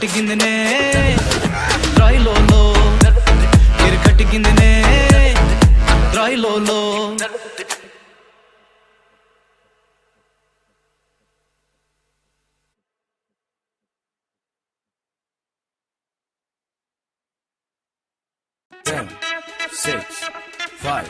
गिंदने try low low cricket गिंदने try low low Ten, 6, 5.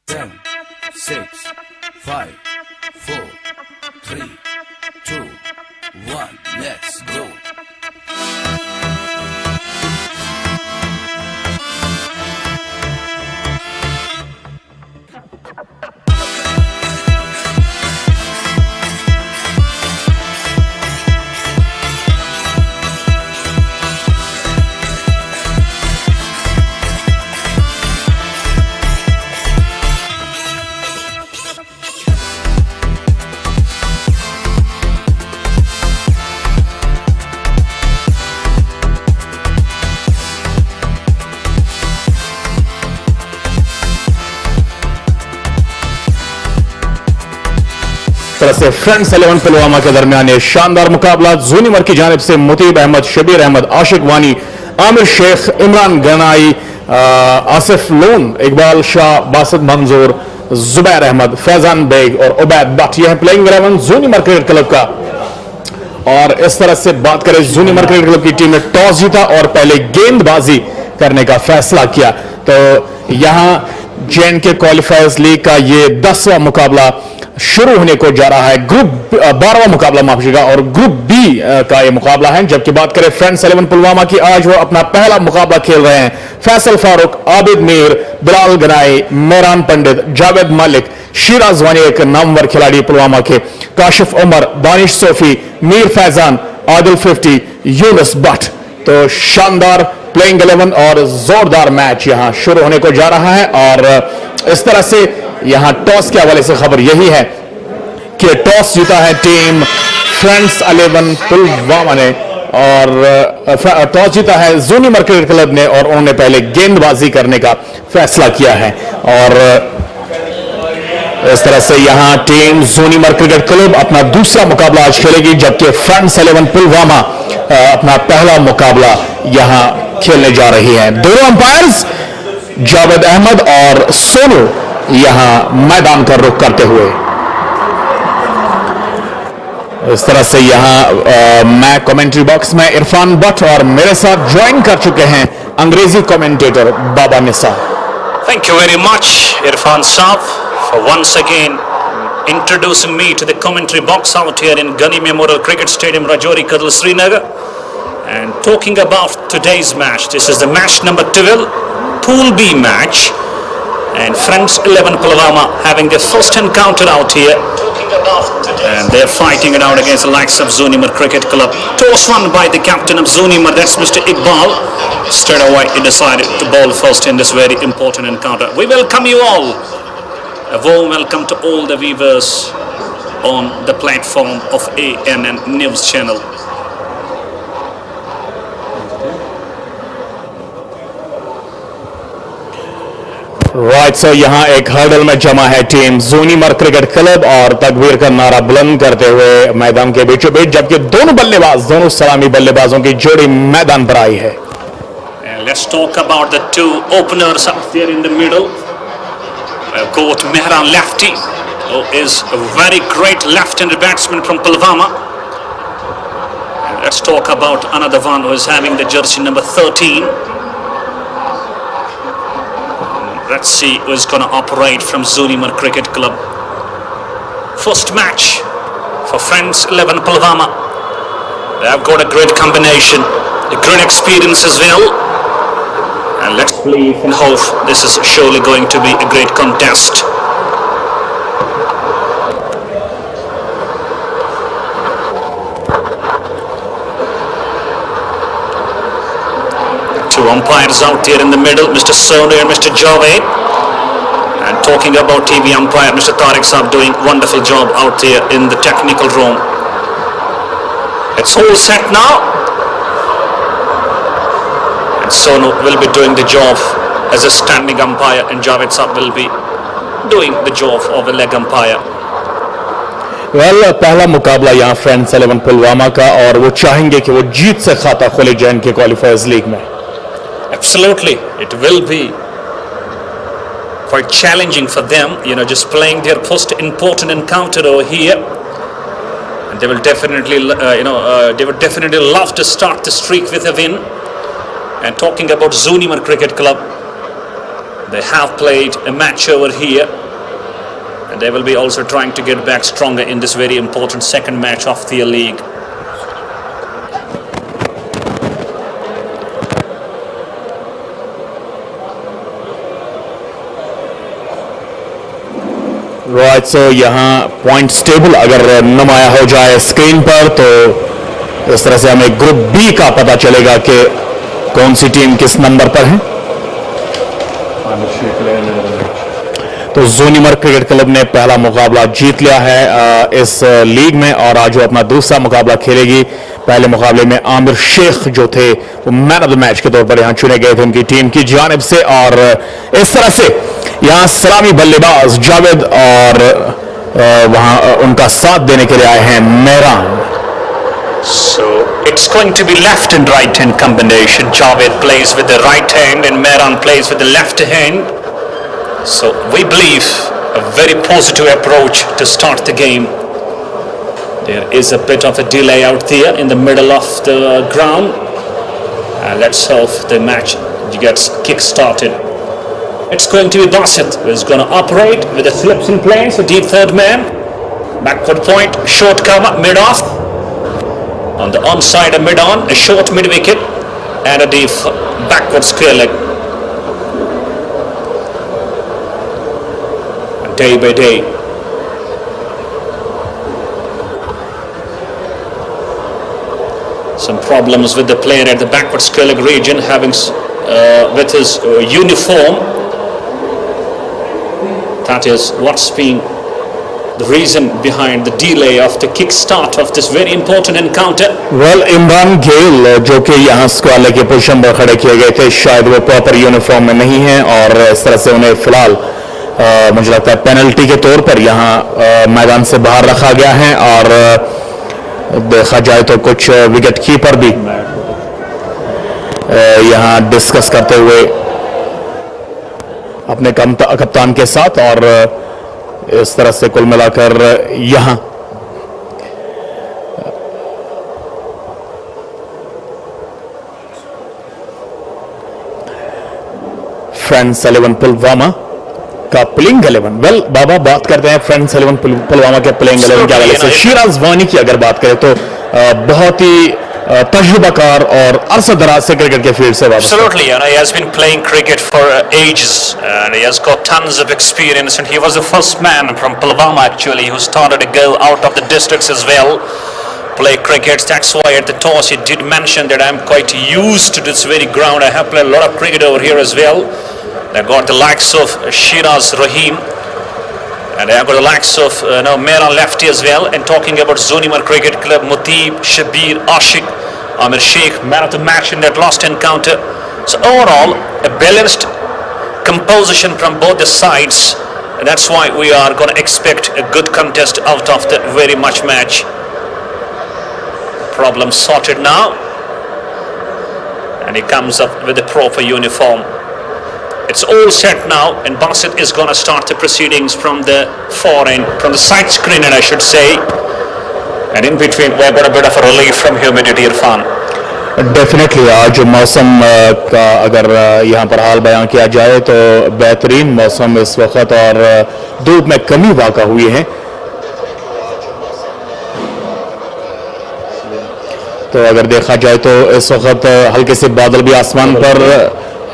Ten, 6, 5, 4, 3, 2, 1. Let's go. तरह से friends 11 Pulwama के दरमियान ये शानदार मुकाबला जूनिमर की जानिब से मुतीब अहमद, शबीर अहमद, आशिक वानी, आमिर शेख, इमरान गनाई, आसिफ लोन, इकबाल शाह, बासित मंजूर, जुबैर अहमद, फैजान बेग और उबैद भट्ट। यह है प्लेइंग 11 जूनिमर क्रिकेट क्लब का। और इस तरह से बात करें, जूनिमर क्रिकेट क्लब की टीम ने टॉस जीता और पहले गेंदबाजी करने का फैसला किया। तो यहां J&K क्वालिफायर्स लीग का ये 10वां मुकाबला शुरू होने को जा रहा है। ग्रुप 12वां मुकाबला माफिएगा और ग्रुप बी का ये मुकाबला है। जबकि बात करें फ्रेंड्स 11 पुलवामा की, आज वो अपना पहला मुकाबला खेल रहे हैं। फैसल फारूक, आबिद मीर, बिलाल गनाई, मेहरान पंडित, जावेद मलिक, शिराज वानी एक नामवर खिलाड़ी पुलवामा के, काशिफ उमर, दानिश सोफी, मीर फैजान, आदिल 50, यूनुस भट्ट। तो शानदार प्लेइंग 11 और जोरदार मैच यहां शुरू होने को जा रहा है। और इस तरह से यहां टॉस के हवाले से खबर यही है कि टॉस जीता है टीम फ्रेंड्स 11 पुलवामा ने और टॉस जीता है जूनिमर क्रिकेट क्लब ने और उन्होंने पहले गेंदबाजी करने का फैसला किया है। और इस तरह से यहां टीम जोनीमर क्रिकेट क्लब अपना दूसरा मुकाबला आज खेलेगी, जबकि फ्रेंड्स 11 पुलवामा अपना पहला मुकाबला यहां खेलने जा रही है। दोनों अंपायर्स जावेद अहमद और सोनू यहां मैदान का रुख करते हुए। इस तरह से यहां मैं कमेंट्री बॉक्स में इरफान भट्ट और मेरे साथ ज्वाइन कर चुके हैं अंग्रेजी commentator Baba Nisar. Thank you very much, Irfan Saab, for once again introducing me to the commentary box out here in Gunny Memorial Cricket Stadium, Rajouri, Kadal, Srinagar. And talking about today's match, this is the match number 12, Pool B match. And Friends 11 Pulwama having their first encounter out here. And they're fighting it out against the likes of Zoonimar Cricket Club. Toss won by the captain of Zoonimar, that's Mr. Iqbal. Straight away he decided to bowl first in this very important encounter. We welcome you all. A warm welcome to all the viewers on the platform of ANN News Channel. Right, so यहाँ एक hurdle में जमा है team जोनीमर cricket club और तकबीर का नारा बुलंद करते हुए मैदान के बीचों बीच, जबकि दोनों बल्लेबाज, दोनों सलामी बल्लेबाजों की जोड़ी मैदान पर आई है। Let's talk about the two openers up there in the middle. We've got Mehran Lefty, who is a very great left-handed batsman from Pulwama. And let's talk about another one who is having the jersey number 13. Let's see who is going to operate from Zoonimar Cricket Club. First match for Friends 11 Pulwama. They have got a great combination, a great experience as well. And let's believe and hope this is surely going to be a great contest. Two umpires out here in the middle, Mr. Sonu and Mr. Javed. And talking about TV umpire, Mr. Tariq Saab doing wonderful job out here in the technical room. It's all set now. And Sonu will be doing the job as a standing umpire and Javed Saab will be doing the job of a leg umpire. पहला मुकाबला यहाँ friends 11 Pulwama का और वो चाहेंगे कि वो जीत से खाता खोले J&K क्वालिफायर्स लीग में। Absolutely, it will be quite challenging for them, just playing their first important encounter over here. And they will definitely, they would definitely love to start the streak with a win. And talking about Zoonimar Cricket Club, they have played a match over here. And they will be also trying to get back stronger in this very important second match of their league. Right, so यहाँ points table अगर नुमाया हो जाए screen पर तो इस तरह से हमें ग्रुप बी का पता चलेगा कि कौन सी टीम किस नंबर पर है। तो जोनीमर क्रिकेट क्लब ने पहला मुकाबला जीत लिया है इस लीग में और आज वो अपना दूसरा मुकाबला खेलेगी। पहले मुकाबले में आमिर शेख जो थे वो मैन ऑफ द मैच के तौर पर यहां चुने गए थे उनकी टीम की जानिब से। और इस तरह से यहां सलामी बल्लेबाज जावेद और वहां उनका साथ देने के लिए आए हैं Mehran. So it's going to be left and right hand combination. Javed plays with the right hand and Mehran plays with the left hand. So we believe a very positive approach to start the game. There is a bit of a delay out there in the middle of the ground. Let's hope the match gets kick-started. It's going to be Basit who is going to operate with the flips in place, a deep third man. Backward point, short cover, mid-off. On the onside, a mid-on, a short mid-wicket and a deep backward square leg. Day by day. Some problems with the player at the backward square leg region having with his uniform. That is what's been the reason behind the delay of the kick-start of this very important encounter. Well, Imran गेल जो कि यहाँ square के position पर खड़े किए गए थे शायद वो प्रॉपर यूनिफॉर्म में नहीं है और इस तरह से उन्हें फिलहाल मुझे लगता है पेनल्टी के तौर पर यहाँ मैदान से बाहर रखा गया है। और देखा जाए तो कुछ विकेट कीपर भी यहाँ डिस्कस करते हुए अपने कप्तान के साथ, और इस तरह से कुल मिलाकर यहाँ फ्रेंड्स 11 पुलवामा का प्लेइंग 11। वेल बाबा, बात करते हैं फ्रेंड्स 11 पुलवामा के प्लेइंग 11 के हवाले से। शिराज वानी की अगर बात करें तो बहुत ही तजुर्बाकार और अरसा दराज से क्रिकेट के फील्ड से वापस। Absolutely, he has been playing cricket for ages and he has got tons of experience, and he was the first man from Pulwama actually who started to go out of the districts as well, play cricket. That's why at the toss he did mention that I'm quite used to this very ground. I have played a lot of cricket over here as well. They got the likes of Shiraz Rahim, and they have got the likes of Mera Lefty as well. And talking about Zoonimar Cricket Club, Muteeb, Shabir, Ashik, Amir Sheikh, man of the match in that last encounter. So overall, a balanced composition from both the sides, and that's why we are going to expect a good contest out of the very much match. Problem sorted now, and he comes up with the proper uniform. It's all set now, and Basit is going to start the proceedings from the far end, from the side screen, and I should say. And in between, we've got a bit of a relief from humidity, Irfan. Definitely आज मौसम का अगर यहाँ पर हाल बयां किया जाए तो बेहतरीन मौसम इस वक्त, और धूप में कमी वाक़ा हुई है। तो अगर देखा जाए तो इस वक्त हल्के से बादल भी आसमान पर,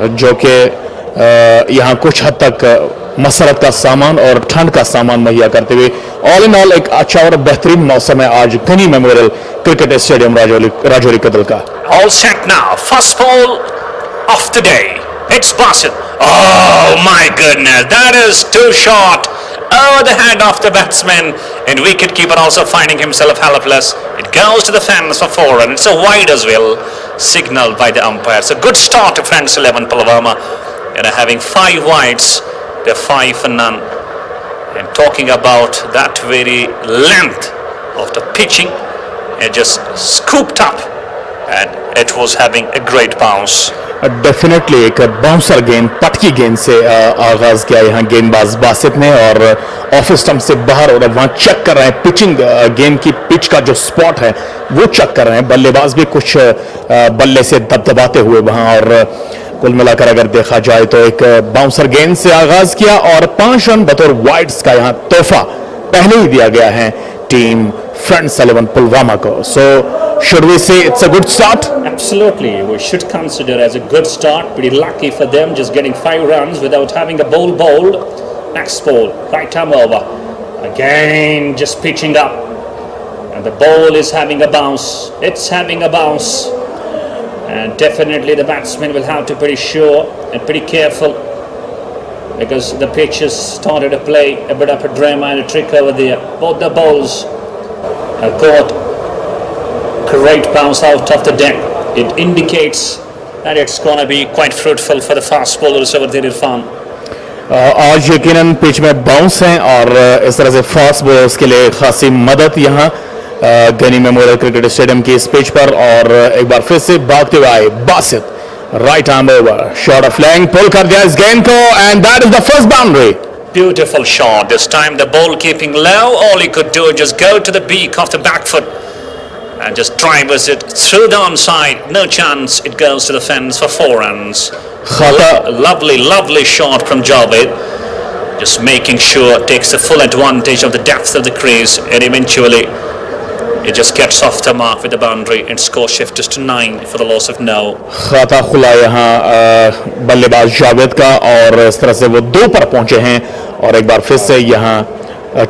जो कि यहाँ कुछ हद तक मसरत का सामान और ठंड का सामान मुहैया करते हुए ऑल इन ऑल एक अच्छा और बेहतरीन मौसम है आज Gani memorial cricket stadium Rajouri Kadal का। All set now. First ball of the day. It's Basit. Oh my goodness, that is too short. Over the head of the batsman, and wicketkeeper also finding himself helpless. It goes to the fence for 4, and it's a wide as well, signaled by the umpire. So good start to friends 11 Pulwama, and having 5 wides, they're 5 for none. And talking about that very length of the pitching, it just scooped up, and it was having a great bounce. Definitely एक bouncer गेंद, पटकी गेंद से आगाज किया यहाँ गेंदबाज बासित ने, और ऑफ स्टंप से बाहर, और वहाँ चेक कर रहे हैं पिचिंग गेंद की पिच का जो स्पॉट है वो चेक कर रहे हैं। बल्लेबाज भी कुछ बल्ले से दबदबाते हुए वहाँ, और कुल मिलाकर अगर देखा जाए तो एक बाउंसर गेंद से आगाज किया, और 5 रन बतौर वाइड्स का यहाँ तोहफा पहले ही दिया गया है टीम फ्रेंड्स 11 पुलवामा को। सो should we say it's a good start? Absolutely, we should consider as a good start. Pretty lucky for them, just getting 5 runs without having a ball bowled. Next ball, right arm over. Again, just pitching up. And the ball is having a bounce. It's having a bounce. And definitely the batsman will have to be pretty sure and pretty careful, because the pitch has started to play a bit of a drama and a trick over there. Both the balls have got great bounce out of the deck. It indicates that it's going to be quite fruitful for the fast bowlers over there, Irfan. आज यकीनन pitch में bounce हैं, और इस तरह से fast bowlers के लिए खासी मदद यहाँ गनी मेमोरियल क्रिकेट स्टेडियम की इस पिच पर। और एक बार फिर से भागते हुए आए Basit, right arm over, shot off length, pull कर दिया इस गेंद को, and that is the first boundary. Beautiful shot. This time the ball keeping low. All he could do is just go to the beak of the back foot and just drivers it through the onside. No chance. It goes to the fence for 4 runs. Lovely shot from Javed. Just making sure takes the full advantage of the depth of the crease, and eventually it just gets off the mark with the boundary, and score shifts to 9 for the loss of no. खाता खुला यहाँ बल्लेबाज जावेद का, और इस तरह से वो 2 पर पहुंचे हैं, और एक बार फिर से यहाँ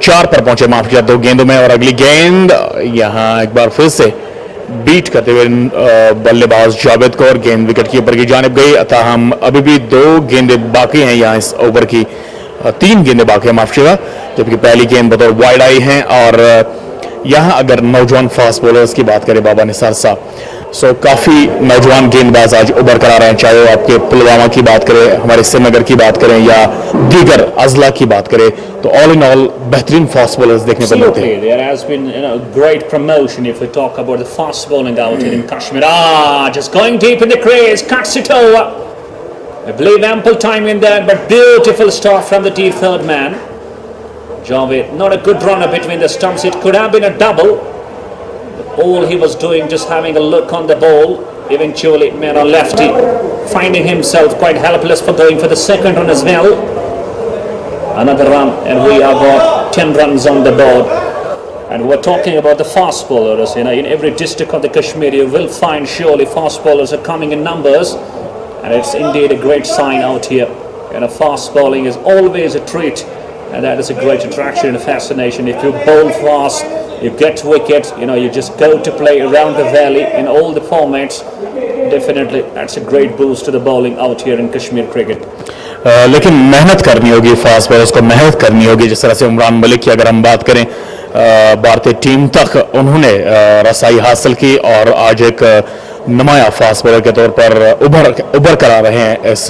4 पर पहुंचे, माफ किया 2 गेंदों में। और अगली गेंद यहाँ एक बार फिर से बीट करते हुए बल्लेबाज जावेद को, और गेंद विकेट कीपर की जानिब गई। अतः हम अभी भी 2 गेंदें बाकी हैं यहाँ इस ओवर की, 3 गेंदें बाकी हैं, माफ कीजिएगा, जबकि पहली गेंद बतौर वाइड आई हैं। और यहाँ अगर नौजवान फास्ट बॉलर्स की बात करें बाबा निसार साहब, सो काफ़ी नौजवान गेंदबाज आज उभर कर आ रहे हैं, चाहे वो आपके पुलवामा की बात करें, हमारे श्रीनगर की बात करें या दीगर अजला की बात करें, तो ऑल इन ऑल बेहतरीन फास्ट बॉलर्स देखने को मिलते हैं. There has been great promotion if we talk about the fast bowling out here in Kashmir. Just going deep in the crease, cuts it over. I believe ample time in there, but beautiful start from the deep third man. Javed, not a good runner between the stumps. It could have been a double. All he was doing, just having a look on the ball. Eventually, Mera lefty, finding himself quite helpless for going for the second run as well. Another run, and we have got 10 runs on the board. And we're talking about the fast bowlers. You know, in every district of the Kashmir, you will find surely fast bowlers are coming in numbers, and it's indeed a great sign out here. You know, fast bowling is always a treat, and that is a great attraction and fascination. If you bowl fast, you get wickets, you know, you just go to play around the valley in all the formats. Definitely, that's a great boost to the bowling out here in Kashmir cricket. लेकिन मेहनत करनी होगी, fast bowlers को मेहनत करनी होगी. जिस तरह से इमरान मलिक की अगर हम बात करें, भारतीय टीम तक उन्होंने रसाई हासिल की और आज एक नुमाया फास्ट बॉलर के तौर पर उभर कर आ रहे हैं. इस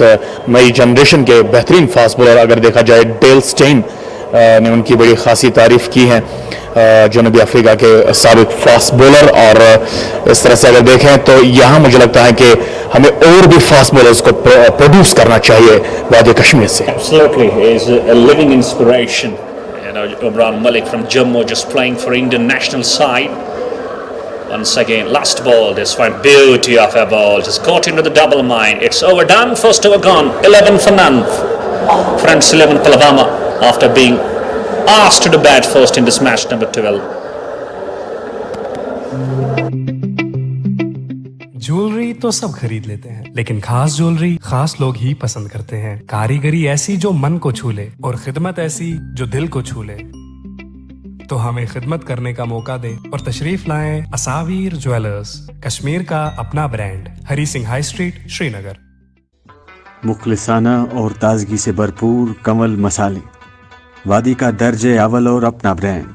नई जनरेशन के बेहतरीन फास्ट बॉलर अगर देखा जाए, डेल स्टेन ने उनकी बड़ी खासी तारीफ की है, जनूबी अफ्रीका के साबिक फास्ट बॉलर. और इस तरह से अगर देखें तो यहाँ मुझे लगता है कि हमें और भी फास्ट बॉलर्स को प्रोड्यूस करना चाहिए वादी कश्मीर से. Absolutely, he is a living inspiration. You know, Imran Malik from Jammu just playing for Indian national side. Once again, last ball, this one, beauty of a ball, just caught into the double mine. It's overdone, first over gone, 11 for none. France 11 Pulwama after being asked to bat first in this match number 12. Jewellery तो सब खरीद लेते हैं, लेकिन खास jewellery खास लोग ही पसंद करते हैं. कारीगरी ऐसी जो मन को छू ले और खिदमत ऐसी जो दिल को छू ले. तो हमें खिदमत करने का मौका दे और तशरीफ लाएं असावीर ज्वेलर्स, कश्मीर का अपना brand, Hari Singh high street, Srinagar. मुखलिसाना और ताजगी से भरपूर कंवल मसाले, वादी का दर्जे अव्वल और अपना ब्रांड.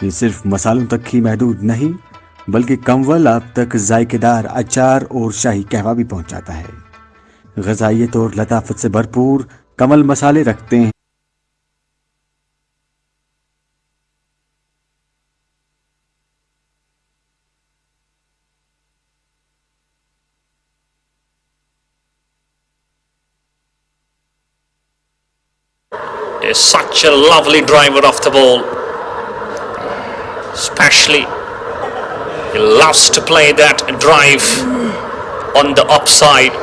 ये सिर्फ मसालों तक ही महदूद नहीं, बल्कि कंवल आप तक जायकेदार अचार और शाही कहवा भी पहुंचाता है. ग़िज़ाइयत और लताफत से भरपूर कंवल मसाले रखते हैं. Is such a lovely driver of the ball, especially he loves to play that drive on the upside.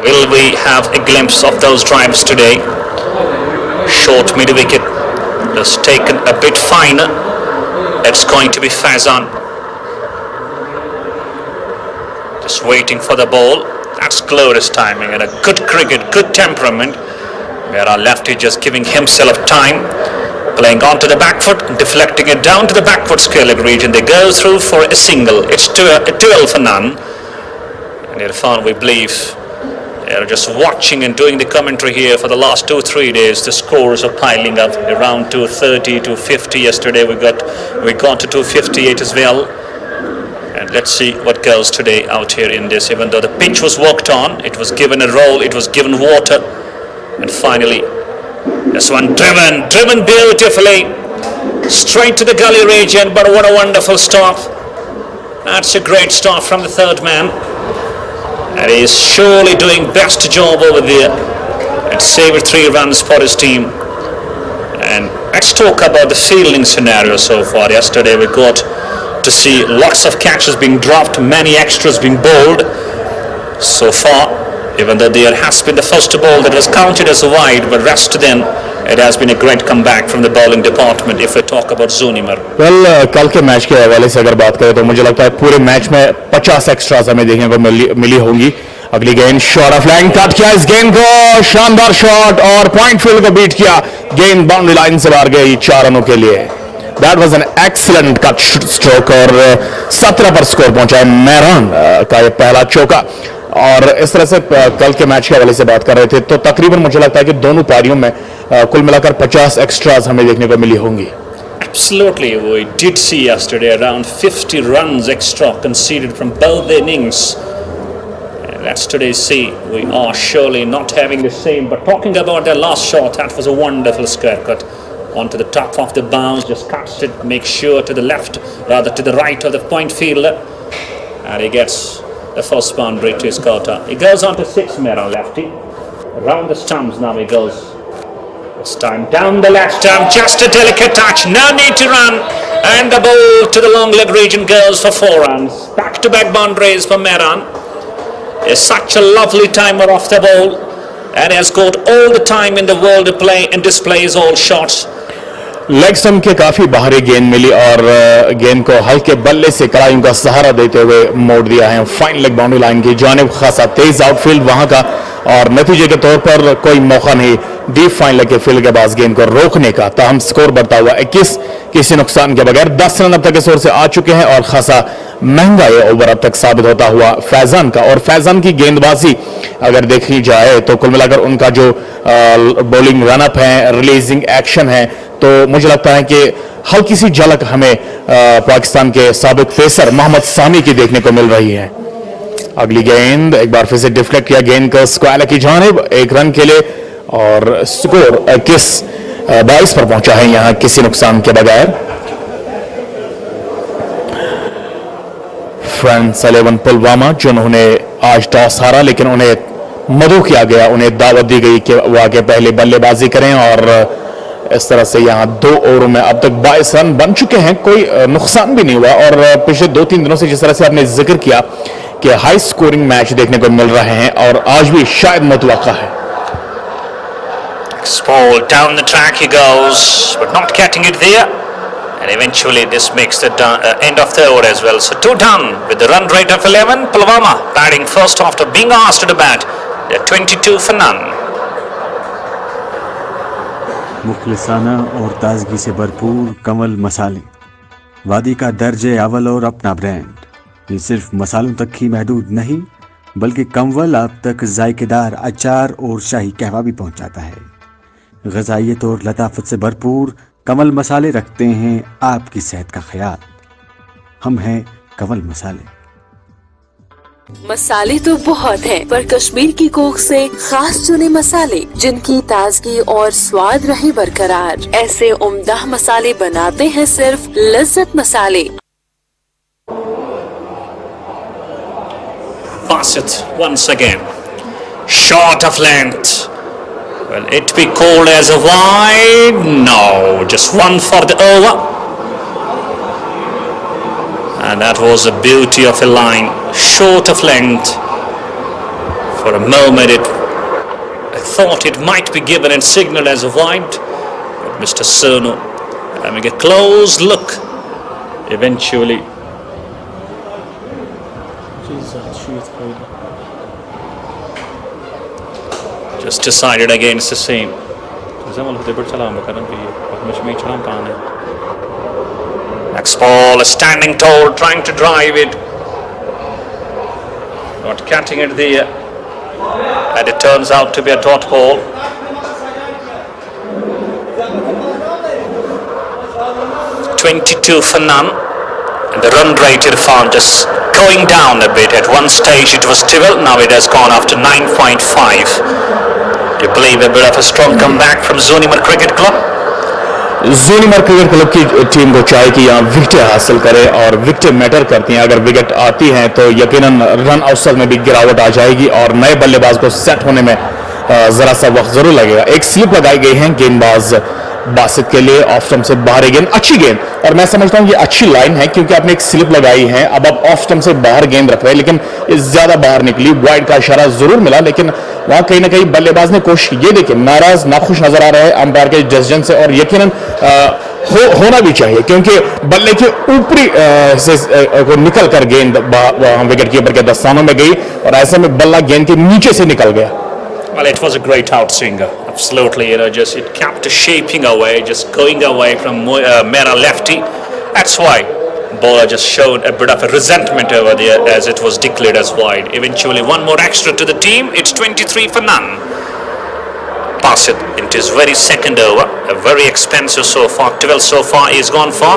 Will we have a glimpse of those drives today? Short mid wicket, just taken a bit finer. It's going to be Fazan, just waiting for the ball. That's glorious timing and a good cricket, good temperament. Where our lefty just giving himself time, playing onto the back foot, deflecting it down to the backward scaling region. They go through for a single. It's 12 for none. And Irfan, we believe, they're just watching and doing the commentary here for the last 2-3 days. The scores are piling up around 230, 250. Yesterday we got to 258 as well. And let's see what goes today out here in this. Even though the pitch was worked on, it was given a roll, it was given water. And finally, this one driven beautifully, straight to the gully region, but what a wonderful stop. That's a great start from the third man. And he's surely doing best job over there and saved 3 runs for his team. And let's talk about the fielding scenario so far. Yesterday we got to see lots of catches being dropped, many extras being bowled. So far, even though there has been the first ball that was counted as wide, but rest then it has been a great comeback from the bowling department if we talk about Zoonimar. Well, कल के match के हवाले से अगर बात करें तो मुझे लगता है पूरे मैच में 50 एक्स्ट्रास हमें देखने को मिली होंगी. अगली गेंद शॉट ऑफ लाइन कट किया इस गेंद को, शानदार शॉट और पॉइंट फील्ड को बीट किया. गेंद बाउंड्री लाइन से बाहर गई 4 रनों के लिए. That was an excellent cut stroke और 17 पर स्कोर पहुंचा. मेहरान का ये पहला चौका. और इस तरह से कल के मैच के हवाले से बात कर रहे थे तो तकरीबन मुझे लगता है कि दोनों पारियों में कुल मिलाकर 50 एक्स्ट्रास हमें देखने को मिली होंगी. Absolutely, we did see yesterday around 50 runs extra conceded from both the innings. And let's today see, we are surely not having the same. But talking about their last shot, that was a wonderful square cut onto the top of the bounce, just cuts it, makes sure to the left, rather to the right of the point fielder. And he gets the first boundary to his quota. He goes on to 6 mirror lefty. Around the stumps now he goes. This time down the left stump, just a delicate touch, no need to run. And the ball to the long leg region goes for 4 runs. Back-to-back boundaries for Mehran. Is such a lovely timer off the ball. And has got all the time in the world to play and displays all shots. Leg stump के काफी बाहरी गेंद मिली और गेंद को हल्के बल्ले से कड़ाइयों का सहारा देते हुए मोड़ दिया है फाइन लेग बाउंड्री लाइन की जानिब। खासा तेज आउटफील्ड वहां का और नतीजे के तौर पर कोई मौका नहीं डीप फाइन लेग के फील्ड के बाद गेंद को रोकने का। ताहम स्कोर बढ़ता हुआ 21 किसी नुकसान के बगैर 10 रन अब तक के स्कोर से आ चुके हैं और खासा महंगा ये ओवर अब तक साबित होता हुआ फैजान का। और फैजान की गेंदबाजी अगर देखी जाए तो कुल मिलाकर उनका जो बॉलिंग रनअप है, रिलीजिंग एक्शन है, तो मुझे लगता है कि हल्की सी झलक हमें पाकिस्तान के साबिक पेसर मोहम्मद सामी की देखने को मिल रही है। अगली गेंद एक बार फिर से डिफ्लेक्ट किया गेंद को स्क्वायर की जानिब 1 रन के लिए और स्कोर 22 पर पहुंचा है यहां किसी नुकसान के बगैर। फ्रेंड्स 11 पुलवामा जिन्होंने आज टॉस हारा लेकिन उन्हें मदऊ किया गया, उन्हें दावत दी गई कि वो आगे पहले बल्लेबाजी करें और इस तरह से यहां 2 ओवरों में अब तक 22 रन बन चुके हैं, कोई नुकसान भी नहीं हुआ। और पिछले 2-3 दिनों से जिस तरह से आपने जिक्र किया कि हाई स्कोरिंग मैच देखने को मिल रहे हैं और आज भी शायद मुतवक्का है। Ball down the track he goes, but not getting it there. And eventually this makes the end of the over as well. So 2 done with the run rate of 11. Pulwama batting first after being asked to bat. They're 22 for none. मुखलिसाना और ताजगी से भरपूर कमल मसाले, वादी का दर्जे अव्वल और अपना ब्रांड। ये सिर्फ मसालों तक ही महदूद नहीं बल्कि कमवल आप तक जायकेदार अचार और शाही कहवा भी पहुंचाता है। ग़िज़ाइयत और लताफत से भरपूर कमल मसाले रखते हैं आपकी सेहत का ख्याल। हम हैं कमल मसाले। मसाले तो बहुत हैं, पर कश्मीर की कोख से खास चुने मसाले जिनकी ताजगी और स्वाद रहे बरकरार, ऐसे उम्दा मसाले बनाते हैं सिर्फ लज्जत मसाले। Bassett once again, short of length. Will it be called as a wide? No, just 1 for the over. And that was the beauty of a line, short of length. For a moment I thought it might be given and signaled as a wide, but Mr. Sonu having a close look eventually just decided against the same. Next ball, standing tall, trying to drive it, not catching it there, and it turns out to be a dot ball. .22 for none, and the run rate Irfan just going down a bit. At one stage it was 12, now it has gone up to 9.5. Do you believe a bit of a strong comeback from Zoonimar Cricket Club? Zoonimar cricket club की टीम को चाहिए कि यहाँ विकेटें हासिल करे और विकेटें matter करती हैं। अगर विकेट आती हैं तो यकीनन रन औसत में भी गिरावट आ जाएगी और नए बल्लेबाज को सेट होने में जरा सा वक्त जरूर लगेगा। एक स्लिप लगाई गई है गेंदबाज बासित के लिए, ऑफ स्टंप से बाहर गेंद, अच्छी गेंद, और मैं समझता हूं ये अच्छी लाइन है क्योंकि आपने एक स्लिप लगाई है। अब आप ऑफ स्टंप से बाहर गेंद रख रहे हैं लेकिन ये ज्यादा बाहर निकली, वाइड का इशारा जरूर मिला लेकिन वहां कहीं ना कहीं बल्लेबाज ने कोशिश की। ये देखिए नाराज नाखुश नजर आ रहा है अंपायर के डिसीजन से और यकीनन होना भी चाहिए क्योंकि बल्ले के ऊपरी हिस्से को निकल कर गेंद विकेट कीपर के दस्तानों में गई और ऐसे में बल्ला गेंद के नीचे से निकल गया। Well, it was a great outswinger, absolutely. Just it kept shaping away, just going away from Mera lefty. That's why bowler just showed a bit of a resentment over there as it was declared as wide. Eventually, one more extra to the team. It's 23 for none. Pass it into his very second over. A very expensive so far. 12 so far is gone for.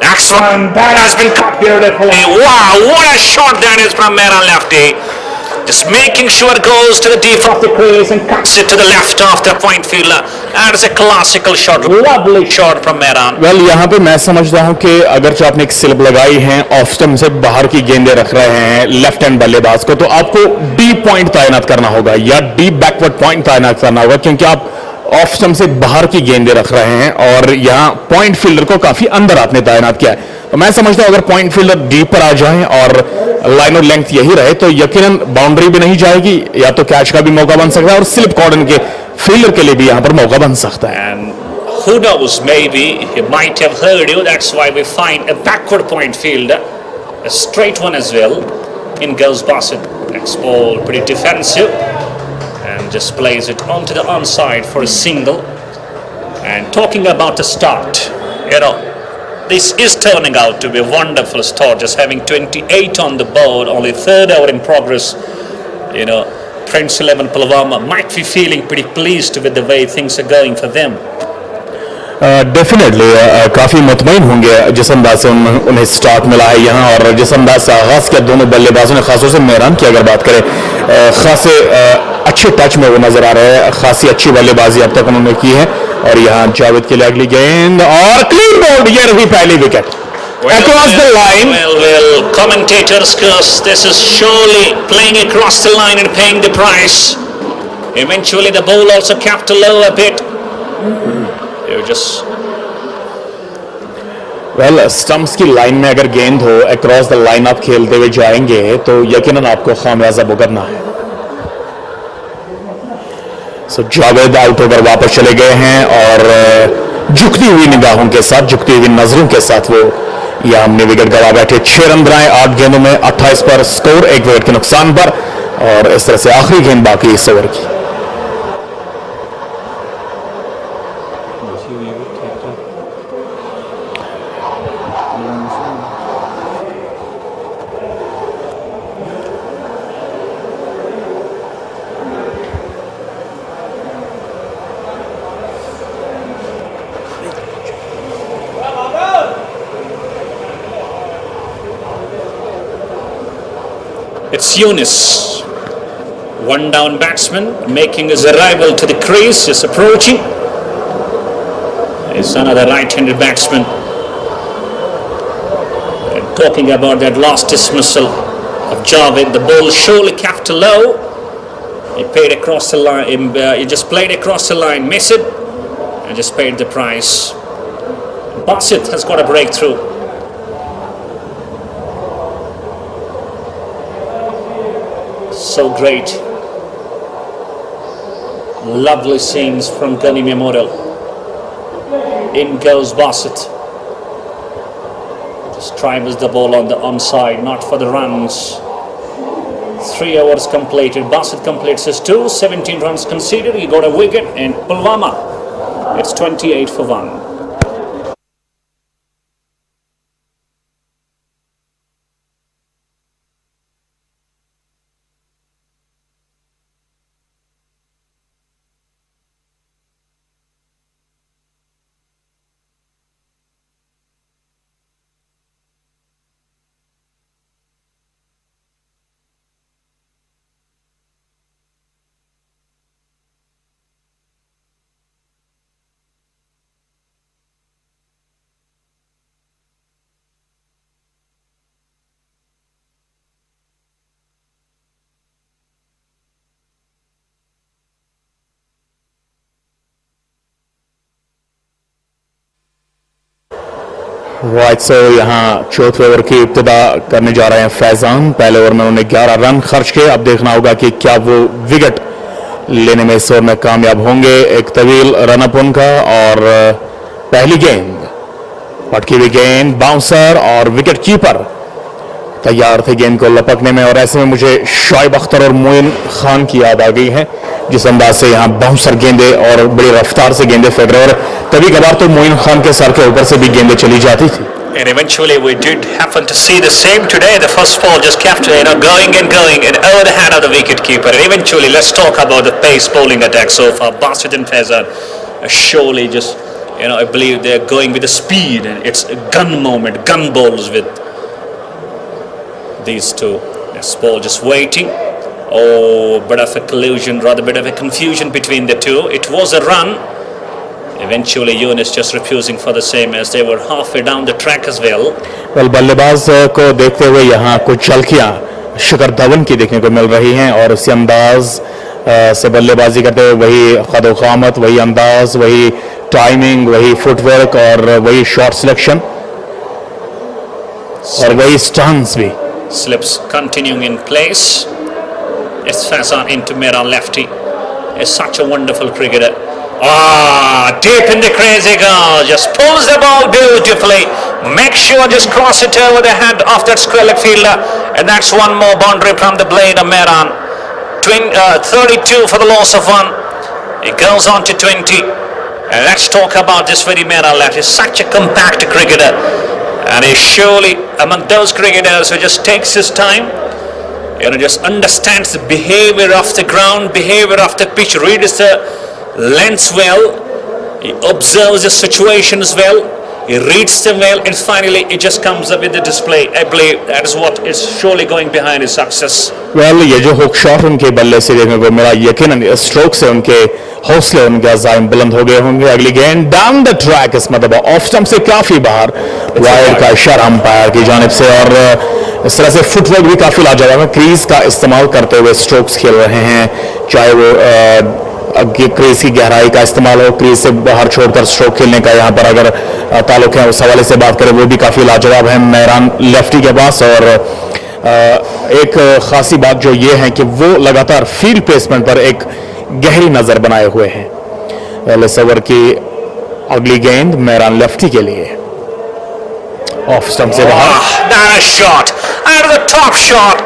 Next one, that has been cut beautifully. Wow, what a shot that is from Mera lefty. Just making sure it goes to the deep of the crease and cuts it to the left of the point fielder. That is a classical shot. Lovely shot from Mera. Well यहाँ पे मैं समझता हूँ कि अगर जो आपने एक स्लिप लगाई है ऑफ स्टंप से बाहर की गेंदें रख रहे हैं लेफ्ट हैंड बल्लेबाज को, तो आपको डीप पॉइंट तैनात करना होगा या डीप बैकवर्ड पॉइंट तैनात करना होगा, क्योंकि आप ऑफ स्टंप से बाहर की गेंदें रख रहे हैं और यहाँ पॉइंट फील्डर को काफी अंदर आपने तैनात किया है। तो मैं समझता हूं अगर पॉइंट फील्डर डीप पर आ जाए और लाइन और लेंथ यही रहे तो यकीनन बाउंड्री भी नहीं जाएगी, या तो कैच का भी मौका बन सकता है और स्लिप कॉर्डन के फील्डर के लिए भी यहां पर मौका बन सकता है। And who knows, maybe he might have heard you. That's why we find a backward point fielder, a straight one as well. In goes Bassett. Next ball, pretty defensive, and just plays it onto the onside for a single. And talking about the start, this is turning out to be a wonderful start, just having 28 on the board, only third over in progress. Prince 11 Pulwama might be feeling pretty pleased with the way things are going for them. Definitely काफी मुतमईन होंगे जिस अंदाज से उन्हें start मिला है यहाँ, और जिस अंदाज से आगाज किया दोनों बल्लेबाजों ने, खासतौर से मेहरान की अगर बात करें, खासे अच्छे टच में वो नजर आ रहे हैं, खासी अच्छी बल्लेबाजी अब तक उन्होंने की है। और यहाँ जावेद के लिए अगली गेंद और क्लीन बोल्ड, ये रही पहली wicket across the line. Well, commentators curse. This is surely playing across the line and paying the price. Eventually the ball also capped low a bit. Well stumps की लाइन में अगर गेंद हो, across the line आप खेलते हुए जाएंगे तो यकीनन आपको खामियाजा भुगतना है। सो जावेद आउट होकर वापस चले गए हैं और झुकती हुई निगाहों के साथ, झुकती हुई नजरों के साथ वो यह हमने विकेट गवा बैठे। 6 रन बनाए 8 गेंदों में, 28 पर स्कोर, 1 विकेट के नुकसान पर, और इस तरह से आखिरी गेंद बाकी इस ओवर की। It's Yunus, one down batsman, making his arrival to the crease, is approaching. It's another right-handed batsman. And talking about that last dismissal of Javed, the ball surely capped low. He paid across the line. He just played across the line, missed it, and just paid the price. Bassett has got a breakthrough. So great. Lovely scenes from Gunny Memorial. In goes Bassett. Just tribals the ball on the onside, not for the runs. 3 overs completed. Bassett completes his 2, 17 runs conceded. He got a wicket, and Pulwama, it's 28 for 1. Right, so यहाँ चौथे over की इब्तिदा करने जा रहे हैं फैजान। पहले over में उन्होंने 11 रन खर्च किए। अब देखना होगा कि क्या वो विकेट लेने में इस ओवर में कामयाब होंगे। एक तवील रन अप उनका, और पहली गेंद पटकी हुई गेंद, बाउंसर, और विकेट कीपर तैयार थे गेंद को लपकने में। और ऐसे में मुझे शोएब अख्तर और मोइन खान की याद आ गई है, जिस अंदाज से यहाँ बाउंसर गेंदे और बड़ी रफ्तार से गेंदें फेंक रहे, और कभी कभार तो मोइन खान के सर के ऊपर से भी गेंदें चली जाती थी। And eventually we did happen to see the same today. The first ball just kept going and over the head of the wicket keeper. And eventually let's talk about the pace bowling attack so far. Bassett and Faizan, surely just, I believe they're going with the speed, and it's a gun moment, gun balls with these two. This ball just waiting. Oh, bit of a collusion, rather bit of a confusion between the two. It was a run. Eventually, Yunus just refusing for the same, as they were halfway down the track as well. Well, बल्लेबाज को देखते हुए यहाँ कुछ झलकियाँ शिखर धवन की देखने को मिल रही हैं, और उसी अंदाज से बल्लेबाजी करते हुए वही कद-ओ-क़ामत, वही अंदाज, वही टाइमिंग, वही फुटवर्क और वही शॉट सिलेक्शन और वही स्टांस भी. Slips continuing in place. It's Fazan into Mehran lefty. Is such a wonderful cricketer. Deep in the crazy goal. Just pulls the ball beautifully. Make sure just cross it over the head of that square leg fielder. And that's one more boundary from the blade of Mehran. 32 for the loss of one. It goes on to 20. And let's talk about this very Mehran left. He's such a compact cricketer. And he's surely among those cricketers who just takes his time, just understands the behavior of the ground, behavior of the pitch, reads the lengths well, he observes the situations well, he reads them well, and finally it just comes up with the display. I believe that is what is surely going behind his success. Well, ये जो hook shot उनके बल्ले से देखने को मिला, यकीनन stroke से उनके हौसले, उनके अज़ाइम बुलंद हो गए होंगे. अगली गेंद डाउन द ट्रैक, इस मतलब ऑफ स्टंप से काफी बाहर, वाइड का इशारा अंपायर की जानिब से, और इस तरह से फुटवर्क भी काफी लाजवाब है. क्रीज का इस्तेमाल करते हुए स्ट्रोक्स खेल रहे हैं, चाहे वो क्रीज की गहराई का इस्तेमाल हो, क्रीज से बाहर छोड़कर स्ट्रोक खेलने का यहाँ पर अगर ताल्लुक है, उस हवाले से बात करें, वो भी काफी लाजवाब है मेहरान लेफ्टी के पास. और एक खासी बात जो ये है कि वो लगातार फील्ड प्लेसमेंट पर एक गहरी नजर बनाए हुए हैं. पहले ओवर की अगली गेंद मेहरान लेफ्टी के लिए, ऑफ स्टंप से बाहर. That is shot, out of the top shot,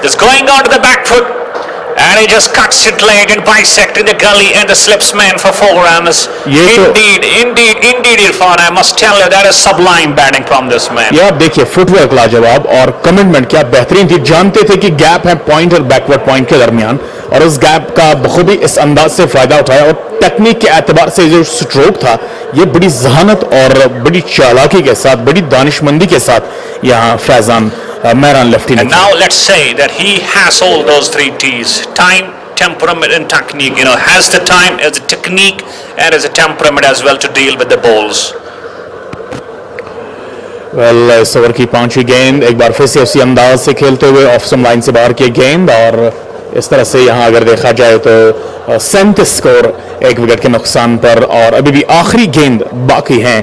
just going on to the back foot. And he just cuts it late and bisecting the gully and the slips man for 4 runs. Indeed, Irfan, I must tell you, that is sublime batting from this man. ये आप देखिए, footwork लाजवाब और commitment क्या बेहतरीन थी. जानते थे कि गैप है पॉइंट और बैकवर्ड पॉइंट के दरमियान, और उस गैप का बखूबी इस अंदाज से फायदा उठाया, और टेक्निक के एतबार से जो स्ट्रोक था, ये बड़ी जहानत और बड़ी चालाकी के साथ, बड़ी दानिशमंदी के साथ यहाँ फैजान मेहरान लेफ्टी ने. And now let's say that he has all those 3 T's: time, temperament and technique. Has the time, has the technique, and has the temperament as well to deal with the balls. Well, इस over की 5वीं गेंद एक बार फिर से उसी अंदाज से खेलते हुए ऑफ स्टंप लाइन से बाहर की गेंद, और इस तरह से यहाँ अगर देखा जाए तो 37 स्कोर 1 विकेट के नुकसान पर, और अभी भी आखिरी गेंद बाकी है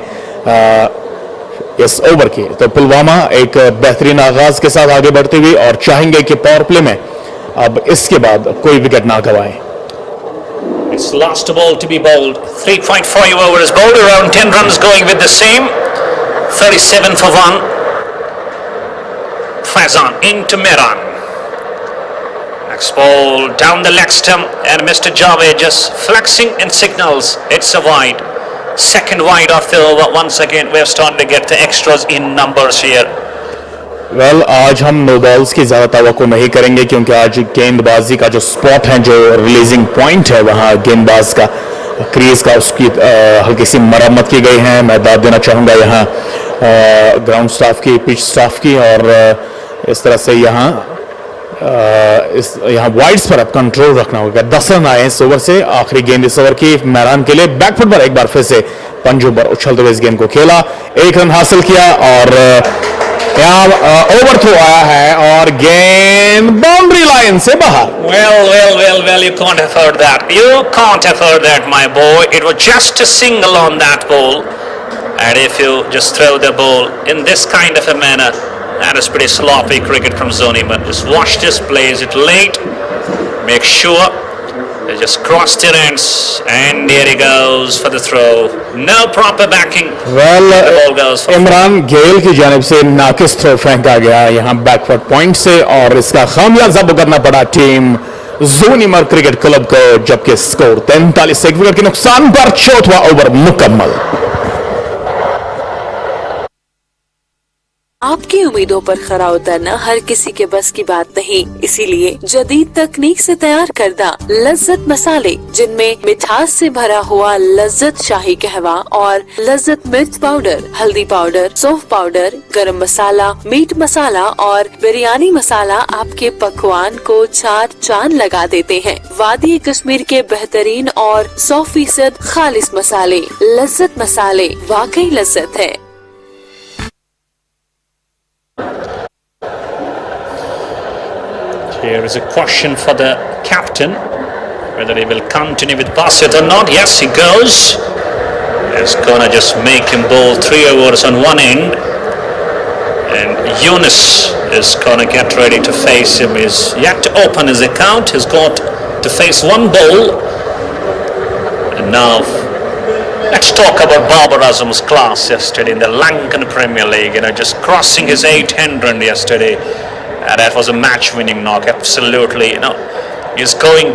इस ओवर की. तो पुलवामा एक बेहतरीन आगाज के साथ आगे बढ़ते हुए, और चाहेंगे कि पावर प्ले में अब इसके बाद कोई विकेट ना गवाएं. It's last ball to be bowled. 3.5 overs bowled, around 10 runs going with the same. 37 for 1. Fazan into Mehran. Next ball down the leg stump, and Mr. Javed just flexing and signals it's a wide. Second wide of the over. Once again, we have started to get the extras in numbers here. Well, आज हम no balls की ज्यादा तवक्को नहीं करेंगे, क्योंकि आज गेंदबाजी का जो स्पॉट है, जो रिलीजिंग पॉइंट है, वहाँ गेंदबाज का क्रीज का उसकी हल्की सी मरम्मत की गई है. मैं दाद देना चाहूँगा यहाँ ग्राउंड स्टाफ की, पिच स्टाफ की, और इस तरह से यहाँ वाइड्स पर अब कंट्रोल रखना होगा. 10 रन आए इस ओवर से. आखिरी गेंद इस ओवर की मेहरान के लिए, बैकफुट पर एक बार फिर से पंजों पर उछलते हुए इस गेंद को खेला, 1 रन हासिल किया, और यहाँ ओवर थ्रो आया है और गेंद बाउंड्री लाइन से बाहर. Well, you can't afford that. You can't afford that, my boy. It was just a single on that ball, and if you just throw the ball in this kind of a manner, that is pretty sloppy cricket from Zoonimar. Just watch this, plays it late, make sure they just cross their ends, and there he goes for the throw. No proper backing. Well, the ball goes for Imran गेल की जानिब से नाकिस throw फेंका गया यहाँ backward point से, और इसका खामियाजा भुगतना पड़ा टीम ज़ूनिमर क्रिकेट क्लब को, जबकि स्कोर 43 1 विकेट के नुकसान पर 4वां ओवर मुकम्मल. आपकी उम्मीदों पर खरा उतरना हर किसी के बस की बात नहीं, इसीलिए जदीद तकनीक से तैयार करदा लज्जत मसाले, जिनमें मिठास से भरा हुआ लज्जत शाही कहवा और लज्जत मिर्च पाउडर, हल्दी पाउडर, सौंफ पाउडर, गरम मसाला, मीट मसाला और बिरयानी मसाला आपके पकवान को 4 चांद लगा देते हैं। वादी कश्मीर के बेहतरीन और 100% खालिस मसाले, लज्जत मसाले वाकई लज्जत है। Here is a question for the captain, whether he will continue with Basit or not. Yes, he goes. It's gonna just make him bowl 3 overs on one end, and Yunus is gonna get ready to face him. He's yet to open his account. He's got to face one bowl, and now let's talk about Babar Azam's class yesterday in the Lankan Premier League. Just crossing his 800 yesterday. And that was a match-winning knock, absolutely. He's going,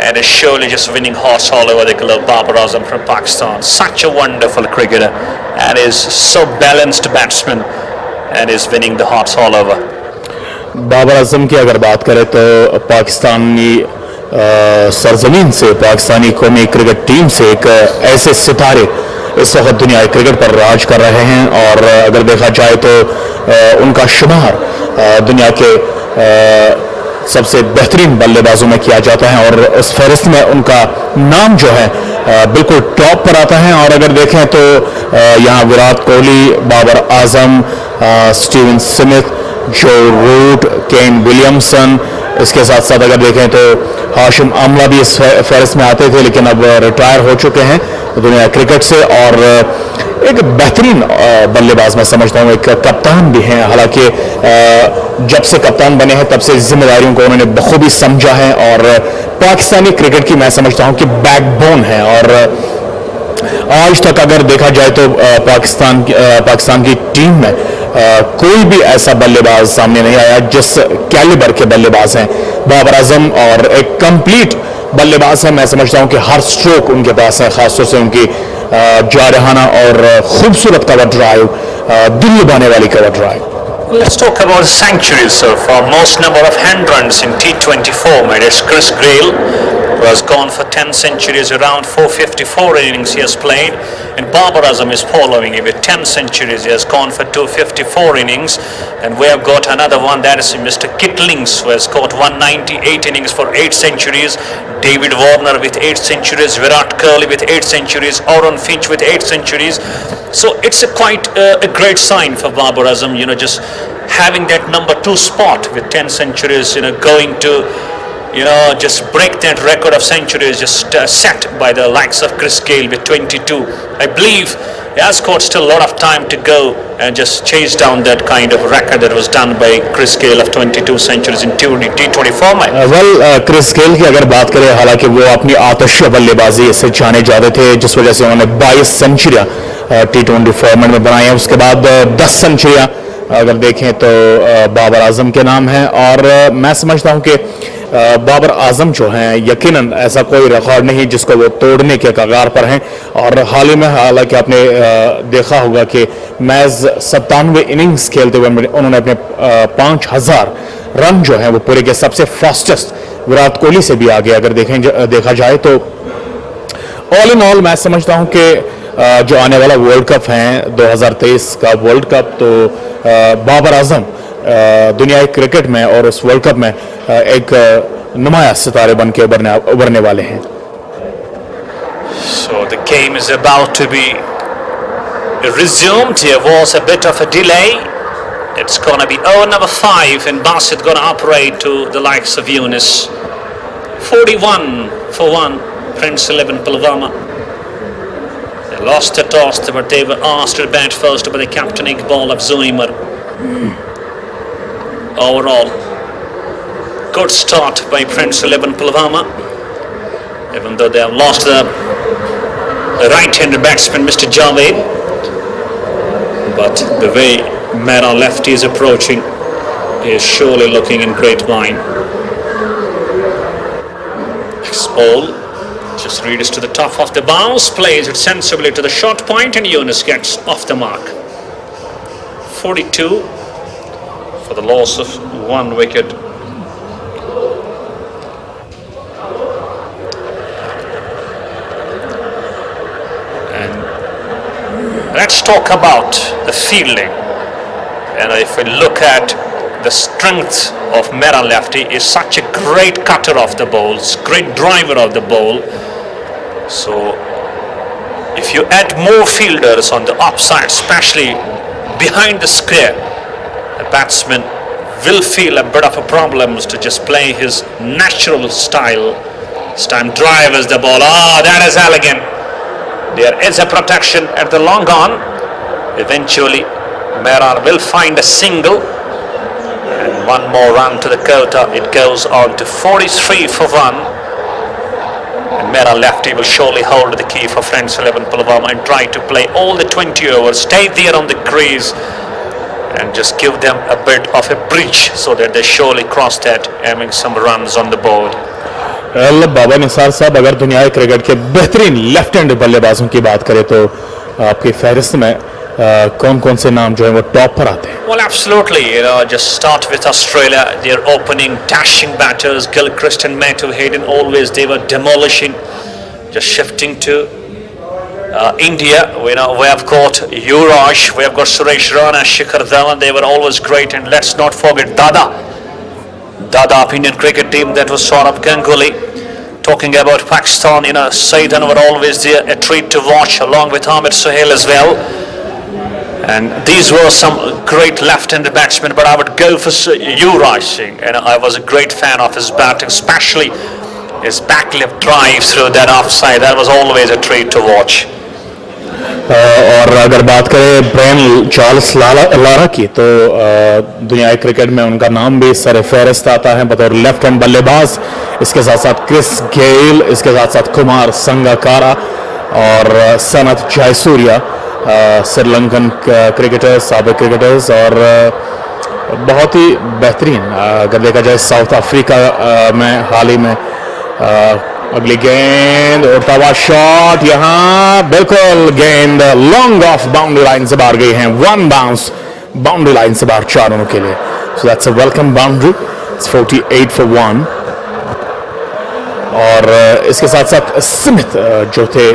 and is surely just winning hearts all over the globe. Babar Azam from Pakistan, such a wonderful cricketer, and is so balanced batsman, and is winning the hearts all over. Babar Azam की अगर बात करें तो पाकिस्तानी सरजमीन से, पाकिस्तानी कौमी cricket team से एक ऐसे सितारे इस वक्त दुनिया क्रिकेट पर राज कर रहे हैं, और अगर देखा जाए तो उनका शुमार दुनिया के सबसे बेहतरीन बल्लेबाजों में किया जाता है, और उस फहरिस्त में उनका नाम जो है बिल्कुल टॉप पर आता है। और अगर देखें तो यहाँ विराट कोहली, बाबर आजम, स्टीवन स्मिथ, जो रूट, केन विलियमसन, इसके साथ साथ अगर देखें तो हाशिम आमला भी इस फहरिस्त में आते थे, लेकिन अब रिटायर हो चुके हैं दुनिया क्रिकेट से। और एक बेहतरीन बल्लेबाज मैं समझता हूँ, एक कप्तान भी हैं। हालांकि जब से कप्तान बने हैं तब से जिम्मेदारियों को उन्होंने बखूबी समझा है, और पाकिस्तानी क्रिकेट की मैं समझता हूँ कि बैकबोन है। और आज तक अगर देखा जाए तो पाकिस्तान की टीम में कोई भी ऐसा बल्लेबाज सामने नहीं आया जिस कैलिबर के बल्लेबाज हैं बाबर आजम, और एक कंप्लीट बल्लेबाज है। मैं समझता हूं कि हर स्ट्रोक उनके पास है, खासतौर से उनकी जारहाना और खूबसूरत कवर ड्राइव, दिल लुभाने वाली cover drive. Let's talk about centuries. So for most number of hand runs in T20 format, it's Chris Gayle, who has gone for 10 centuries, around 454 innings he has played, and Babar Azam is following him with 10 centuries. He has gone for 254 innings, and we have got another one, that is Mr. Kitlings, who has got 198 innings for 8 centuries, David Warner with 8 centuries, Virat Kohli with 8 centuries, Aaron Finch with 8 centuries. So it's quite a great sign for Babar Azam, just having that number 2 spot with 10 centuries, going to just break that record of centuries just set by the likes of Chris Gayle with 22. I believe he has got still a lot of time to go and just chase down that kind of record that was done by Chris Gayle of 22 centuries in T20 format. Chris Gayle की अगर बात करें, हालांकि वो अपनी आतश बल्लेबाजी से जाने जाते थे, जिस वजह से उन्होंने 22 सेंचुरियां T20 फॉर्मेट में बनाई हैं। उसके बाद 10 सेंचुरियां अगर देखें तो बाबर आजम के नाम है, और मैं समझता हूं कि बाबर आजम जो हैं यकीनन ऐसा कोई रिकॉर्ड नहीं जिसको वो तोड़ने के कगार पर हैं। और हाल ही में हालांकि आपने देखा होगा कि महज 97 इनिंग्स खेलते हुए उन्होंने अपने 5000 रन जो हैं वो पूरे के सबसे फास्टेस्ट विराट कोहली से भी आगे अगर देखा जाए तो ऑल इन ऑल मैं समझता हूं कि जो आने वाला वर्ल्ड कप है 2023 का वर्ल्ड कप, तो बाबर आजम दुनिया क्रिकेट में और उस वर्ल्ड कप में एक नुमाया सितारे बन के उभरने वाले हैं। So the game is about to be resumed. There was a bit of a delay. It's gonna be over number 5, and Basit gonna operate to the likes of Yunus. 41 for 1, Prince 11 Pulwama. They lost the toss, but they were asked to bat first by the captain Iqbal of Zoonimar. Overall, good start by Prince 11 Pulwama, even though they have lost the right-handed batsman Mr. Javed. But the way Mera lefty is approaching, he is surely looking in great mind. Next ball, just reads to the top of the bounce, plays it sensibly to the short point, and Yunus gets off the mark. 42 for the loss of 1 wicket. And let's talk about the fielding. And if we look at the strength of Mera lefty, is such a great cutter of the balls, great driver of the ball. So if you add more fielders on the upside, especially behind the square, the batsman will feel a bit of a problem to just play his natural style. This time drives the ball. That is elegant. There is a protection at the long on. Eventually Mera will find a single and one more run to the quota. It goes on to 43 for 1. And Mera lefty will surely hold the key for Friends 11 Pulwama and try to play all the 20 overs, stay there on the crease and just give them a bit of a bridge so that they surely cross that, having some runs on the board. बाबा निसार साहब, अगर दुनिया cricket के बेहतरीन left hand बल्लेबाजों की बात करें तो आपकी फहरिस्त में कौन-कौन से नाम जो है वो टॉप पर आते हैं? Well, absolutely. Just start with Australia. Their opening dashing batters, Gilchrist and Matthew Hayden, always they were demolishing. Just shifting to India, we have got Yuvraj, we have got Suresh Rana, Shikhar Dhawan. They were always great. And let's not forget Dada of Indian cricket team. That was Saurabh Ganguly. Talking about Pakistan, Saeed Anwar always there, a treat to watch, along with Ahmed Sohail as well. And these were some great left-handed batsmen, but I would go for Yuvraj Singh. And I was a great fan of his batting, especially his back-left drive through that offside. That was always a treat to watch. और अगर बात करें brain Charles Lara की तो दुनिया cricket में उनका नाम भी सर फहरिस्त आता है बतौर लेफ्ट हैंड बल्लेबाज. इसके साथ साथ क्रिस गेल, इसके साथ साथ कुमार संगकारा और सनत जयसूर्या, श्रीलंकन क्रिकेटर्स, साबिक क्रिकेटर्स और बहुत ही बेहतरीन. अगर देखा जाए साउथ अफ्रीका में हाल ही में अगली गेंद उड़ता हुआ शॉट, यहाँ बिल्कुल गेंद लॉन्ग ऑफ बाउंड्री लाइन से बाहर गई हैं. 1 बाउंस बाउंड्री लाइन से बाहर 4 रनों के लिए. So that's a welcome boundary. It's 48 for 1. और इसके साथ साथ स्मिथ जो थे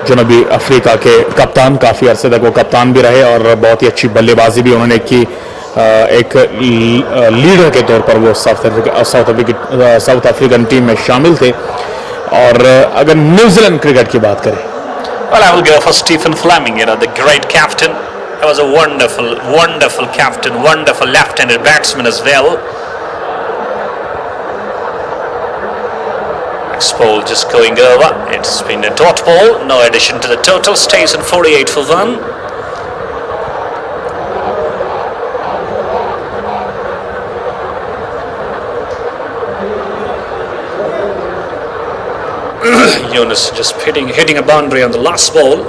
जनूबी अफ्रीका के कप्तान, काफ़ी अरसे तक वो कप्तान भी रहे और बहुत ही अच्छी बल्लेबाजी भी उन्होंने की. एक लीडर के तौर पर वो साउथ अफ्रीकन टीम में शामिल थे. और अगर न्यूजीलैंड क्रिकेट की बात करें, well, I will go for Stephen Fleming, the great captain. He was a wonderful captain, wonderful left-handed batsman as well. Next ball just going over. It's been a dot ball. No addition to the total. Stays in 48 for 1. Yunus just hitting a boundary on the last ball,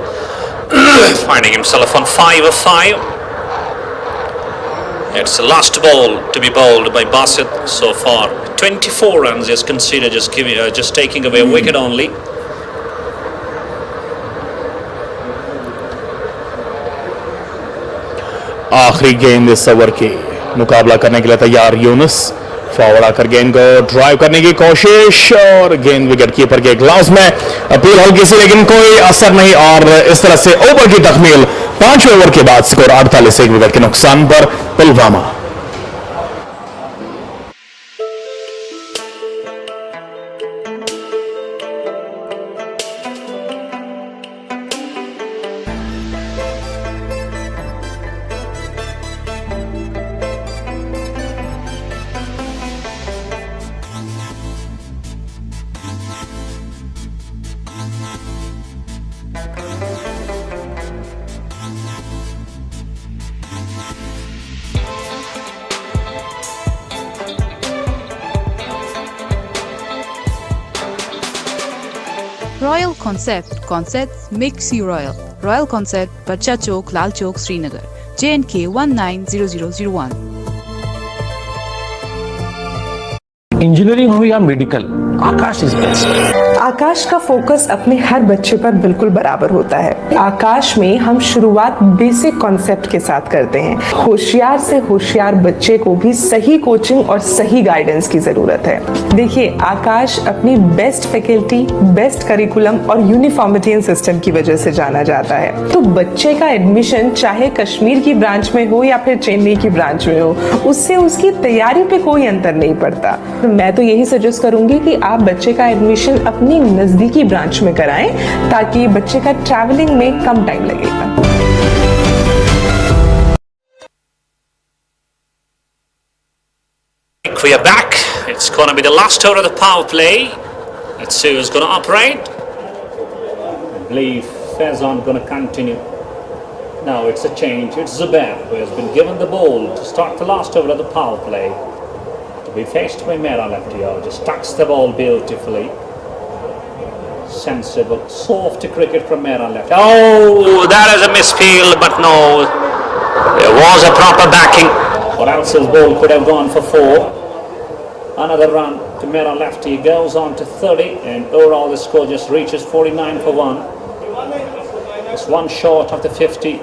finding himself on 5 of 5. It's the last ball to be bowled by Basit so far. 24 runs is considered, just taking away a wicket only. आखिरी गेंद इस over की मुकाबला करने के लिए तैयार Yunus. Forward आकर गेंद को ड्राइव करने की कोशिश और गेंद विकेट कीपर के ग्लाव्स में. अपील हल्की सी लेकिन कोई असर नहीं और इस तरह से ओवर की तकमील. 5 ओवर के बाद स्कोर 48 एक विकेट के नुकसान पर Pulwama. Royal Concepts makes you royal. Royal Concept, Bacha Chowk, Lal Chowk, Srinagar. J&K 190001. Engineering हो या मेडिकल, आकाश इज बेस्ट. आकाश का फोकस अपने हर बच्चे पर बिल्कुल बराबर होता है। आकाश में हम शुरुआत बेसिक कॉन्सेप्ट के साथ करते हैं। होशियार से होशियार बच्चे को भी सही कोचिंग और सही गाइडेंस की जरूरत है। देखिए, आकाश अपनी बेस्ट फैकल्टी, बेस्ट करिकुलम और यूनिफॉर्मिटी सिस्टम की वजह से जाना जाता है। तो बच्चे का एडमिशन चाहे कश्मीर की ब्रांच में हो या फिर चेन्नई की ब्रांच में हो, उससे उसकी तैयारी पे कोई अंतर नहीं पड़ता। मैं तो यही सजेस्ट करूंगी कि आप बच्चे का एडमिशन अपनी नजदीकी ब्रांच में कराएं, ताकि बच्चे का ट्रैवलिंग में कम टाइम लगेगा। We are back. It's going to be the last over of the power play. Let's see who's going to operate. I believe Faizan going to continue. Now it's a change. It's Zubair who has been given the ball to start the last over of the power play. To be faced by Mera lefty, just tucks the ball beautifully. Sensible, soft cricket from Mera lefty. Oh, that is a misfield, but no, there was a proper backing, or else his ball could have gone for 4. Another run to Mera lefty, goes on to 30, and overall the score just reaches 49 for 1. It's one short of the 50.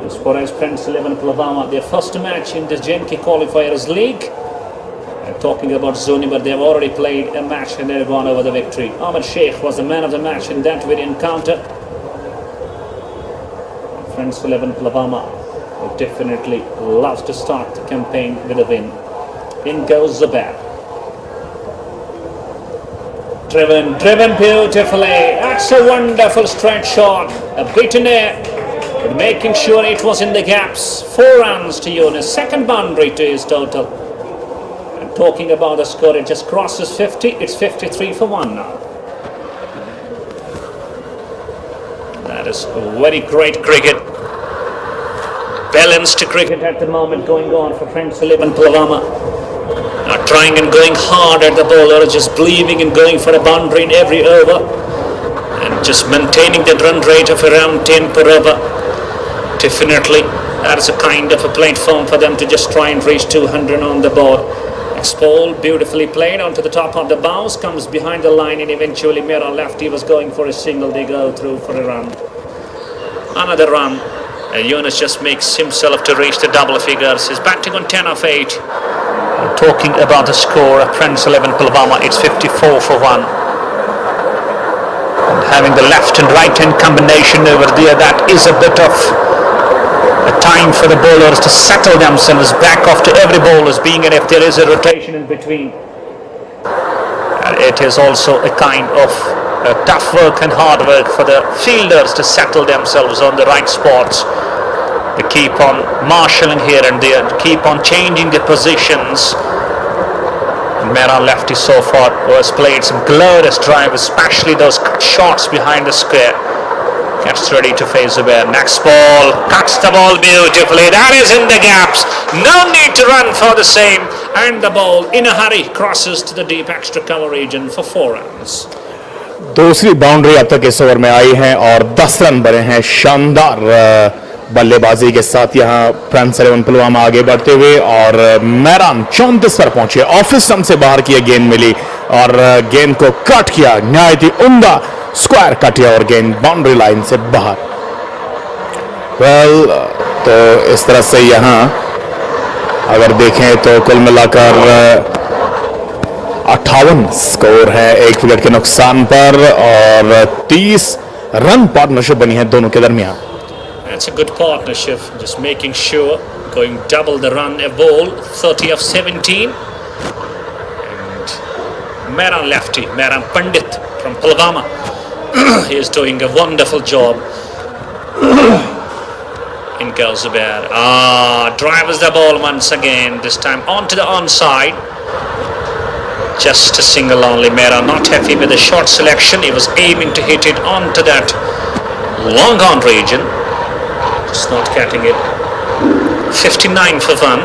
As far as Prince 11 Pulwama, their first match in the J&K Qualifiers League. And talking about Zoonimar, they have already played a match and they have gone over the victory. Ahmed Sheikh was the man of the match in that very encounter. Prince 11 Pulwama will definitely love to start the campaign with a win. In goes Zubair. Driven beautifully. That's a wonderful straight shot. A bit in air, but making sure it was in the gaps. 4 runs to Yunus. Second boundary to his total. And talking about the score, it just crosses 50. It's 53 for 1 now. That is very great cricket. Balanced cricket at the moment going on for Prince 11 Pulwama. Not trying and going hard at the bowler, just believing in going for a boundary in every over and just maintaining the run rate of around 10 per over. Definitely that is a kind of a platform for them to just try and reach 200 on the board. Next ball beautifully played onto the top of the bounce, comes behind the line, and eventually Mera lefty was going for a single. They go through for a run. Another run. Yunus just makes himself to reach the double figures. He's batting on 10 of 8. Talking about the score of Prince 11 Pulwama, it's 54 for 1. And having the left and right hand combination over there, that is a bit of a time for the bowlers to settle themselves back after every bowler's being, and if there is a rotation in between. It is also a kind of tough work and hard work for the fielders to settle themselves on the right spots. They keep on marshalling here and there, keep on changing the positions. Mera lefty so far has played some glorious drive, especially those shots behind the square. Gets ready to face the bear. Next ball, cuts the ball beautifully. That is in the gaps. No need to run for the same. And the ball in a hurry crosses to the deep extra cover region for 4 runs. दूसरी boundary अब तक इस over में आई है और 10 run बने हैं। शानदार बल्लेबाजी के साथ यहां प्रिंस 11 पुलवामा आगे बढ़ते हुए, और मैरान 34 पर पहुंचे। ऑफिस स्टंप से बाहर की गेंद मिली और गेंद को कट किया, नहायत उम्दा स्क्वायर कट किया और गेंद बाउंड्री लाइन से बाहर। तो इस तरह से यहां अगर देखें तो कुल मिलाकर 58 स्कोर है 1 विकेट के नुकसान पर, और 30 रन पार्टनरशिप बनी है दोनों के दरमियान। That's a good partnership, just making sure going double the run a ball, 30 of 17. And Meran lefty, Meran Pandit from Pulwama, he is doing a wonderful job. In goes Zubair. Drives the ball once again, this time onto the onside. Just a single only. Mera not happy with the short selection. He was aiming to hit it onto that long on region. Just not getting it. 59 for 1.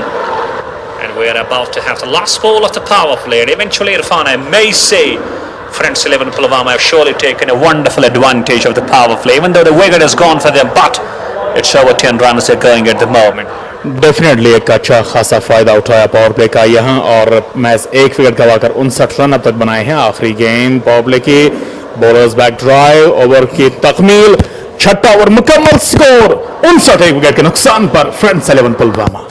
And we are about to have the last ball of the power play. And eventually, Irfan, I may say, Friends 11 Pulwama have surely taken a wonderful advantage of the power play, even though the wicket has gone for them. But it's over 10 runs they're going at the moment. Definitely एक अच्छा खासा फायदा उठाया power play का यहाँ, और match एक wicket गवाकर 59 run अब तक बनाए हैं। आखिरी गेंद पावर प्ले की, बॉलर्स बैक ड्राइव, ओवर की तकमील, छठा ओवर मुकम्मल, स्कोर 59 एक विकेट के नुकसान पर फ्रेंड्स 11 पुलवामा।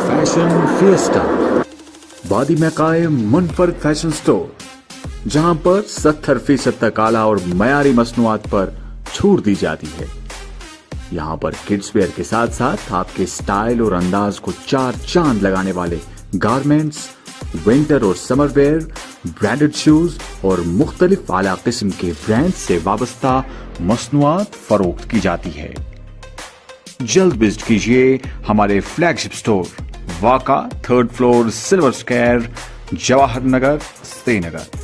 फैशन फिएस्टा, वादी में कायम मुनफरद फैशन स्टोर, जहां पर 70% तक आला और मयारी मसनूआत पर छूट दी जाती है। यहां पर किड्स वेयर के साथ साथ आपके स्टाइल और अंदाज को चार चांद लगाने वाले गारमेंट्स, विंटर और समर वेयर, ब्रांडेड शूज और मुख्तलिफ आला किस्म के ब्रांड से वाबस्ता मसनूआत फरोख्त की जाती है। जल्द विजिट कीजिए हमारे फ्लैगशिप स्टोर, वाका 3rd floor, silver square, Jawahar Nagar, Srinagar.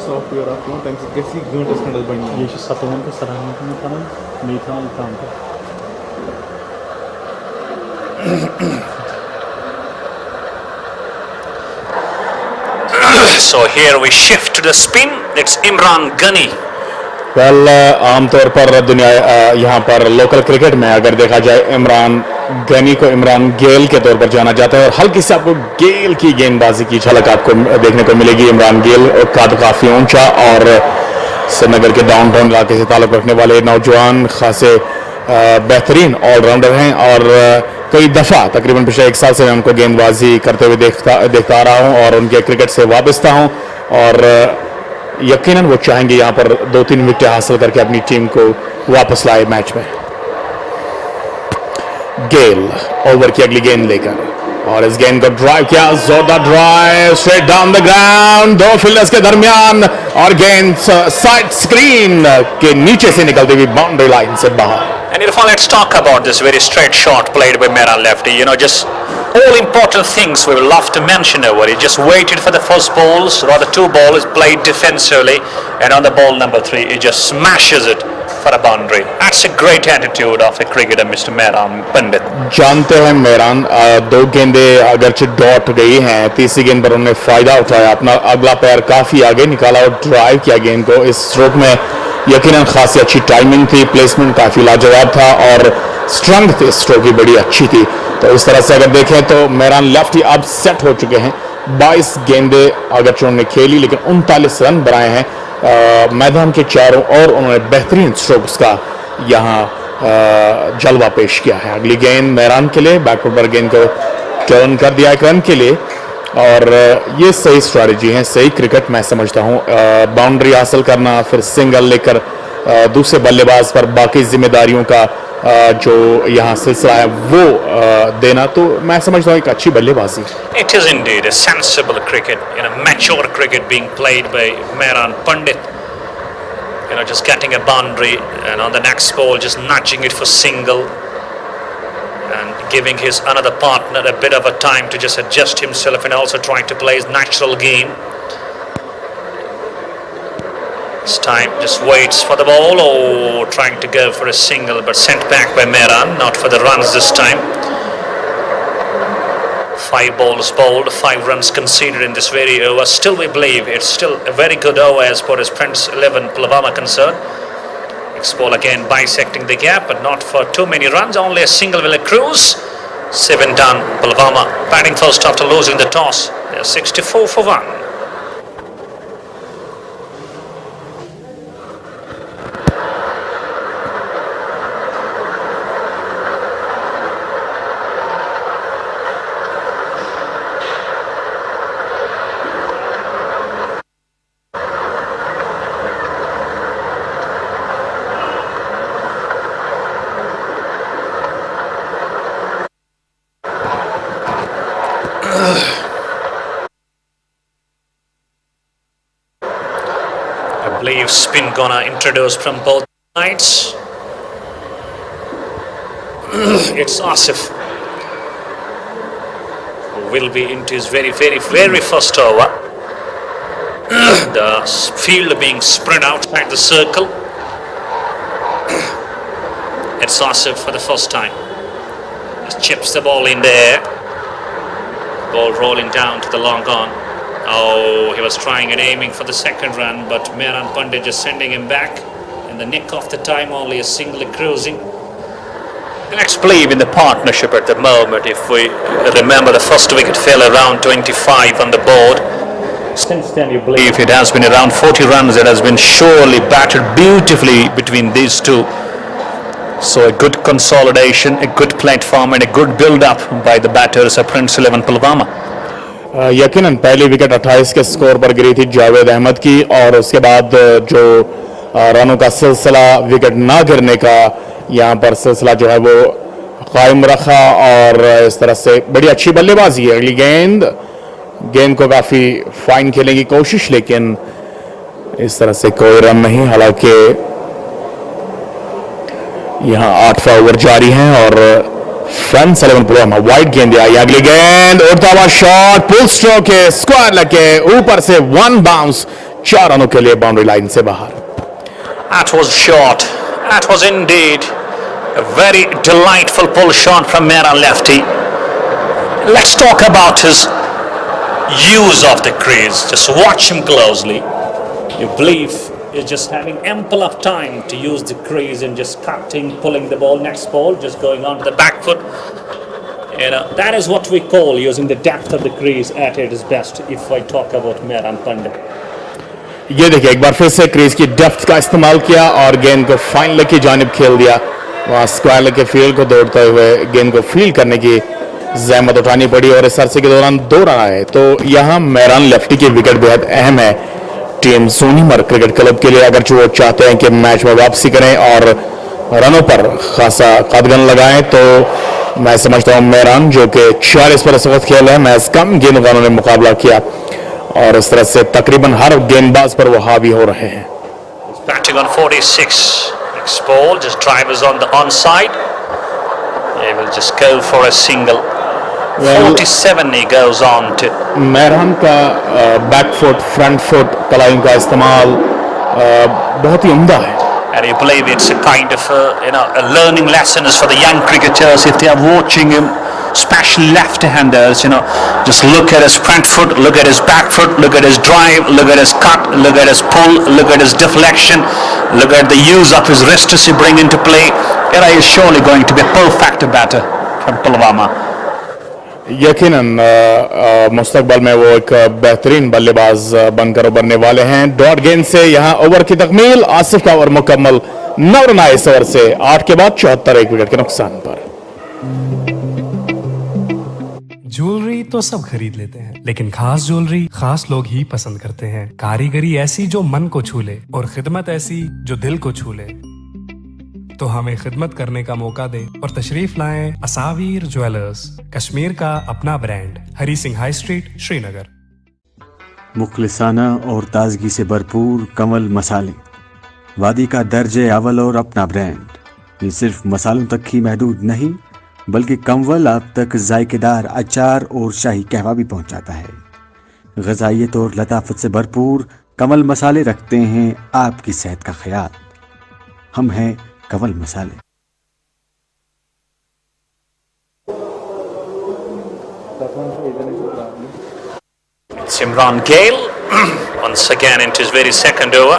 Software गंटस खंड बन ये सतवन तो सराहना मीथा काम So here we shift to the spin. It's Imran Ghani. Well आमतौर पर दुनिया यहाँ पर लोकल क्रिकेट में अगर देखा जाए इमरान गनी को इमरान गेल के तौर पर जाना जाता है, और हल्की से आपको गेल की गेंदबाजी की झलक आपको देखने को मिलेगी। इमरान गेल कद काफ़ी ऊंचा और श्रीनगर के डाउनटाउन इलाके से ताल्लुक़ रखने वाले नौजवान खासे बेहतरीन ऑलराउंडर हैं, और कई दफ़ा तकरीबन पिछले 1 साल से मैं उनको गेंदबाजी करते हुए देखता आ रहा हूँ और उनके क्रिकेट से वाबस्ता हूँ, और यकीनन वो चाहेंगे यहाँ पर 2-3 विकेट हासिल करके अपनी टीम को वापस लाए मैच में। गेल ओवर की अगली गेंद लेकर, और इस गेंद को ड्राइव किया, जोरदार drive straight down the ground, दो फील्डर्स के दरमियान, और गेंद साइड स्क्रीन के नीचे से निकलती हुई बाउंड्री लाइन से बाहर। And Irfan, let's talk about this very straight shot played by Mehran lefty. You know, just all important things we will love to mention over. He just waited for the first balls, rather 2 balls, played defensively, and on the ball number 3, he just smashes it for a boundary. That's a great attitude of a cricketer, Mr. Mehran Pandit. जानते हैं मेहरान 2 गेंदे अगरचे dot गई हैं, तीसरी गेंद पर उन्होंने फायदा उठाया, अपना अगला पैर काफी आगे निकाला और ड्राइव किया गेंद को। इस स्ट्रोक में यकीनन खासी अच्छी टाइमिंग थी, प्लेसमेंट काफी लाजवाब था, और स्ट्रेंथ थी स्ट्रोक की बड़ी अच्छी थी। तो इस तरह से अगर देखें तो मेहरान लेफ्टी अब सेट हो चुके हैं। 22 गेंदे अगरचे उन्होंने खेली, लेकिन 39 रन बनाए हैं मैदान के चारों ओर। उन्होंने बेहतरीन स्ट्रोक्स का यहाँ जलवा पेश किया है। अगली गेंद मेहरान के लिए, बैकवर्ड पर गेंद को टर्न कर दिया 1 रन के लिए, और ये सही स्ट्रैटेजी है, सही क्रिकेट मैं समझता हूँ। बाउंड्री हासिल करना, फिर सिंगल लेकर दूसरे बल्लेबाज पर बाकी जिम्मेदारियों का जो यहाँ सिलसिला है वो देना, तो मैं समझता हूँ एक अच्छी बल्लेबाजी। It is indeed a sensible cricket, you know, mature cricket being played by Mehran Pandit. You know, just getting a boundary, and on the next ball just nudging it for single, and giving his another partner a bit of a time to just adjust himself, and also trying to play his natural game. This time just waits for the ball, or trying to go for a single, but sent back by Mehran, not for the runs this time. 5 balls bowled, 5 runs conceded in this very over. Still we believe it's still a very good over as far as Prince 11 Pulwama concerned. Next ball again bisecting the gap, but not for too many runs, only a single will cruise. 7 done. Pulwama batting first after losing the toss. They're 64 for 1. I believe spin gonna introduce from both sides. It's Asif, who will be into his very first over. The field being spread outside the circle. It's Asif for the first time. Just chips the ball in the air. Ball rolling down to the long on. Oh, he was trying and aiming for the second run, but Mehran Pandit just sending him back. In the nick of the time, only a single cruising. Let's believe in the partnership at the moment. If we remember, the first wicket fell around 25 on the board. Since then, you believe it has been around 40 runs. It has been surely battered beautifully between these two. So a good consolidation, a good platform and a good build-up by the batters of Prince 11 Pulwama. यकीनन पहली wicket 28 के score पर गिरी थी जावेद अहमद की, और उसके बाद जो रनों का सिलसिला विकेट ना गिरने का यहाँ पर सिलसिला जो है वो कायम रखा, और इस तरह से बड़ी अच्छी बल्लेबाजी है। अगली गेंद को काफी फाइन खेलने की कोशिश, लेकिन इस तरह से कोई रन नहीं। हालांकि यहाँ 8वां ओवर जारी है और फ्रेंड्स 11 पुलवामा वाइड गेंद आई। अगली गेंद उड़ता हुआ शॉट, पुल स्ट्रोक है, स्क्वायर लगे ऊपर से 1 बाउंस, 4 रनों के लिए बाउंड्री लाइन से बाहर। That was short. That was indeed a very delightful pull shot from Mehran lefty. Let's talk about his use of the crease. Just watch him closely. You believe is just having ample of time to use the crease and just cutting, pulling the ball, next ball, just going on to the back foot. You know, that is what we call using the depth of the crease at its best, if I talk about Mehran Pandit. ये देखिए एक बार फिर से crease की depth का इस्तेमाल किया और गेंद को फाइन लेग की जानिब खेल दिया। वहाँ स्क्वायर लेग के फील्ड को दौड़ते हुए गेंद को फील्ड करने की जहमत उठानी पड़ी और इस अरसे के दौरान 2 रन आए। तो यहाँ मेहरान लेफ्टी की विकेट बेहद अहम है टीम जोनीमर क्रिकेट क्लब के लिए, अगर वो चाहते हैं कि मैच में वापसी करें और रनों पर खासा कदगन लगाएं। तो मैं समझता हूं मेहरान जो कि 40 पर इस वक्त खेल रहे हैं, मैच कम गेंदबाजों ने मुकाबला किया और इस तरह से तकरीबन हर गेंदबाज पर वो हावी हो रहे हैं। Batting on 46, next ball, just drivers on the onside. He will just go for a single. 47 he goes on to. Mehran का बैक फुट, फ्रंट फुट, कलाइयों का इस्तेमाल बहुत ही उम्दा है। And you believe it's a kind of a learning lessons for the young cricketers if they are watching him, especially left-handers. Just look at his front foot, look at his back foot, look at his drive, look at his cut, look at his pull, look at his deflection, look at the use of his wrists he bring into play. He is surely going to be a perfect batter from Pulwama. यकीनन मुस्तकबल में वो एक बेहतरीन बल्लेबाज बनकर उभरने वाले हैं। डॉट गेंद से यहाँ ओवर की तकमील, आसिफ का ओवर मुकम्मल, 9 रन आए इस ओवर से, 8 के बाद 74 एक विकेट के नुकसान पर। ज्वेलरी तो सब खरीद लेते हैं, लेकिन खास ज्वेलरी खास लोग ही पसंद करते हैं। कारीगरी ऐसी जो मन को छू ले और खिदमत ऐसी जो दिल को छू ले। तो हमें खिदमत करने का मौका दे और तशरीफ लाएं असावीर ज्वेलर्स, कश्मीर का अपना brand, Hari Singh high street, Srinagar. मुखलिसाना और ताजगी से भरपूर कमल मसाले, वादी का दर्जे अव्वल और अपना ब्रांड। ये सिर्फ मसालों तक ही महदूद नहीं, बल्कि कमवल आप तक जायकेदार अचार और शाही कहवा भी पहुंचाता है। ग़ज़ाइयत और लताफत से भरपूर कमल मसाले रखते हैं आपकी सेहत का ख्याल। हम हैं कमल मसाले। Imran Gail once again into his very second over.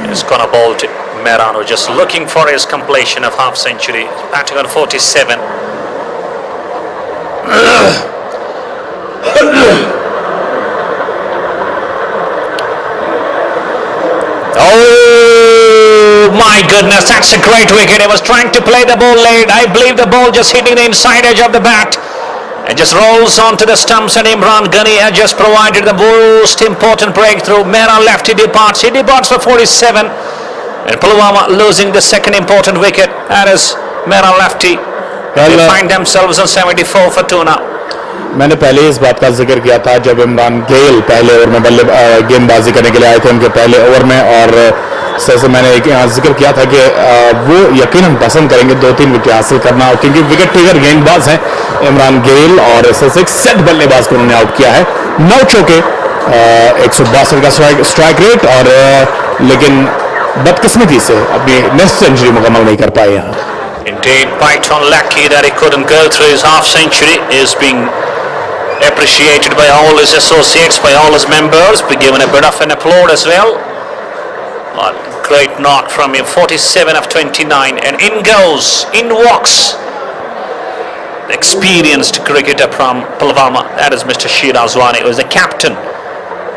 He's gonna bowl to Mehran, who just looking for his completion of half century. Batting on 47. Oh my goodness, that's a great wicket. He was trying to play the ball late. I believe the ball just hitting the inside edge of the bat. It just rolls onto the stumps and Imran Ghani has just provided the most important breakthrough. Mehran lefty departs. He departs for 47. And Pulwama losing the second important wicket. That is Mehran lefty. They find themselves on 74 for 2 now. मैंने पहले इस बात का जिक्र किया था जब इमरान गेल पहले ओवर में गेंदबाजी करने के लिए आए थे उनके पहले ओवर में, और से मैंने यहाँ जिक्र किया था कि वो यकीनन पसंद करेंगे 2-3 विकेट हासिल करना, क्योंकि विकेट टेकर गेंदबाज हैं इमरान गेल और एक सेट बल्लेबाज को उन्होंने आउट किया है। 9 चौके 162 का स्ट्राइक रेट और लेकिन बदकिस्मती से अपनी नेक्स्ट सेंचुरी मुकम्मल नहीं कर पाए यहाँ. Indeed, quite unlucky that he couldn't go through his half century. Is being appreciated by all his associates, by all his members. Be given a bit of an applaud as well. But great knock from him, 47 of 29, and in goes, in walks the experienced cricketer from Pulwama. That is Mr. Shiraz Wani, who is the captain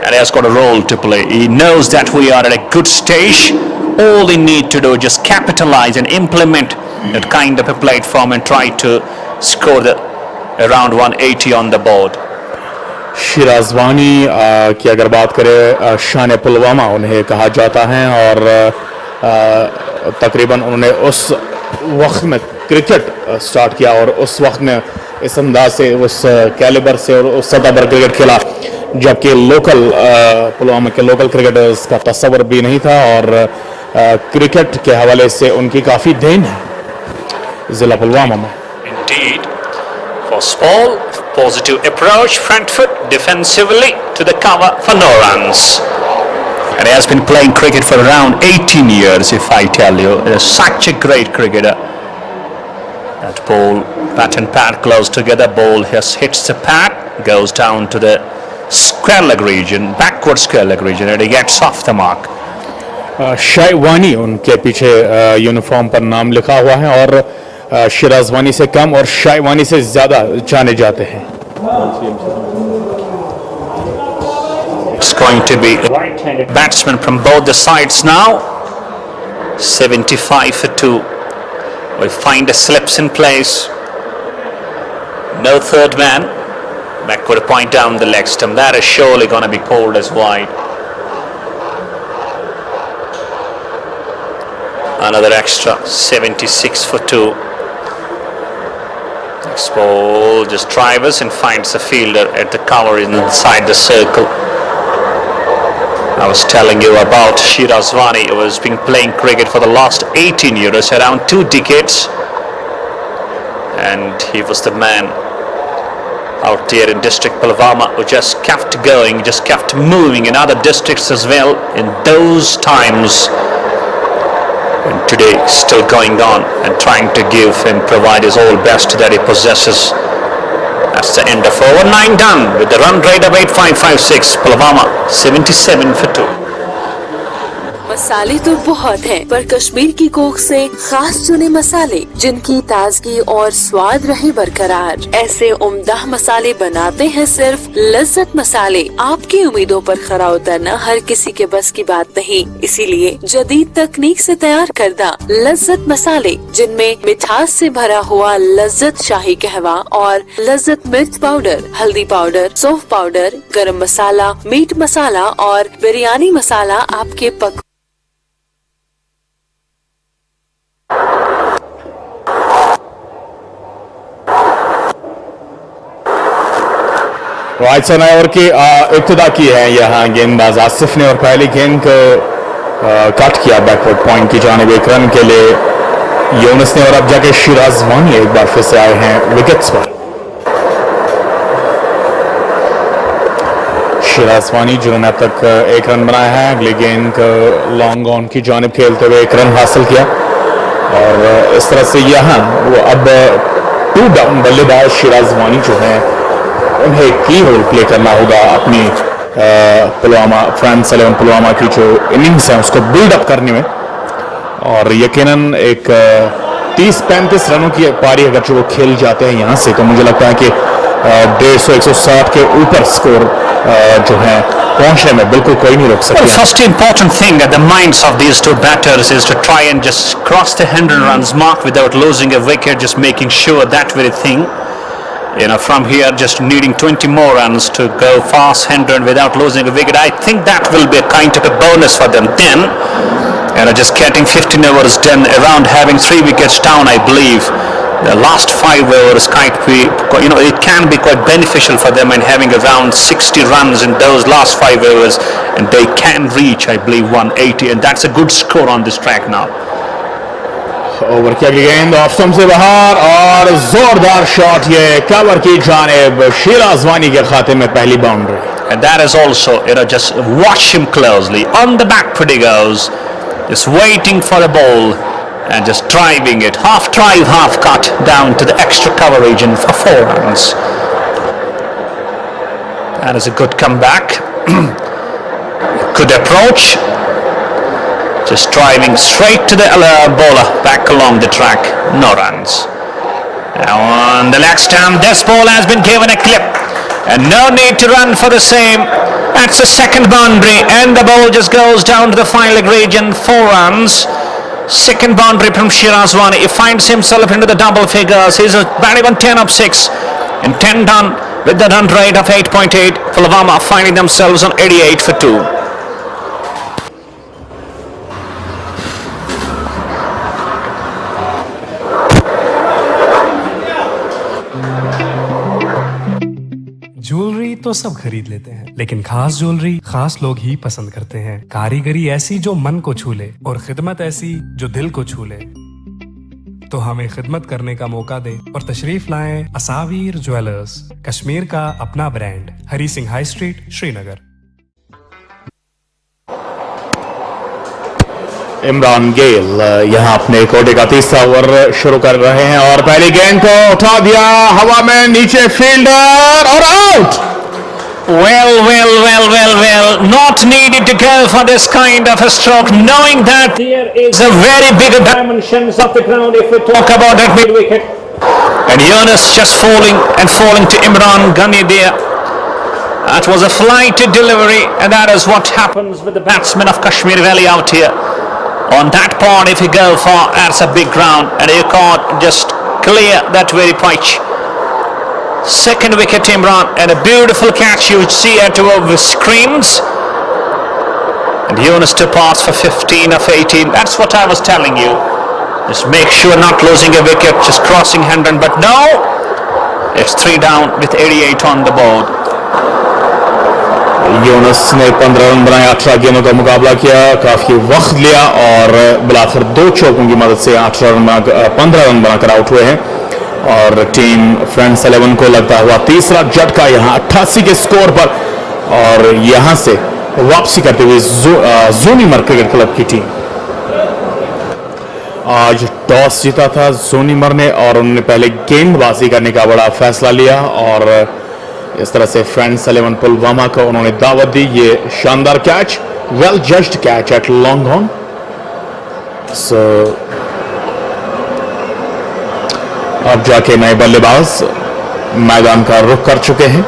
and he has got a role to play. He knows that we are at a good stage. All they need to do is just capitalize and implement that kind of a platform and try to score the around 180 on the board. Siraj वानी की अगर बात करें शान पुलवामा उन्हें कहा जाता है और तकरीबन उन्होंने उस वक्त में क्रिकेट स्टार्ट किया और उस वक्त में इस अंदाज से उस कैलिबर से और उस सतह पर क्रिकेट खेला जबकि लोकल पुलवामा के लोकल क्रिकेटर्स का तस्वर भी नहीं था और क्रिकेट के हवाले से उनकी काफ़ी देन है जिला पुलवामा में. Indeed, first ball, positive approach, front foot defensively to the cover for no runs. And he has been playing cricket for around 18 years, if I tell you. He is such a great cricketer. That ball, bat and pad close together, ball hits the pad, goes down to the square leg region, backward square leg region, and he gets off the mark. शायवानी उनके पीछे uniform पर नाम लिखा हुआ है और शिराज वानी से कम और शायवानी से ज्यादा जाने जाते हैं. It's going to be right-handed batsman from both the sides now. 75 for 2. We find the slips in place. No third man. Backward point down the leg stump. That is surely going to be called as wide. Another extra 76 for 2. Next ball just drivers and finds the fielder at the cover inside the circle. I was telling you about Shiraz Wani, who has been playing cricket for the last 18 years, around 2 decades, and he was the man out there in district Pulwama who just kept going, just kept moving in other districts as well in those times. And today still going on and trying to give and provide his all best that he possesses. That's the end of over. 9 done with the run rate of 8556. Pulwama 77 for 2. मसाले तो बहुत हैं, पर कश्मीर की कोख से खास चुने मसाले जिनकी ताजगी और स्वाद रहे बरकरार, ऐसे उम्दा मसाले बनाते हैं सिर्फ लज्जत मसाले. आपकी उम्मीदों पर खरा उतरना हर किसी के बस की बात नहीं, इसीलिए जदीद तकनीक से तैयार करदा लज्जत मसाले जिनमें मिठास से भरा हुआ लज्जत शाही कहवा और लज्जत मिर्च पाउडर, हल्दी पाउडर, सौंफ पाउडर, गरम मसाला, मीट मसाला और बिरयानी मसाला आपके पक राइट सना ओवर की इब्तिदा की है यहाँ गेंदबाज आसिफ ने और पहली गेंद को कट किया बैकवर्ड पॉइंट की जानिब. एक रन के लिए यूनुस ने और अब जाके शिराज वानी एक बार फिर से आए हैं विकेट्स पर. शिराज वानी जिन्होंने अब तक 1 रन बनाया है, अगली गेंद को लॉन्ग ऑन की जानिब खेलते हुए 1 रन हासिल किया और इस तरह से यहाँ वो अब 2 डाउन बल्लेबाज शिराज वानी जो है उन्हें की रोल प्ले करना होगा अपनी पुलवामा फ्रेंड्स 11 पुलवामा की जो इनिंग्स है उसको बिल्ड अप करने में. और यकीनन एक 30-35 रनों की पारी अगर जो वो खेल जाते हैं यहाँ से तो मुझे लगता है कि 150-160 के ऊपर स्कोर जो है पहुंचने में बिल्कुल कोई नहीं रोक सकता. First important thing at the minds of these two batters is to try and just cross the 100 runs mark without losing a wicket, just making sure that very thing. From here just needing 20 more runs to go past 100 without losing a wicket. I think that will be a kind of a bonus for them. Then, just getting 15 overs done around having 3 wickets down, I believe the last 5 overs it can be quite beneficial for them and having around 60 runs in those last 5 overs and they can reach, I believe, 180 and that's a good score on this track now. Over की अगली गेंद off stump से बाहर और जोरदार shot ये cover की जानिब शिराज वानी के खाते में पहली boundary. And that is also, just watch him closely. On the back foot he goes, just waiting for the ball and just driving it. Half drive, half cut down to the extra cover region for 4 runs. That is a good comeback. Good approach. Just driving straight to the bowler back along the track. No runs. Now on the leg stump, this ball has been given a clip. And no need to run for the same. That's the second boundary, and the ball just goes down to the final leg region. 4 runs. Second boundary from Shirazwani. He finds himself into the double figures. He's batting on 10 of 6 and 10 done with the run rate of 8.8. Pulwama finding themselves on 88 for 2. Jewellery तो सब खरीद लेते हैं, लेकिन खास jewellery खास लोग ही पसंद करते हैं। कारीगरी ऐसी जो मन को छू ले और खिदमत ऐसी जो दिल को छू ले। तो हमें खिदमत करने का मौका दे और तशरीफ लाएं असावीर ज्वेलर्स, कश्मीर का अपना brand, Hari Singh high street, Srinagar. Imran गेल यहाँ अपने कोटे का तीसरा ओवर शुरू कर रहे हैं और पहली गेंद को उठा दिया हवा में, नीचे फील्डर और out. Well, not needed to go for this kind of a stroke, knowing that there is a very big dimensions of the ground if we talk about that mid wicket. And Yunus just falling to Imran Ghani there. That was a flighted delivery, and that is what happens with the batsmen of Kashmir Valley out here. On that part, if you go for, that's a big ground, and you can't just clear that very pitch. Second wicket, Imran, and a beautiful catch you would see at over screens. And Yunus to pass for 15 of 18. That's what I was telling you. Just make sure not losing a wicket, just crossing 100. But no, it's 3 down with 88 on the board. Yunus ने 15 run बनाए, 18 गेंदों का मुकाबला किया, काफी वक्त लिया और बिलाखिर 2 चौकों की मदद से 15 रन बनाकर आउट हुए हैं। और टीम फ्रेंड्स 11 को लगता हुआ तीसरा झटका यहाँ 88 के स्कोर पर, और यहाँ से वापसी करते हुए जोनीमर क्रिकेट क्लब की टीम। आज टॉस जीता था जोनीमर ने और उन्होंने पहले गेंदबाजी करने का बड़ा फैसला लिया और इस तरह से फ्रेंड्स 11 पुलवामा को उन्होंने दावत दी। ये शानदार catch, well judged catch at long on. So अब जाके नए बल्लेबाज मैदान का रुख कर चुके हैं।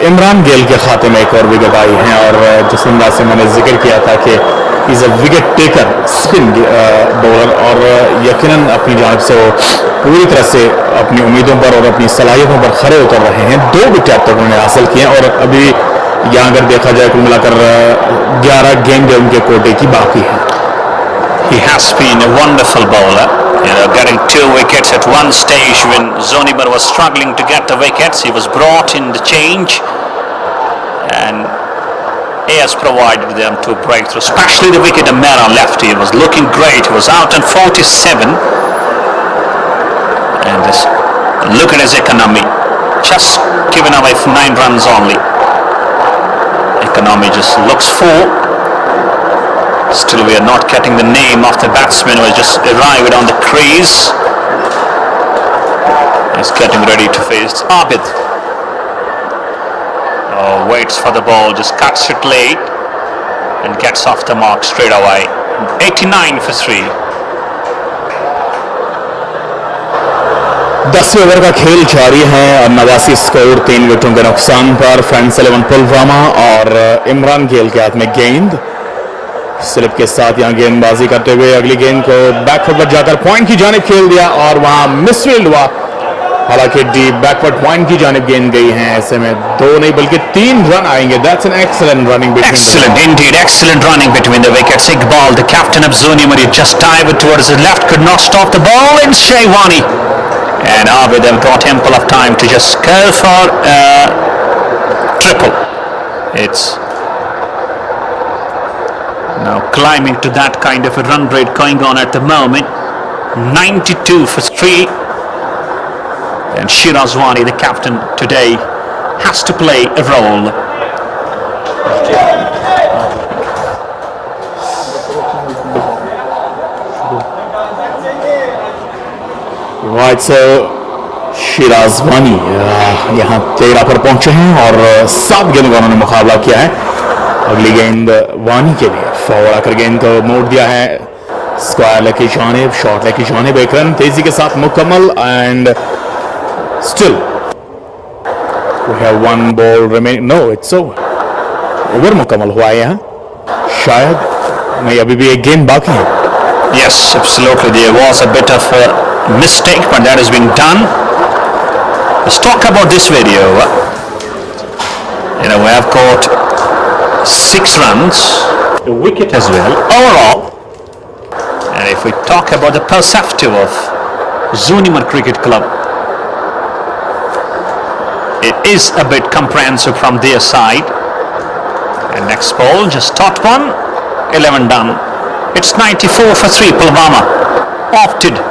इमरान गेल के खाते में एक और विकेट आई है और जिस अंदाज से मैंने जिक्र किया था कि is a wicket taker, spin bowler, और यकीनन अपनी जानिब से वो पूरी तरह से अपनी उम्मीदों पर और अपनी सलाहियतों पर खरे उतर रहे हैं। 2 विकेट तक उन्होंने हासिल किए और अभी यहाँ अगर देखा जाए कुल मिलाकर 11 गेंदें उनके कोटे की बाकी हैं। He has been a wonderful bowler, getting 2 wickets at one stage when Zoonimar was struggling to get the wickets. He was brought in the change and he has provided them 2 breakthroughs, especially the wicket Amera left. He was looking great. He was out on 47. And just look at his economy, just given away for 9 runs only. Economy just looks full. Still we are not getting the name of the batsman who has just arrived on the crease. He's getting ready to face Abid. Oh, waits for the ball, just cuts it late and gets off the mark straight away. 89 for 3. 10वें over का खेल जारी है और 89 score 3 विकेटों के नुकसान पर। Friends 11 Pulwama और इमरान गेल के हाथ में गेंद, स्लिप के साथ यहाँ गेंदबाजी करते हुए अगली गेंद को बैकफुट पर जाकर पॉइंट की जानिब खेल दिया और वहां मिसफील्ड हुआ। हालांकि डीप बैकवर्ड पॉइंट की जानिब गेंद गई है, ऐसे में 2 नहीं बल्कि 3 रन आएंगे। That's an excellent running between excellent indeed, excellent running between the wickets. Iqbal, the captain of Zoonimar, just dived towards his left, could not stop the ball, and Shaywani and Abid have got ample of time to just go for triple. It's Now climbing to that kind of a run rate going on at the moment. 92 for 3. And Shirazwani, the captain today, has to play a role. Right, so शिराजवानी यहाँ 13 पर पहुंचे हैं और 7 गेंदों का उन्होंने मुकाबला किया है. अगली गेंद वानी के लिए फॉरवर्ड आकर गेंद को मोड़ दिया है स्क्वायर लेग की जानिब, शॉर्ट लेग की जानिब. एक रन तेजी के साथ मुकम्मल and still we have 1 ball remaining. No, it's over. Over मुकम्मल हुआ है यहाँ. शायद नहीं, अभी भी एक गेंद बाकी है. Yes, absolutely. There was a bit of a mistake, but that has been done. Let's talk about this video. We have got 6 runs, a wicket as well, overall. And if we talk about the perspective of Zoonimar Cricket Club, it is a bit comprehensive from their side. And next ball, just top one, 11 done. It's 94 for 3. Pulwama opted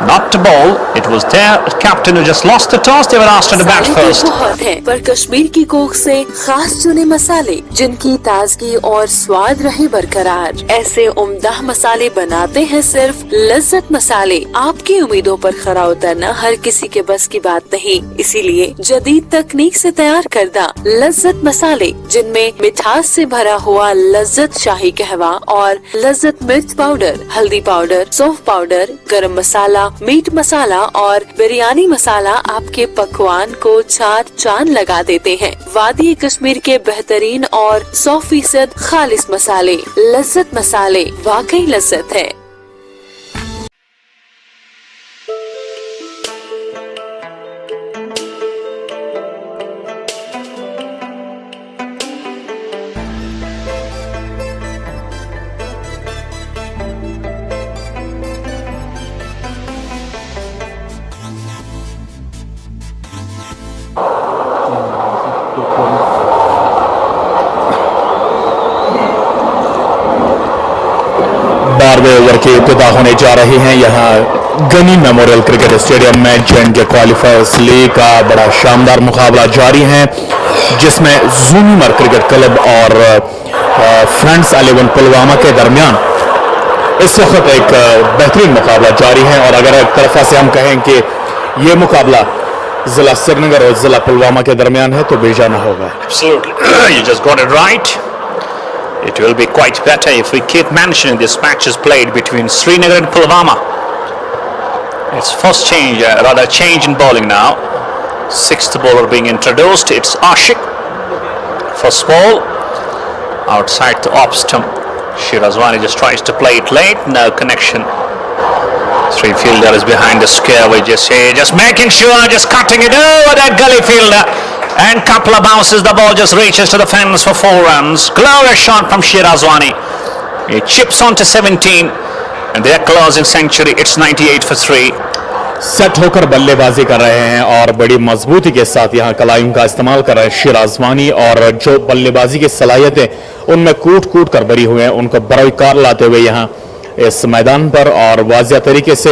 not to bowl. It was their captain who just lost the toss. They were asked to bat first. बहुत है, पर कश्मीर की कोख से खास चुने मसाले जिनकी ताजगी और स्वाद रहे बरकरार. ऐसे उम्दा मसाले बनाते हैं सिर्फ लज्जत मसाले. आपकी उम्मीदों पर खरा उतरना हर किसी के बस की बात नहीं, इसीलिए जदीद तकनीक से तैयार करदा लज्जत मसाले जिनमें मिठास से भरा हुआ लज्जत शाही कहवा और लज्जत मिर्च पाउडर, हल्दी पाउडर, सौंफ पाउडर, गरम मसाला, मीट मसाला और बिरयानी मसाला आपके पकवान को 4 चांद लगा देते हैं. वादी कश्मीर के बेहतरीन और 100% खालिस मसाले. लज्जत मसाले वाकई लज्जत है. ओवर की इब्तिदा होने जा रही हैं यहाँ गनी मेमोरियल क्रिकेट स्टेडियम में. J&K क्वालिफायर्स लीग का बड़ा शानदार मुकाबला जारी है जिसमें ज़ूनीमर क्रिकेट क्लब और फ्रेंड्स 11 पुलवामा के दरमियान इस वक्त एक बेहतरीन मुकाबला जारी है. और अगर एक तरफा से हम कहें कि ये मुकाबला जिला श्रीनगर और जिला पुलवामा के दरमियान है तो बेजाना होगा. Absolutely. You just got it right. It will be quite better if we keep mentioning this match is played between Srinagar and Pulwama. It's first change, rather change in bowling now. 6th bowler being introduced. It's Ashik. First ball outside the off stump. Shirazwani just tries to play it late. No connection. 3 fielder is behind the square. We just making sure, just cutting it over that gully fielder. And couple of bounces, the ball just reaches to the fence for 4 runs. Glorious shot from Shirazwani. It chips on to 17 and their closing century. It's 98 for 3. Set होकर बल्लेबाजी कर रहे हैं और बड़ी मजबूती के साथ यहाँ कलाइम का इस्तेमाल कर रहे हैं शिराजवानी. और जो बल्लेबाजी की सलाहियतें उनमें कूट कूट कर भरी हुई हैं उनको बरकरार लाते हुए यहाँ इस मैदान पर और वाज़िया तरीके से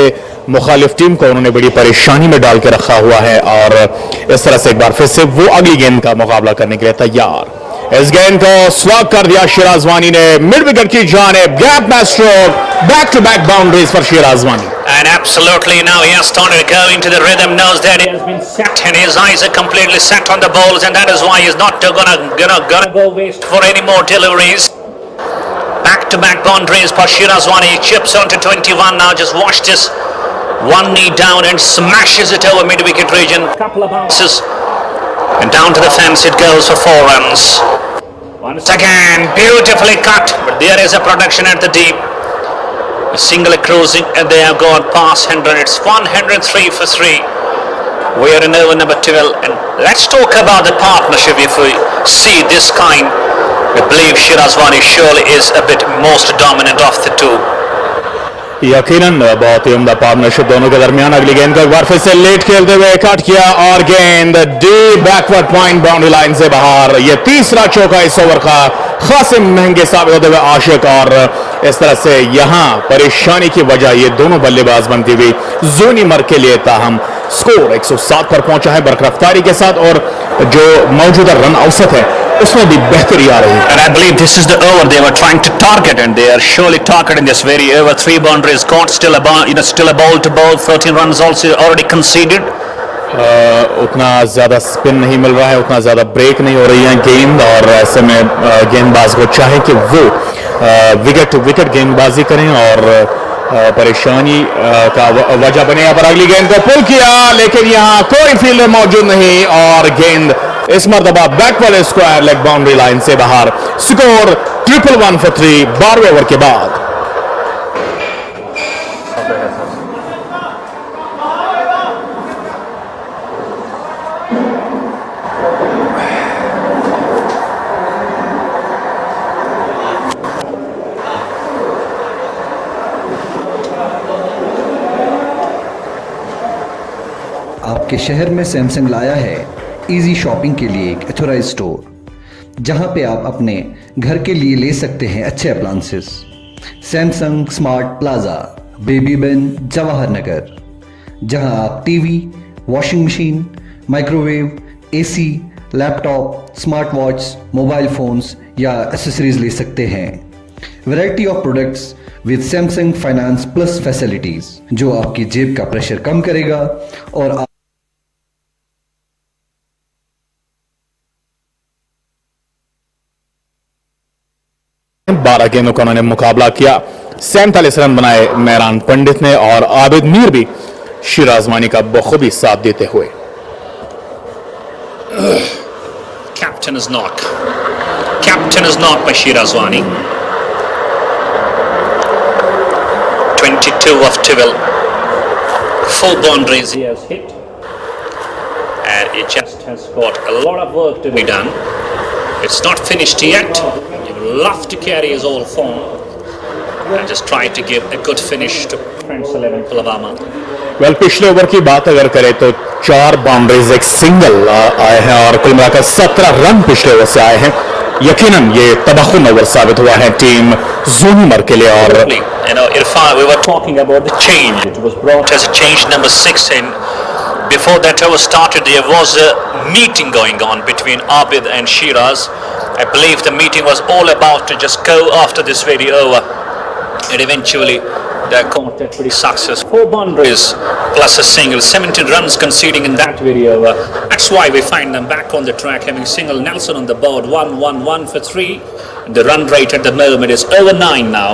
मुखालिफ टीम को उन्होंने बड़ी परेशानी में डाल के रखा हुआ है. और इस तरह से एक बार फिर से वो अगली गेंद का मुकाबला करने के लिए तैयार. इस गेंद को स्वाग कर दिया शिराजवानी ने मिड विकेट की जानिब. गैप में stroke, back to back boundaries for Shirazwani. And absolutely now he has started going to the rhythm, knows that he has been set and his eyes are completely set on the balls, and that is why he's not gonna go waste for any more deliveries. Back-to-back boundaries for Shirazwani. He chips on to 21 now. Just watch this. One knee down and smashes it over mid-wicket region. Couple of bounces and down to the fence it goes for 4 runs. Once again, beautifully cut, but there is a production at the deep. A single cruising and they have gone past 100. It's 103 for 3. We are in over number 12, and let's talk about the partnership. If we see this kind, I believe Shirazwani surely is a bit most dominant of the two. यकीनन बहुत ही उम्दा partnership दोनों के दरमियान. अगली गेंद को एक बार फिर से लेट खेलते हुए कट किया और गेंद deep backward point boundary line से बाहर. ये तीसरा चौका इस ओवर का खासे महंगे साबित होते हुए आशिक, और इस तरह से यहां परेशानी की वजह ये दोनों बल्लेबाज बनती हुई ज़ूनिमर के लिए। ताहम स्कोर 107 पर पहुंचा है बरकरफ्तारी के साथ, और जो मौजूदा रन औसत है उसमें भी बेहतरी आ रही है। And I believe this is the over they were trying to target, and they are surely targeting this very over. 3 boundaries got, still a ball to bowl. 13 runs also already conceded. उतना ज़्यादा spin नहीं मिल रहा है, उतना ज़्यादा break नहीं हो रही है गेंद, और ऐसे में गेंदबाज को चाहे कि वो विकेट टू विकेट गेंदबाजी करें और परेशानी का वजह बने। यहाँ पर अगली गेंद को पुल किया, लेकिन यहाँ कोई फील्डर मौजूद नहीं, और गेंद इस मरतबा बैक वाले स्क्वायर लेग बाउंड्री लाइन से बाहर। स्कोर 111 for 3 12वें ओवर के बाद। आपके शहर में सैमसंग लाया है इजी शॉपिंग के लिए एक एथोराइज स्टोर, जहां पे आप अपने घर के लिए ले सकते हैं अच्छे अप्लायंसेस। सैमसंग स्मार्ट प्लाजा, बेबी बेन, जवाहर नगर, जहां आप TV, washing machine, microwave, AC, laptop, smart watch, mobile phones या एसेसरीज ले सकते हैं। Variety of products with Samsung finance plus facilities, जो आपकी जेब का प्रेशर कम करेगा और 12 गेंदों का उन्होंने मुकाबला किया। 47 रन बनाए मेहरान पंडित ने, और आबिद मीर भी शिराज वानी का बखूबी साथ देते हुए। Captain is knocked by Shirazwani. 22 of 12. 4 boundaries he has hit, and it just has got a lot of work to be done. It's not finished yet. He would love to carry his old form and just try to give a good finish to Prince 11 Pulwama. Well, पिछले over की बात अगर करें तो 4 boundaries, एक single आए हैं, और कुल मिलाकर 17 रन पिछले ओवर से आए हैं। यकीनन ये तबाहकुन ओवर साबित हुआ है टीम ज़ूनिमर के लिए। और Irfan, we were talking about the change. It was brought as a change number 6 in. Before that over started, there was a meeting going on between Abid and Shiraz. I believe the meeting was all about to just go after this very over, and eventually they got that pretty success. 4 boundaries plus a single, 17 runs conceding in that very over. That's why we find them back on the track, having single Nelson on the board. 1-1-1 for 3. The run rate at the moment is over 9 now,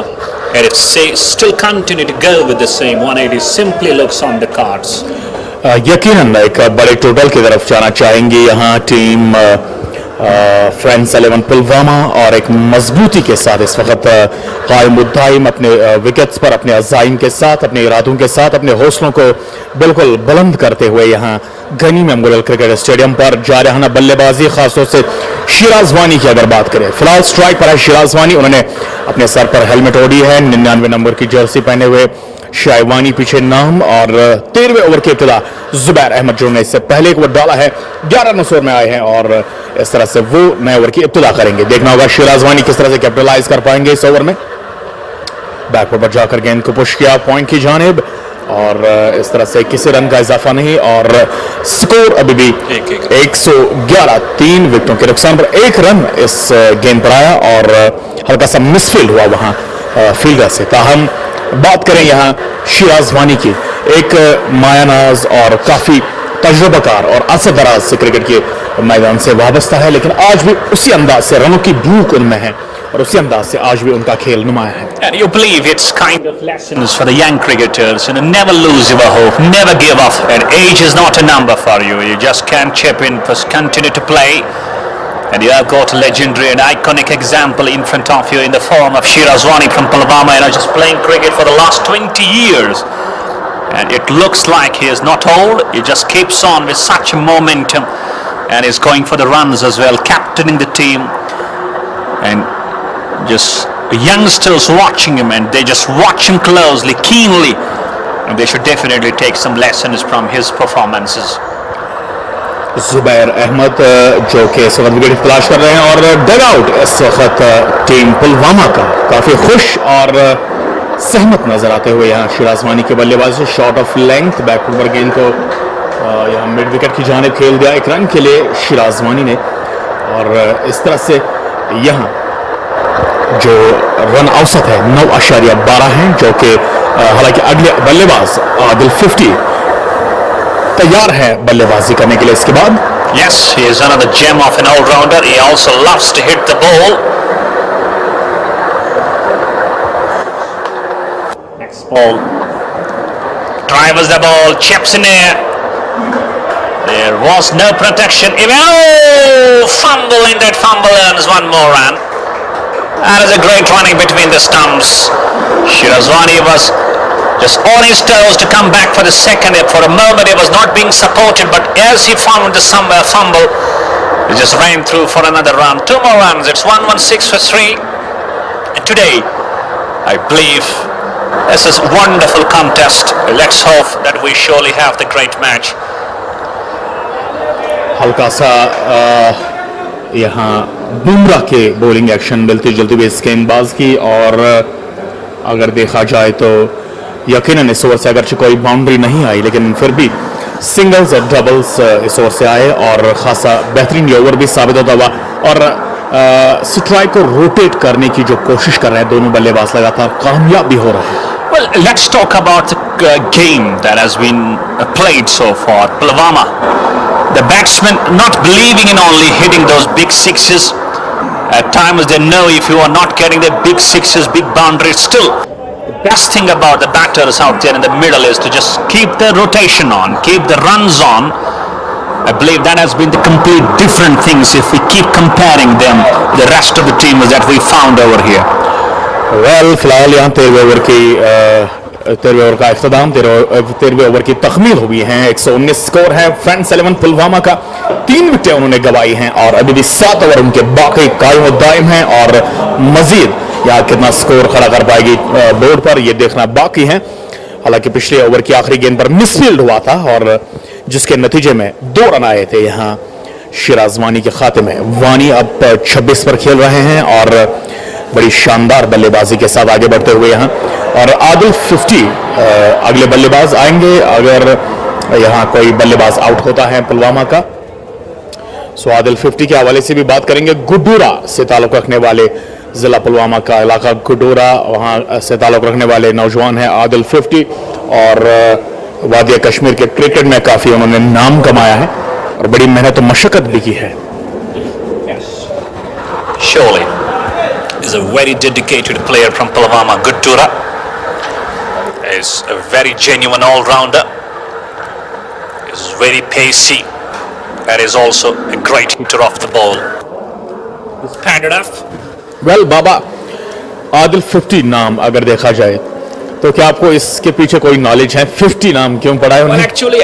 and if still continue to go with the same 180 simply looks on the cards. यकीनन एक बड़े total की तरफ जाना चाहेंगे यहाँ team friends 11 Pulwama, और एक मजबूती के साथ इस वक्त कायम मुद्दाइम अपने विकेट्स पर, अपने अज़ाइम के साथ, अपने इरादों के साथ, अपने हौसलों को बिल्कुल बुलंद करते हुए यहाँ गनी मेमोरियल क्रिकेट स्टेडियम पर जारहाना बल्लेबाजी, खासतौर से शिराज वानी की अगर बात करें, फिलहाल स्ट्राइक पर है शिराज वानी। उन्होंने अपने सर पर हेलमेट ओढ़ी है, 99 नंबर की जर्सी पहने हुए शाइवानी पीछे नाम, और 13वें ओवर की इब्तिदा जुबैर अहमद जो ने इससे पहले एक ओवर डाला है, 11 रन स्कोर में आए हैं, और इस तरह से वो नए ओवर की इब्तिदा करेंगे। देखना होगा शिराज वानी किस तरह से कैपिटलाइज कर पाएंगे इस ओवर में। बैकवर्ड पर जाकर गेंद को पुश किया पॉइंट की जानिब, और इस तरह से किसी रन का इजाफा नहीं, और स्कोर अभी भी 111, 3 विकेटों के नुकसान पर 1 रन इस गेंद पर आया, और हल्का सा मिसफील्ड हुआ वहां फील्डर से। ताहम बात करें यहाँ शिराज वानी की, एक मायानाज और काफी तजुर्बाकार और असरदराज से क्रिकेट के मैदान से वाबस्ता है, लेकिन आज भी उसी अंदाज से रनों की भूख उनमें है, और उसी अंदाज से आज भी उनका खेल नुमाया है। And you believe it's kind of lessons for the young cricketers, and never lose your hope, never give up, and age is not a number for you. You just can't chip in, just continue to play, and you have got a legendary and iconic example in front of you in the form of Shirazwani from Pulwama, just playing cricket for the last 20 years. And it looks like he is not old, he just keeps on with such momentum, and is going for the runs as well, captaining the team, and just youngsters watching him, and they just watch him closely, keenly, and they should definitely take some lessons from his performances. Zubair Ahmad जो कि इस वक्त wicket तलाश कर रहे हैं और डग out इस वक्त टीम पुलवामा का काफ़ी खुश और सहमत नजर आते हुए यहाँ शिराजवानी के बल्लेबाज से शॉट ऑफ लेंथ बैकवर्ड पर गेंद को यहाँ मिड विकेट की जानिब खेल दिया एक रन के लिए शिराजवानी ने। और इस तरह से यहाँ जो रन औसत है 9.12 है, जो कि हालांकि अगले बल्लेबाज आदिल 50 तैयार है बल्लेबाजी करने के लिए इसके बाद। Yes, he is another gem of an all-rounder. He also loves to hit the ball. Next ball. Drives the ball, chips in air. There was no protection. Oh, fumble, and that fumble earns one more run. That is a great running between the stumps. Shirazwani was just on his toes to come back for the second. For a moment he was not being supported, but as he found the fumble, he just ran through for another run. 2 more runs. It's 1-1-6 for 3. And today, I believe this is a wonderful contest. Let's hope that we surely have the great match. हल्का सा यहाँ बुमराह के bowling action मिलती जुलती हुई इस गेंदबाज की, और अगर देखा जाए तो यकीनन इस ओवर से अगरचे कोई बाउंड्री नहीं आई, लेकिन फिर भी सिंगल्स और डबल्स इस ओवर से आए और खासा बेहतरीन ये ओवर भी साबित होता हुआ। और स्ट्राइक को रोटेट करने की जो कोशिश कर रहे हैं दोनों बल्लेबाज लगातार कामयाब भी हो रहे हैं। Well, let's talk about the game that has been played so far. Pulwama, the batsmen not believing in only hitting those big sixes. At times they know if you are not getting the big sixes, big boundaries, still the best thing about the batters out there in the middle is to just keep the rotation on, keep the runs on. I believe that has been the complete different things if we keep comparing them with the rest of the teams that we found over here. Well फिलहाल यहाँ 13वें over का इख्तिताम, 13वें over की तखमीर हुई है। 119 score है friends 11 Pulwama का। 3 विकेटें उन्होंने गंवाई हैं और अभी भी 7 ओवर उनके बाकी कायम दायम हैं, और मजीद यहाँ कितना स्कोर खड़ा कर पाएगी बोर्ड पर ये देखना बाकी है। हालांकि पिछले ओवर की आखिरी गेंद पर मिसफील्ड हुआ था और जिसके नतीजे में 2 रन आए थे यहाँ शिराजवानी के खाते में। वानी अब 26 पर खेल रहे हैं और बड़ी शानदार बल्लेबाजी के साथ आगे बढ़ते हुए यहाँ, और आदिल 50 अगले बल्लेबाज आएंगे अगर यहाँ कोई बल्लेबाज आउट होता है पुलवामा का। सो आदिल 50 के हवाले से भी बात करेंगे। गुड्डूरा से ताल्लुक रखने वाले जिला पुलवामा का इलाका गुड्डूरा, वहाँ से ताल्लुक रखने वाले नौजवान हैं आदिल 50, और वादिया कश्मीर के क्रिकेट में काफ़ी उन्होंने नाम कमाया है और बड़ी मेहनत और मशक्कत भी की है। Surely is a very dedicated player from Pulwama. Guddura is a very genuine all-rounder. Is very pacey. And is also a great hitter off the ball. Padded up. Well बाबा, आदिल 50 नाम अगर देखा जाए तो क्या आपको इसके पीछे कोई नॉलेज है? 50 नाम क्यों पड़ा है उन्हें? Actually,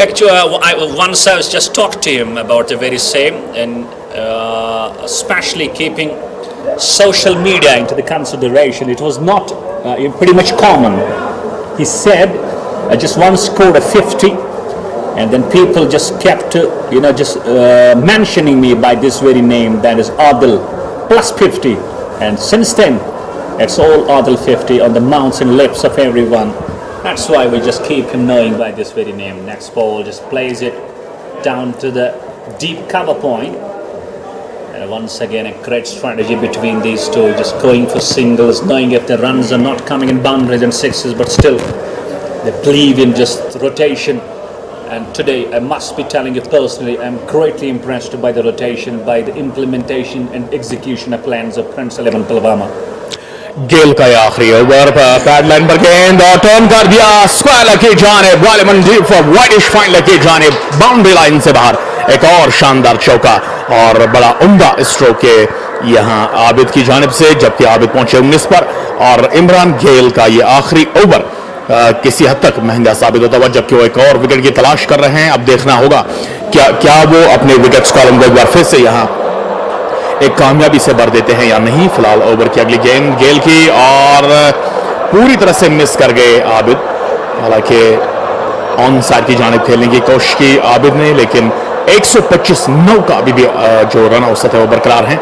once I was just talked to him about the very same, and especially keeping social media into the consideration, it was not pretty much common. He said, I just once scored a 50, and then people just kept, just mentioning me by this very name, that is Adil plus 50, and since then, it's all Adil 50 on the mouths and lips of everyone. That's why we just keep him knowing by this very name. Next ball just plays it down to the deep cover point. And once again, a great strategy between these two, just going for singles, knowing if the runs are not coming in boundaries and sixes, but still they believe in just rotation. And today, I must be telling you personally, I'm greatly impressed by the rotation, by the implementation and execution of plans of Prince 11 Pulwama. गेल का आखिरी over pad line पर गेंद और turn कर दिया square की जानिब, वालिमन deep for widish final की जानिब, बाउंड्री लाइन से बाहर एक और शानदार चौका और बड़ा उम्दा स्ट्रोक के यहाँ आबिद की जानिब से, जबकि आबिद पहुंचे 19 पर और इमरान गेल का ये आखिरी ओवर किसी हद तक महंगा साबित होता हुआ, जबकि वो एक और विकेट की तलाश कर रहे हैं। अब देखना होगा क्या वो अपने विकेट कॉलम को एक बार फिर से यहाँ एक कामयाबी से भर देते हैं या नहीं। फिलहाल ओवर की अगली गेंद गेल की और पूरी तरह से मिस कर गए आबिद। हालांकि ऑन साइड की जानिब खेलने की कोशिश की आबिद ने, लेकिन 125 9 का अभी भी जो रन औसत है वो बरकरार है।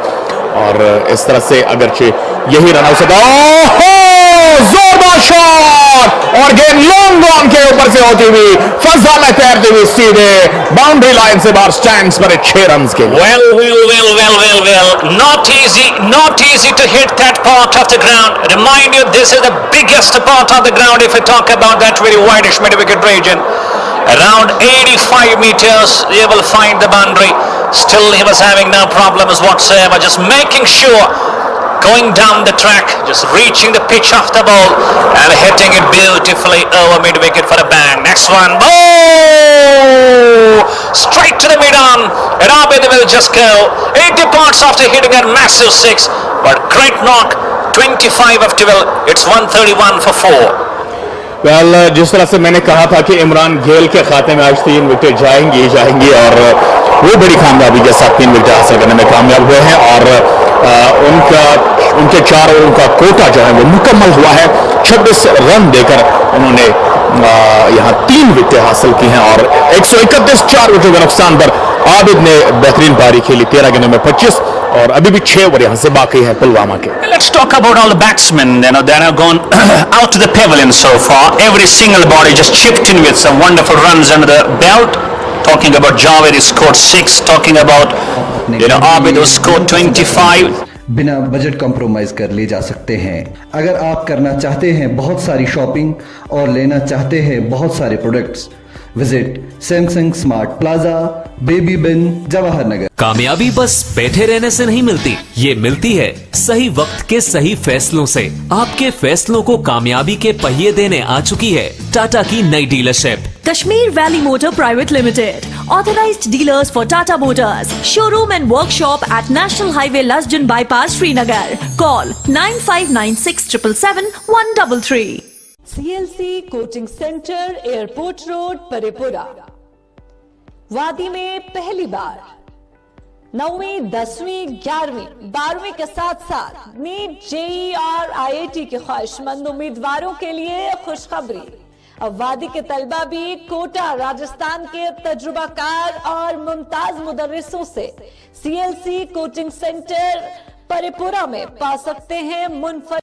और इस तरह से अगरचे यही रन औसत, जोरदार शॉट और गेंद लॉन्ग ऑन के ऊपर से होती हुई फजा में तैरती हुई सीधे बाउंड्री लाइन से बाहर स्टैंड्स पर 6 रन के लिए। Well. Not easy to hit that part of the ground. Remind you, this is the biggest part of the ground if we talk about that very wideish mid-wicket region. Around 85 meters, you will find the boundary. Still, he was having no problems whatsoever. Just making sure, going down the track, just reaching the pitch of the ball and hitting it beautifully over mid-wicket for a bang. Next one, straight to the mid-on. And Abid will just go. It departs after hitting a massive 6, but great knock. 25 of 12. It's 131 for 4. Well जिस तरह से मैंने कहा था कि इमरान गेल के खाते में आज 3 विकेट जाएंगी और वो बड़ी कामयाबी के साथ 3 विकेट हासिल करने में कामयाब हुए हैं और उनके 4 ओवरों का कोटा जो है वो मुकम्मल हुआ है। 26 रन देकर उन्होंने यहाँ 3 विकेट हासिल की हैं और 131 4 विकेटों के नुकसान पर आबिद ने बेहतरीन पारी खेली, 13 गेंदों में 25 और अभी भी 6 ओवर यहाँ से बाकी है पुलवामा के। Let's talk about all the batsmen, that have gone out to the pavilion so far. Every single body just chipped in with some wonderful runs under the belt. Talking about Javed, he scored 6. Talking about Abid, who scored 25. बिना budget compromise कर ले जा सकते हैं। अगर आप करना चाहते हैं बहुत सारी शॉपिंग और लेना चाहते हैं बहुत सारे products, visit Samsung smart plaza, बेबी बिन, जवाहर नगर। कामयाबी बस बैठे रहने से नहीं मिलती, ये मिलती है सही वक्त के सही फैसलों से। आपके फैसलों को कामयाबी के पहिए देने आ चुकी है टाटा की नई dealership Kashmir Valley Motor Private Limited, authorized dealers for Tata Motors, showroom and workshop at National Highway Lasjan Bypass, Srinagar. Call 9596 133. CLC Coaching Center, Airport Road, Paripura. वादी में पहली बार 9वीं, 10वीं, 11वीं, 12वीं के साथ साथ नीट, जेई और IIT के ख्वाहिशमंद उम्मीदवारों के लिए खुशखबरी। अब वादी के तलबा भी कोटा राजस्थान के तजुर्बाकार और मुमताज मुदर्रिसों से CLC कोचिंग सेंटर परिपुरा में पा सकते हैं मुनफरद।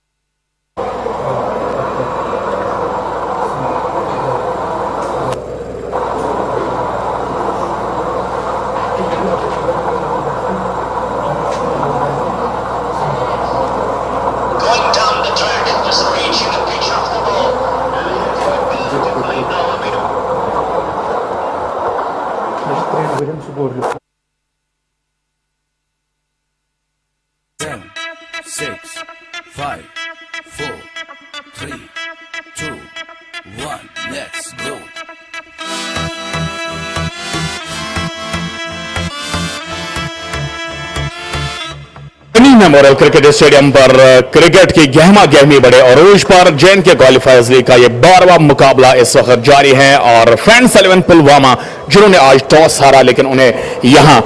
मेमोरियल क्रिकेट स्टेडियम पर क्रिकेट की गहमा गहमी बड़े अरूज पर J&K क्वालिफायर्स लीग का ये 12वां मुकाबला इस वक्त जारी है और फ्रेंड्स 11 पुलवामा जिन्होंने आज टॉस हारा लेकिन उन्हें यहां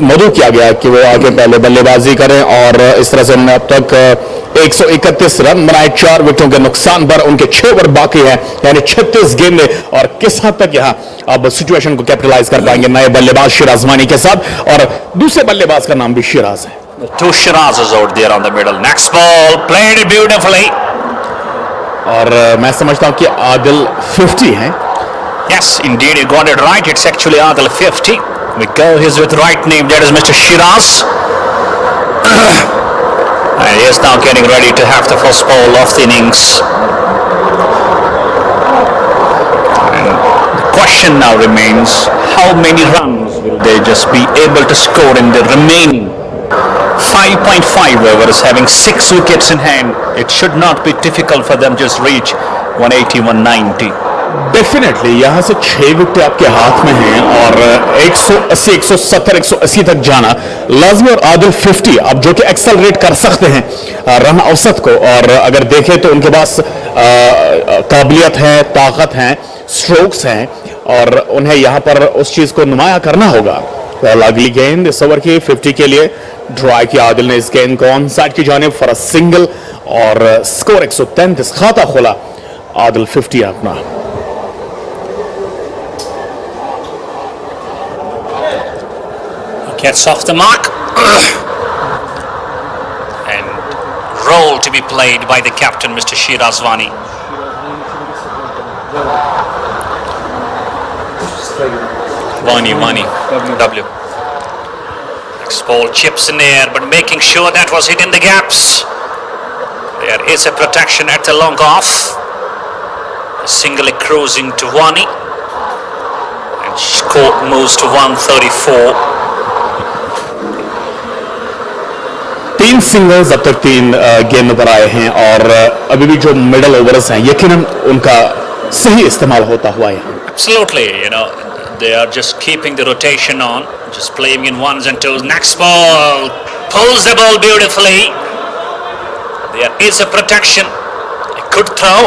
मदऊ किया गया कि वो आगे पहले बल्लेबाजी करें और इस तरह से उन्होंने अब तक 131 रन बनाए, 4 विकेटों के नुकसान पर उनके 6 ओवर बाकी है यानी 36 गेंदें और किस हद तक यहां अब सिचुएशन को कैपिटलाइज कर पाएंगे नए बल्लेबाज शिराज मानी के साथ और दूसरे बल्लेबाज का नाम भी शिराज है। Two Shirazes out there on the middle. Next ball, played it beautifully. और मैं समझता हूं कि आदिल 50 हैं। Yes, indeed, you got it right. It's actually Adil 50. We go his with right name. That is Mr. Shiraz. And he is now getting ready to have the first ball of the innings. And the question now remains: how many runs will they just be able to score in the remaining 5.5 overs, having 6 wickets in hand? It should not be difficult for them to just reach 180, 190. Definitely यहां से 6 wicket आपके हाथ में हैं और 180, 170, 180 तक जाना लाजमी और आदिल 50 अब जो कि एक्सेलरेट कर सकते हैं रन औसत को और अगर देखें तो उनके पास काबिलियत है, ताकत है, स्ट्रोक्स हैं और उन्हें यहां पर उस चीज को नुमाया करना होगा। अगली गेंद इस ओवर की 50 के लिए ड्राई किया आदिल ने इस गेंद को ऑन साइड की जानिब फॉर अ सिंगल और स्कोर 133 खाता खोला आदिल 50 अपना। Gets off the mark. And role to be played by the captain, Mr. Shiraz Wani. Wani, W. Next ball chips in the air, but making sure that was hit in the gaps. There is a protection at the long off. Singly cruising to Wani. And score moves to 134. 3 singles अब तक 3 गेंद पर आए हैं और अभी भी जो मिडल ओवर्स हैं यकीनन उनका सही इस्तेमाल होता हुआ है. Absolutely, they are just keeping the rotation on, just playing in ones and twos. Next ball pulls the ball beautifully. There is a protection, a good throw,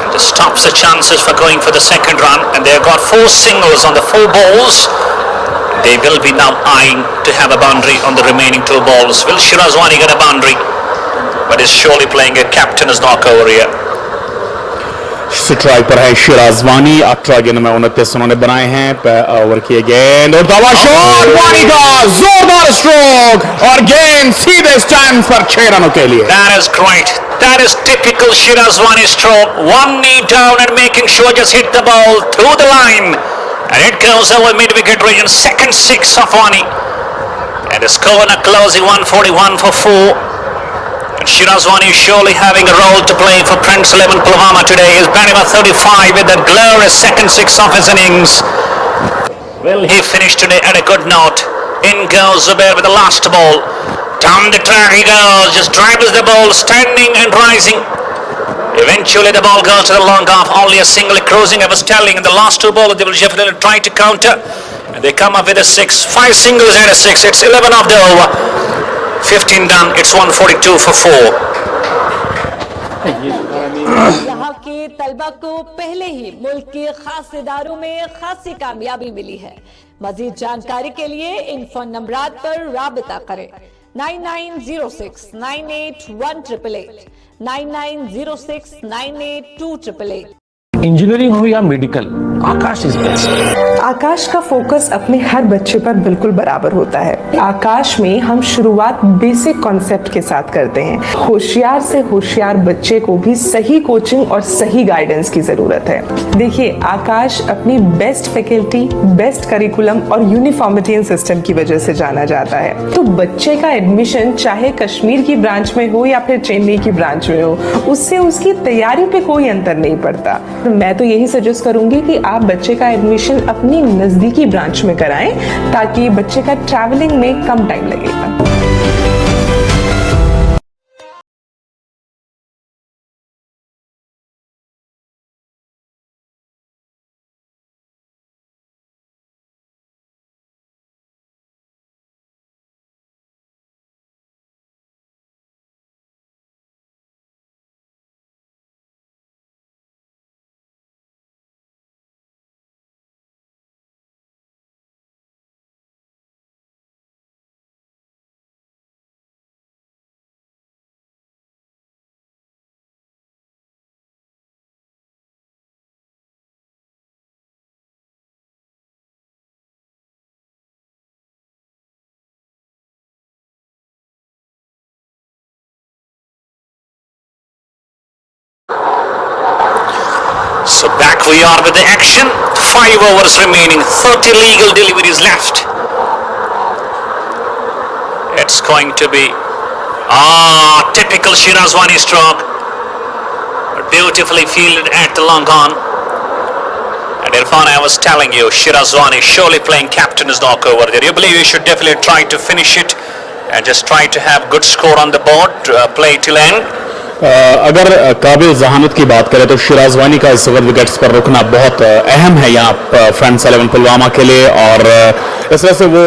and just stops the chances for going for the second run. And they have got 4 singles on the 4 balls. They will be now eyeing to have a boundary on the remaining 2 balls. Will Shiraz Wani get a boundary? But is surely playing a captain's knockover here. Strike पर है शिराज वानी. 18 गेंद में 29 उन्होंने बनाए हैं. Over किए गेंद और दावा शॉट. वानी का जोरदार स्ट्रोक और गेंद सीधे स्टैंड पर 6 रनों के लिए. That is great. That is typical Shiraz Wani stroke. 1 knee down and making sure just hit the ball through the line. And it goes over mid-wicket region. Second 6 of Wani. And the score now closing 141 for 4. And Shiraz Wani is surely having a role to play for Prince 11 Pulwama today. He's batting at 35 with that glorious second 6 of his innings. Will he finish today at a good note? In goes Zubair with the last ball. Down the track he goes. Just dribbles the ball, standing and rising. Eventually the ball goes to the long off. Only a single cruising. I was telling in the last 2 balls they will definitely try to counter. And they come up with a 6. 5 singles and a 6. It's 11 of the over. 15 done. It's 142 for 4. यहाँ के तलबा को पहले ही मुल्क के खास इदारों में खासी कामयाबी मिली है. मजीद जानकारी के लिए इन फोन नंबरात पर राबिता करें. 9906 981888, 9906 982888. इंजीनियरिंग हो या मेडिकल, आकाश इज बेस्ट. आकाश का फोकस अपने हर बच्चे पर बिल्कुल बराबर होता है. आकाश में हम शुरुआत बेसिक कॉन्सेप्ट के साथ करते हैं. होशियार से होशियार बच्चे को भी सही कोचिंग और सही गाइडेंस की जरूरत है. देखिए, आकाश अपनी बेस्ट फैकल्टी, बेस्ट करिकुलम और यूनिफॉर्मिटी सिस्टम की वजह से जाना जाता है. तो बच्चे का एडमिशन चाहे कश्मीर की ब्रांच में हो या फिर चेन्नई की ब्रांच में हो, उससे उसकी तैयारी पे कोई अंतर नहीं पड़ता. मैं तो यही सजेस्ट करूंगी कि आप बच्चे का एडमिशन अपनी नजदीकी ब्रांच में कराएं ताकि बच्चे का ट्रैवलिंग में कम टाइम लगेगा. So back we are with the action. 5 overs remaining, 30 legal deliveries left. It's going to be typical Shiraz Wani stroke. Beautifully fielded at the long on. And Irfan, I was telling you, Shiraz Wani surely playing captain's knockover there. You believe you should definitely try to finish it and just try to have good score on the board, play till end. अगर काबिल जहानत की बात करें तो शिराज वानी का इस वक्त विकेट्स पर रुकना बहुत अहम है यहाँ फ्रेंड्स 11 पुलवामा के लिए. और इस तरह से वो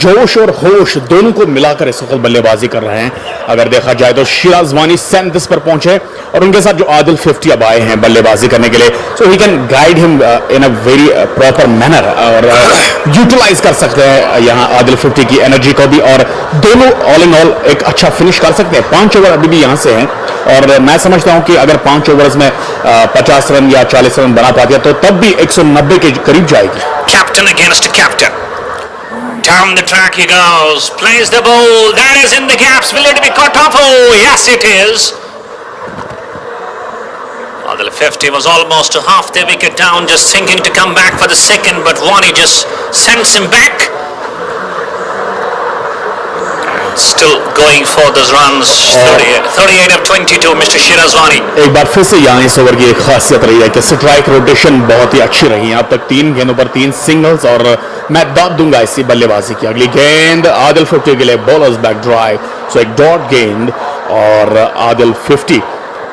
जोश और होश दोनों को मिलाकर इस वक्त बल्लेबाजी कर रहे हैं. अगर देखा जाए तो शिराज वानी 37 पर पहुंचे और उनके साथ जो आदिल 50 अब आए हैं बल्लेबाजी करने के लिए, so he can guide him in a very proper manner और यूटिलाइज कर सकते हैं यहाँ आदिल 50 की एनर्जी को भी. और दोनों ऑल इन ऑल एक अच्छा फिनिश कर सकते हैं. 5 ओवर अभी भी यहाँ से हैं और मैं समझता हूं कि अगर 5 ओवर्स में 50 रन या 40 रन बना पाती है तो तब भी 190 के करीब जाएगी. Captain against captain. down the track he goes, plays the ball, that is in the gaps, will it be caught off? Oh, yes it is. Adil 50 was almost to half the wicket down, just thinking to come back for the second, but Wani just sends him back. Still going for those runs, 38 of 22, Mr. Shirazwani. एक बार फिर से यहाँ इस over की एक खासियत रही है कि स्ट्राइक रोटेशन बहुत ही अच्छी रही है। अब तक 3 गेंदों पर 3 सिंगल्स और मैं दाद दूंगा इसी बल्लेबाजी की। अगली गेंद आदिल 50 के लिए बॉलर्स बैक ड्राइव, सो एक डॉट गेंद और आदिल 50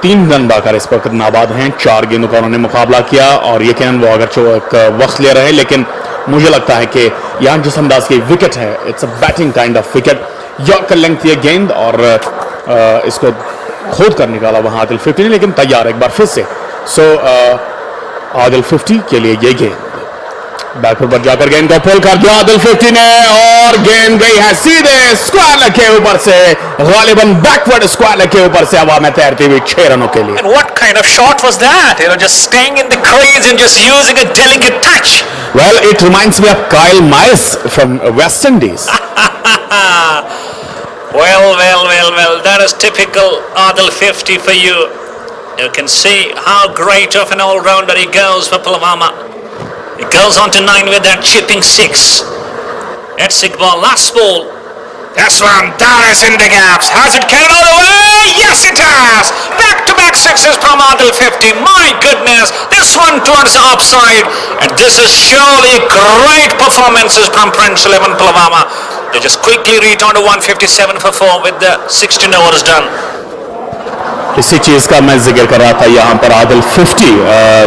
3 रन बनाकर इस पर नाबाद हैं। 4 गेंदों का उन्होंने मुकाबला किया और यकीनन वो अगर एक वक्त ले रहे हैं, लेकिन मुझे लगता है कि यहाँ जिस अंदाज की विकेट है, it's a batting kind of wicket. Yorker length ये गेंद और इसको खोद कर निकाला वहां आदिल 50 ने, लेकिन तैयार एक बार फिर से। सो आदिल 50 के लिए ये गेंद बैकफुट पर जाकर गेंद को पुल कर दिया आदिल 50 ने और गेंद गई है सीधे स्क्वायर लेग के ऊपर से, गालिबन बैकवर्ड स्क्वायर लेग के ऊपर से हवा में तैरती हुई 6 रनों के लिए। And what kind of shot was that? Just staying in the crease and just using a delicate touch. Well, it reminds me of Kyle Myers from West Indies. Well, that is typical Adil 50 for you. You can see how great of an all-rounder he goes for Pulwama. He goes on to 9 with that chipping 6. That's Iqbal, last ball. That's one, that is in the gaps. Has it carried all the way? Yes, it has. Back-to-back sixes from Adil 50. My goodness, this one towards the offside. And this is surely great performances from Prince 11 Pulwama. They just quickly return to 157 for 4 with the 16 overs done. इसी चीज का मैं जिक्र कर रहा था यहाँ पर आदिल 50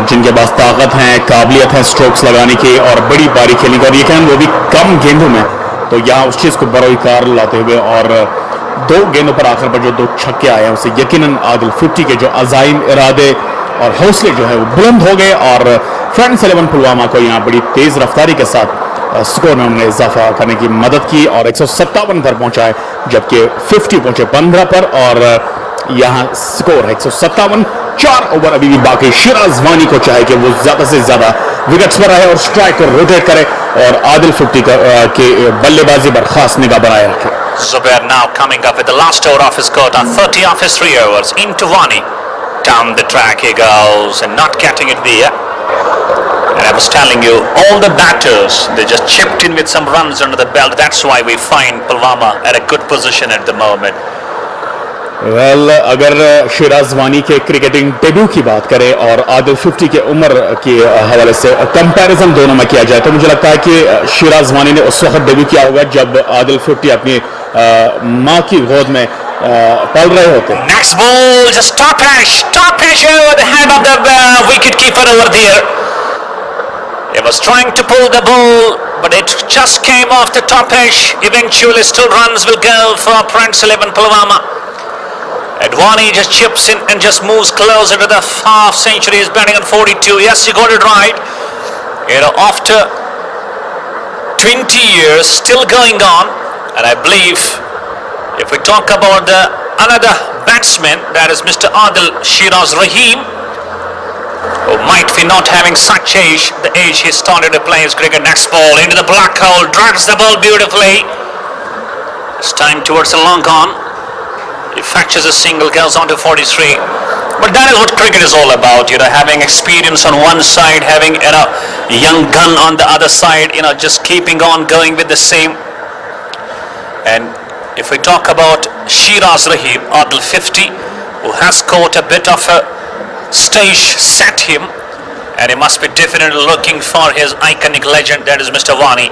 जिनके पास ताकत है, काबिलियत है स्ट्रोक्स लगाने की और बड़ी पारी खेलने की, और ये कहना वो भी कम गेंदों में, तो यहाँ उस चीज को बरोकार लाते हुए और 2 गेंदों पर आखिर पर जो 2 छक्के आए हैं उसे यकीनन आदिल 50 के जो अजाइम, इरादे और हौसले जो है वो बुलंद हो गए और फ्रेंड्स 11 पुलवामा को यहाँ बड़ी तेज रफ्तारी के साथ स्कोर में उन्होंने इजाफा करने की मदद की और 157 पर पहुंचाए, जबकि 50 पहुंचे 15 पर और यहाँ स्कोर है 157। 4 ओवर अभी भी बाकी। शिराजवानी को चाहे कि वो ज्यादा से ज्यादा विकेट्स पर रहे और स्ट्राइक को रोटेट करे और आदिल 50 के बल्लेबाजी पर खास निगाह बनाए रखे। Zubair now coming up with the last over of his quota, 30 of his 3 overs into Wani. Down the track he goes and not getting it there. And I was telling you, all the batters, they just chipped in with some runs under the belt. That's why we find Pulwama at a good position at the moment. Well, अगर शिराजवानी के cricketing debut की बात करें और आदिल 50 के उम्र के हवाले से कंपैरिजन दोनों में किया जाए तो मुझे लगता है कि शिराजवानी ने उस वक्त डेब्यू किया होगा जब आदिल 50 अपनी माँ की गोद में पल रहे होते। Next ball, just top edge over the head of the wicket keeper over there. He was trying to pull the ball, but it just came off the top edge. Eventually, still runs will go for Prince 11 Pulwama. Adwani just chips in and just moves closer to the half century. He's batting on 42. Yes, he got it right. After 20 years, still going on. And I believe if we talk about another batsman, that is Mr. Adil Shiraz Rahim, who might be not having such age, the age he started to play his cricket. Next ball into the black hole, drives the ball beautifully. It's time towards the long on. He fetches a single, goes on to 43. But that is what cricket is all about, having experience on one side, having a young gun on the other side, just keeping on going with the same. And if we talk about Shiraz Rahim, Adil 50, who has caught a bit of a stage set him, and he must be definitely looking for his iconic legend, that is Mr. Wani.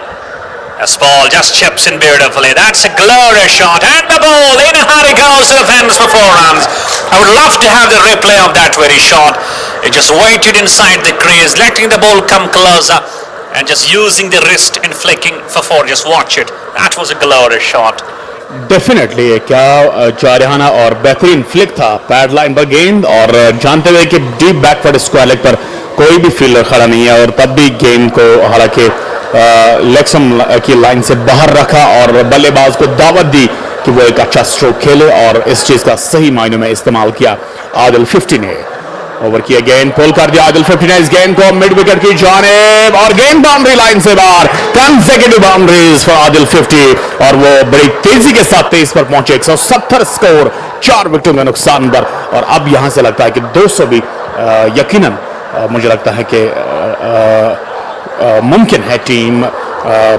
As ball just chips in beautifully. That's a glorious shot. And the ball in a hurry goes to the fence for 4 runs. I would love to have the replay of that very shot. He just waited inside the crease, letting the ball come closer and just using the wrist and flicking for 4. Just watch it. That was a glorious shot. Definitely क्या जारहाना और बेहतरीन flick था pad line पर गेंद और जानते हुए कि डीप बैकवर्ड स्क्वायर लेग पर कोई भी फील्डर खड़ा नहीं है और तब भी गेंद को हालांकि लेक्सम की लाइन से बाहर रखा और बल्लेबाज को दावत दी कि वो एक अच्छा स्ट्रोक खेले और इस चीज का सही मायनों में इस्तेमाल किया आदिल 50 ने। ओवर किया, गेंद पुल कर दिया आदिल 50 ने इस गेंद को मिड विकेट की जानिब और गेंद बाउंड्री लाइन से बाहर। कंसेक्यूटिव बाउंड्रीज फॉर आदिल 50 और वो बड़ी तेजी के साथ 23 पर पहुंचे। 170 स्कोर, 4 विकेटों के नुकसान पर। और अब यहां से लगता है कि 200 भी यकीनन मुझे लगता है कि मुमकिन है टीम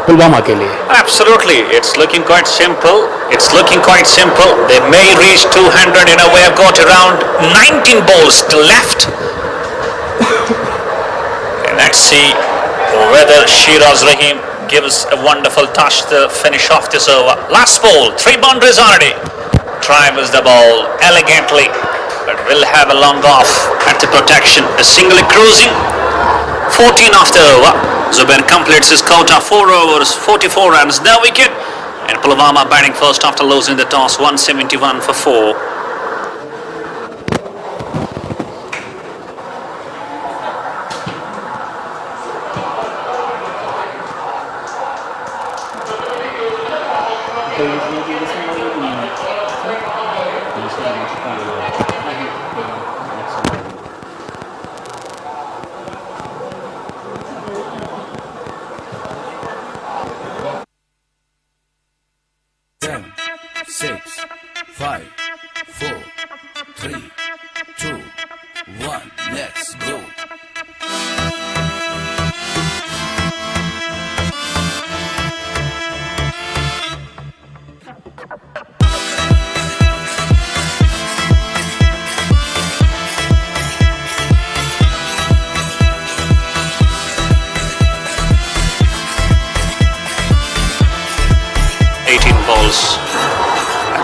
पुलवामा के लिए। Absolutely, it's looking quite simple. It's looking quite simple. They may reach 200. You know, we have got around 19 balls still left. And let's see whether Shiraz Rahim gives a wonderful touch to finish off this over. Last ball, 3 boundaries already. Drives the ball elegantly, but will have a long off at the protection. A single cruising. 14 after over. Zubair completes his quota, 4 overs, 44 runs, no wicket. And Pulwama batting first after losing the toss, 171 for 4.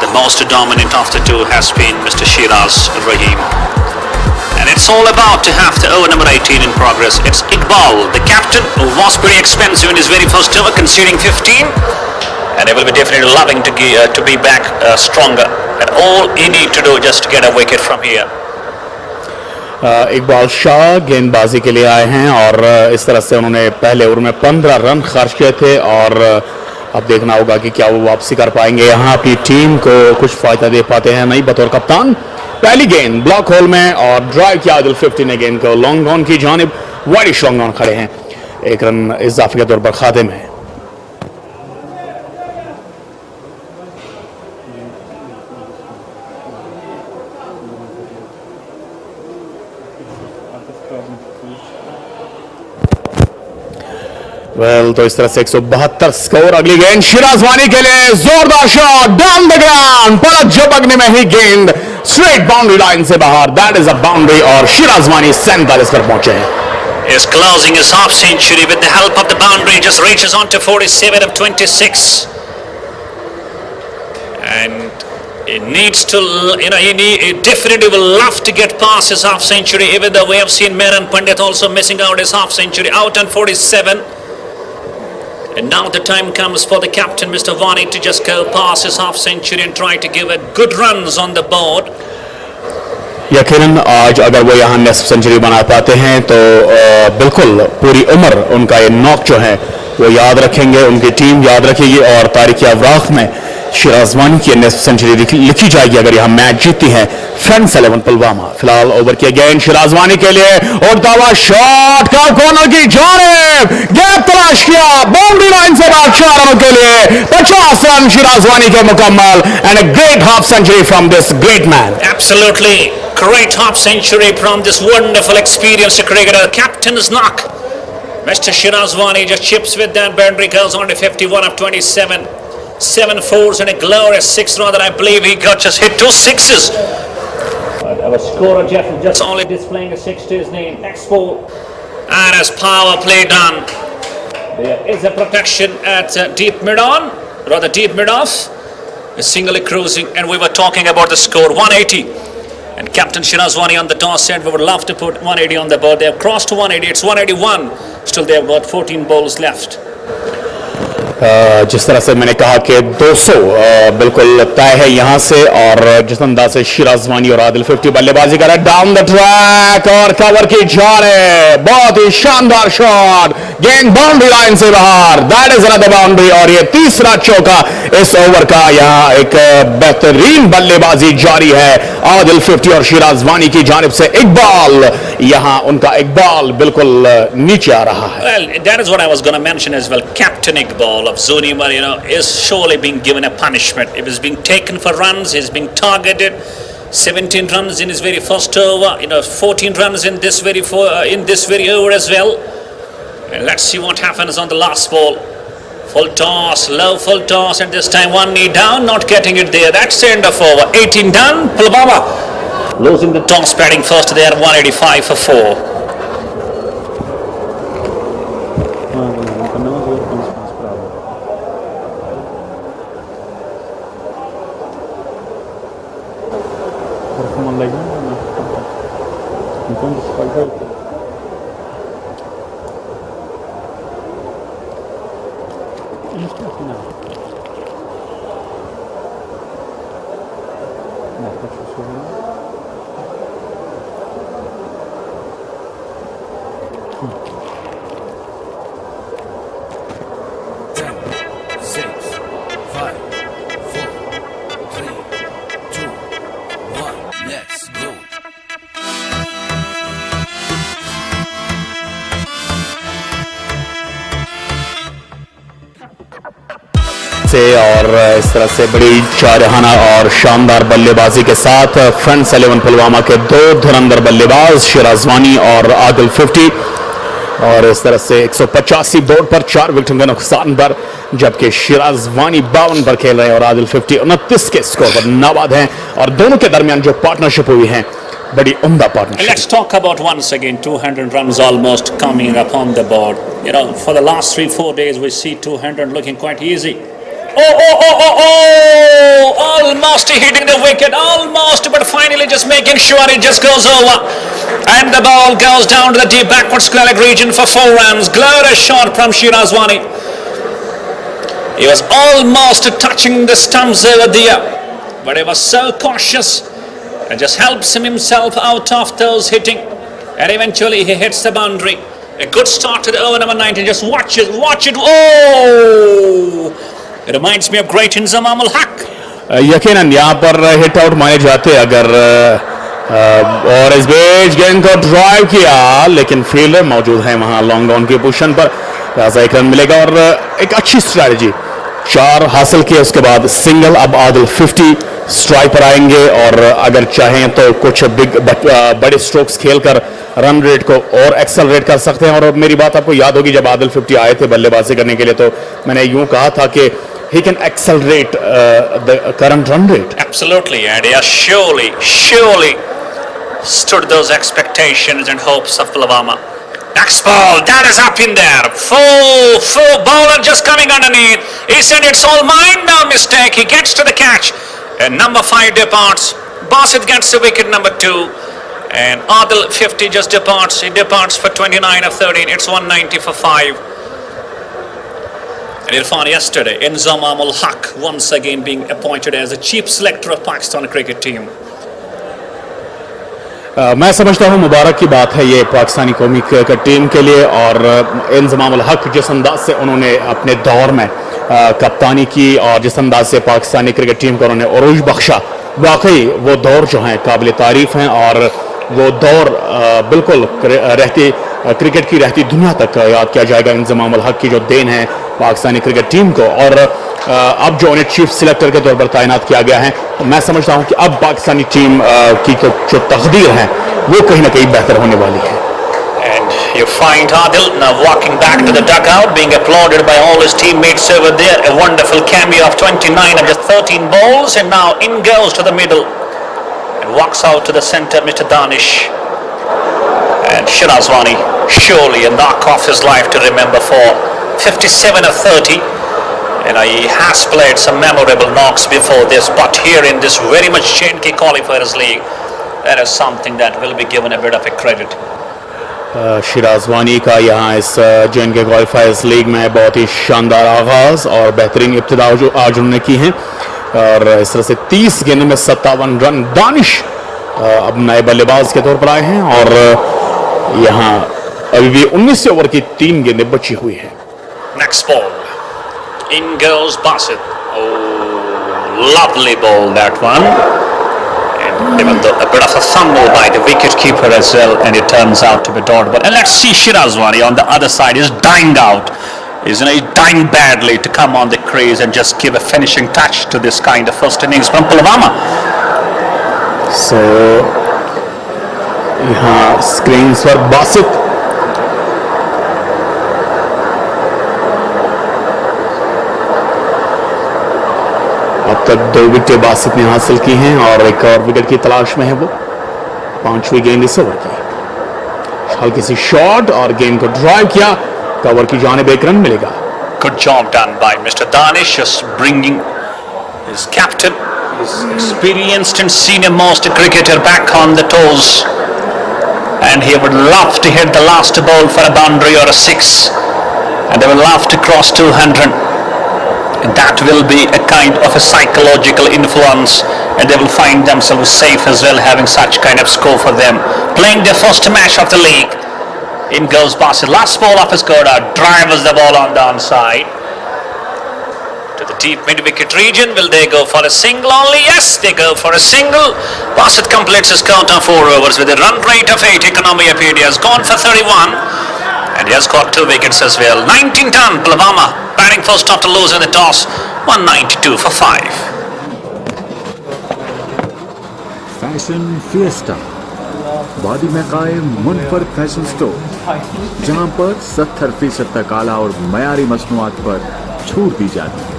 The most dominant of the two has been Mr. Shiraz Rahim. And it's all about to have the over number 18 in progress. It's Iqbal, the captain, who was pretty expensive in his very first over, conceding 15. And he will be definitely loving to be back stronger. And all he need to do just to get a wicket from here. Iqbal Shah गेंदबाजी के लिए आए हैं और इस तरह से उन्होंने पहले ओवर में 15 रन खर्च किए थे और अब देखना होगा कि क्या वो वापसी कर पाएंगे, यहाँ अपनी टीम को कुछ फायदा दे पाते हैं नहीं बतौर कप्तान। पहली गेंद ब्लॉक होल में और ड्राइव किया आदिल 50 ने गेंद को लॉन्ग ऑन की जानिब। वाइड लॉन्ग ऑन खड़े हैं, 1 रन इजाफे के तौर पर खाते में। तो इस तरह से 172 स्कोर। अगली गेंद शिराज वानी के लिए, जोरदार शॉट डाउन द ग्राउंड, पलक झपकने में ही गेंद स्ट्रेट बाउंड्री लाइन से बाहर। दैट इज अ बाउंड्री और शिराज वानी 47 पर पहुंचे हैं। Is closing his half century with the help of the boundary, just reaches on to 47 of 26. And he needs to, he definitely will love to get past his half century, even though we have seen Mehran Pandit also missing out his half century, out on 47. And now the time comes for the captain, Mr. Vani, to just go past his half century and try to give it good runs on the board. यकीनन आज अगर वो यहाँ नेस्फ century बना पाते हैं तो बिल्कुल पूरी उम्र उनका ये नॉक जो है वो याद रखेंगे, उनकी टीम याद रखेगी और तारीखी अवराख में शिराज वानी की नेस्फ सेंचुरी लिखी जाएगी अगर यहाँ मैच जीतती है फ्रेंड्स 11 पुलवामा। फिलहाल ओवर किया गेंद शिराज वानी के लिए, उड़ता हुआ शॉट का कॉर्नर की जानिब, गैप तलाश किया, बाउंड्री लाइन से बाहर 4 रनों के लिए 50 रन शिराज वानी के मुकम्मल। And a great half century from this great man. Absolutely great half century from this wonderful experienced cricketer, captain's knock. Mr. Shiraz Wani just chips with that boundary, goes on to 51 of 27. 7 fours and a glorious 6 rather. I believe he got just hit 2 sixes. Our scorer Jeff is just only displaying a 6 to his name. Next ball. And as power play done. There is a protection at deep mid on, rather deep mid off. A singly cruising, and we were talking about the score 180. And Captain Shirazwani on the toss said we would love to put 180 on the board. They have crossed to 180. It's 181. Still they have got 14 balls left. जिस तरह से मैंने कहा कि 200 बिल्कुल तय है यहां से और जिस अंदाज से शिराज वानी और आदिल 50 बल्लेबाजी कर रहा है डाउन द ट्रैक और कवर की जा रहे, बहुत ही शानदार शॉट, गेंद बाउंड्री लाइन से बाहर, दैट इज अनदर बाउंड्री। और ये तीसरा चौका इस ओवर का। यहाँ एक बेहतरीन बल्लेबाजी जारी है आदिल 50 और शिराज वानी की जानिब से। इकबाल, यहाँ उनका इकबाल बिल्कुल नीचे आ रहा है। Well, that is what I was going to mention as well. Captain Iqbal of Zoonimar, is surely being given a punishment. He was being taken for runs. He's being targeted. 17 runs in his very first over. 14 runs in this very over as well. And let's see what happens on the last ball. Full toss, low full toss, and this time one knee down, not getting it there. That's the end of over. 18 done. Pulwama losing the toss, batting first there, 185 for 4. से और इस तरह से बड़ी चारहाना और शानदार बल्लेबाजी के साथ फ्रंट 11 पुलवामा के दो धुरंधर बल्लेबाज शिराजवानी और आदिल 50 और इस तरह से 185 बोर्ड पर 4 विकेटों के नुकसान पर, जबकि शिराजवानी 52 पर खेल रहे हैं और आदिल 50 29 के स्कोर पर नाबाद हैं। और दोनों के दरमियान जो पार्टनरशिप हुई है बड़ी उम्दा partnership. Let's talk about once again 200 runs almost coming upon the board. For the last 3-4 days we see 200 looking quite easy. Almost hitting the wicket, almost, but finally just making sure it just goes over. And the ball goes down to the deep backward square leg region for 4 runs. Glorious shot from Shirazwani. He was almost touching the stumps over there, but he was so cautious. It just helps himself out of those hitting, and eventually he hits the boundary. A good start to the over number 19. Just watch it. Oh! It reminds me of great Inzamam ul-Haq. यकीनन यहाँ पर hit out माने जाते अगर और इस बीच गेंद को ड्राइव किया, लेकिन फील्डर मौजूद है वहां लॉन्ग ऑन की पोजीशन पर, लिहाजा एक रन मिलेगा। और एक अच्छी स्ट्रैटेजी, 4 हासिल किए उसके बाद सिंगल। अब आदिल 50 स्ट्राइक पर आएंगे और अगर चाहें तो कुछ बड़े स्ट्रोक्स खेलकर रन रेट को और एक्सेलरेट कर सकते हैं। और मेरी बात आपको याद होगी, जब आदिल 50 आए थे बल्लेबाजी करने के लिए तो मैंने यूं कहा था कि he can accelerate the current run rate. Absolutely, and he has surely stood those expectations and hopes of Pulwama. Next ball, that is up in there. Full bowler just coming underneath. He said it's all mine, no mistake. He gets to the catch. And number 5 departs. Basit gets the wicket number 2. And Adil 50 just departs. He departs for 29 of 13. It's 190 for 5. And Irfan yesterday, Inzamam ul-Haq once again being appointed as the chief selector of Pakistan cricket team. मैं समझता हूँ मुबारक की बात है ये पाकिस्तानी कौमी cricket team के लिए। और इंज़माम उल हक जिस अंदाज से उन्होंने अपने दौर में कप्तानी की और जिस अंदाज से पाकिस्तानी क्रिकेट टीम को उन्होंने उरूज बख्शा, वाकई वो दौर जो हैं काबिल तारीफ हैं। और वो दौर बिल्कुल क्रिकेट की रहती दुनिया तक याद किया जाएगा। इंज़माम उल हक की जो देन है पाकिस्तानी क्रिकेट टीम को, और अब जो उन्हें चीफ सिलेक्टर के तौर पर तैनात किया गया है, तो मैं समझता हूं कि अब पाकिस्तानी टीम की जो तकदीर है वो कहीं ना कहीं बेहतर होने वाली है। And you find Adil now walking back to the dugout, being applauded by all his teammates over there. A wonderful cameo of 29 of just 13 balls, and now in goes to the middle and walks out to the centre, Mr. Danish. And Shirazwani, surely a knock off his life to remember for 57 of 30. And he has played some memorable knocks before this, but here in this very much J&K Qualifiers league, that is something that will be given a bit of a credit. शिराजवानी का यहाँ इस J&K Qualifiers league में बहुत ही शानदार आगाज और बेहतरीन इब्तिदा जो आज उन्होंने की है। और इस तरह से 30 गेंदों में 57 रन। दानिश अब नए बल्लेबाज के तौर पर आए हैं और यहाँ अभी भी 19 ओवर की 3 गेंदें बची हुई हैं। Next ball. In goes Bassett. Oh, lovely ball that one. And even though a bit of a fumble by the wicketkeeper as well, and it turns out to be dot ball. And let's see Shirazwani on the other side is dying out. He's dying badly to come on the crease and just give a finishing touch to this kind of first innings from Pulwama. So यहाँ screens पर Bassett अब तक 2 विकेटें बासित ने हासिल की हैं और एक और विकेट की तलाश में है वो। 5वीं गेंद इस ओवर की, हल्की सी शॉट और गेंद को ड्राइव किया, कवर की जानिब 1 रन मिलेगा। Good job done by Mr. Danish, just bringing his captain, his experienced and senior most cricketer back on the toes, and he would love to hit the last ball for a boundary or a 6, and they would love to cross 200. And that will be a kind of a psychological influence, and they will find themselves safe as well, having such kind of score for them. Playing their first match of the league. In goes Bassett. Last ball of his Goda, drives the ball on the onside to the deep mid-wicket region. Will they go for a single only? Yes, they go for a single. Bassett completes his count of 4 overs with a run rate of 8. Economy appeared. He has gone for 31. And he has got 2 wickets as well. 19 ton Pulwama batting first after losing the toss. 192 for 5. Fashion fiesta वादी में कायम मुनफरद fashion store, जहां पर 70% तक आला और मयारी मसनूआत पर छूट दी जाती है।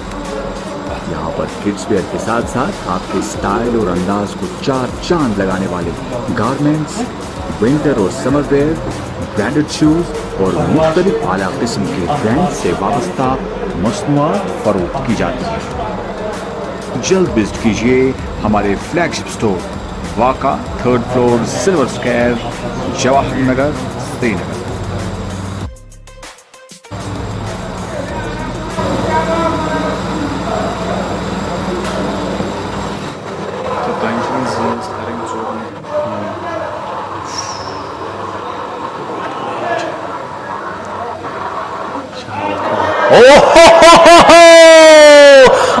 यहाँ पर किड्स वेयर के साथ साथ आपके स्टाइल और अंदाज को 4 चांद लगाने वाले गारमेंट्स, विंटर और समर वेयर, ब्रांडेड शूज और मुख्तलिफ आला किस्म के ब्रांड से वाबस्ता मसनूआत फरोख्त की जाती है। जल्द विजिट कीजिए हमारे फ्लैगशिप स्टोर वाका 3rd floor, silver square, Jawahar Nagar, Srinagar.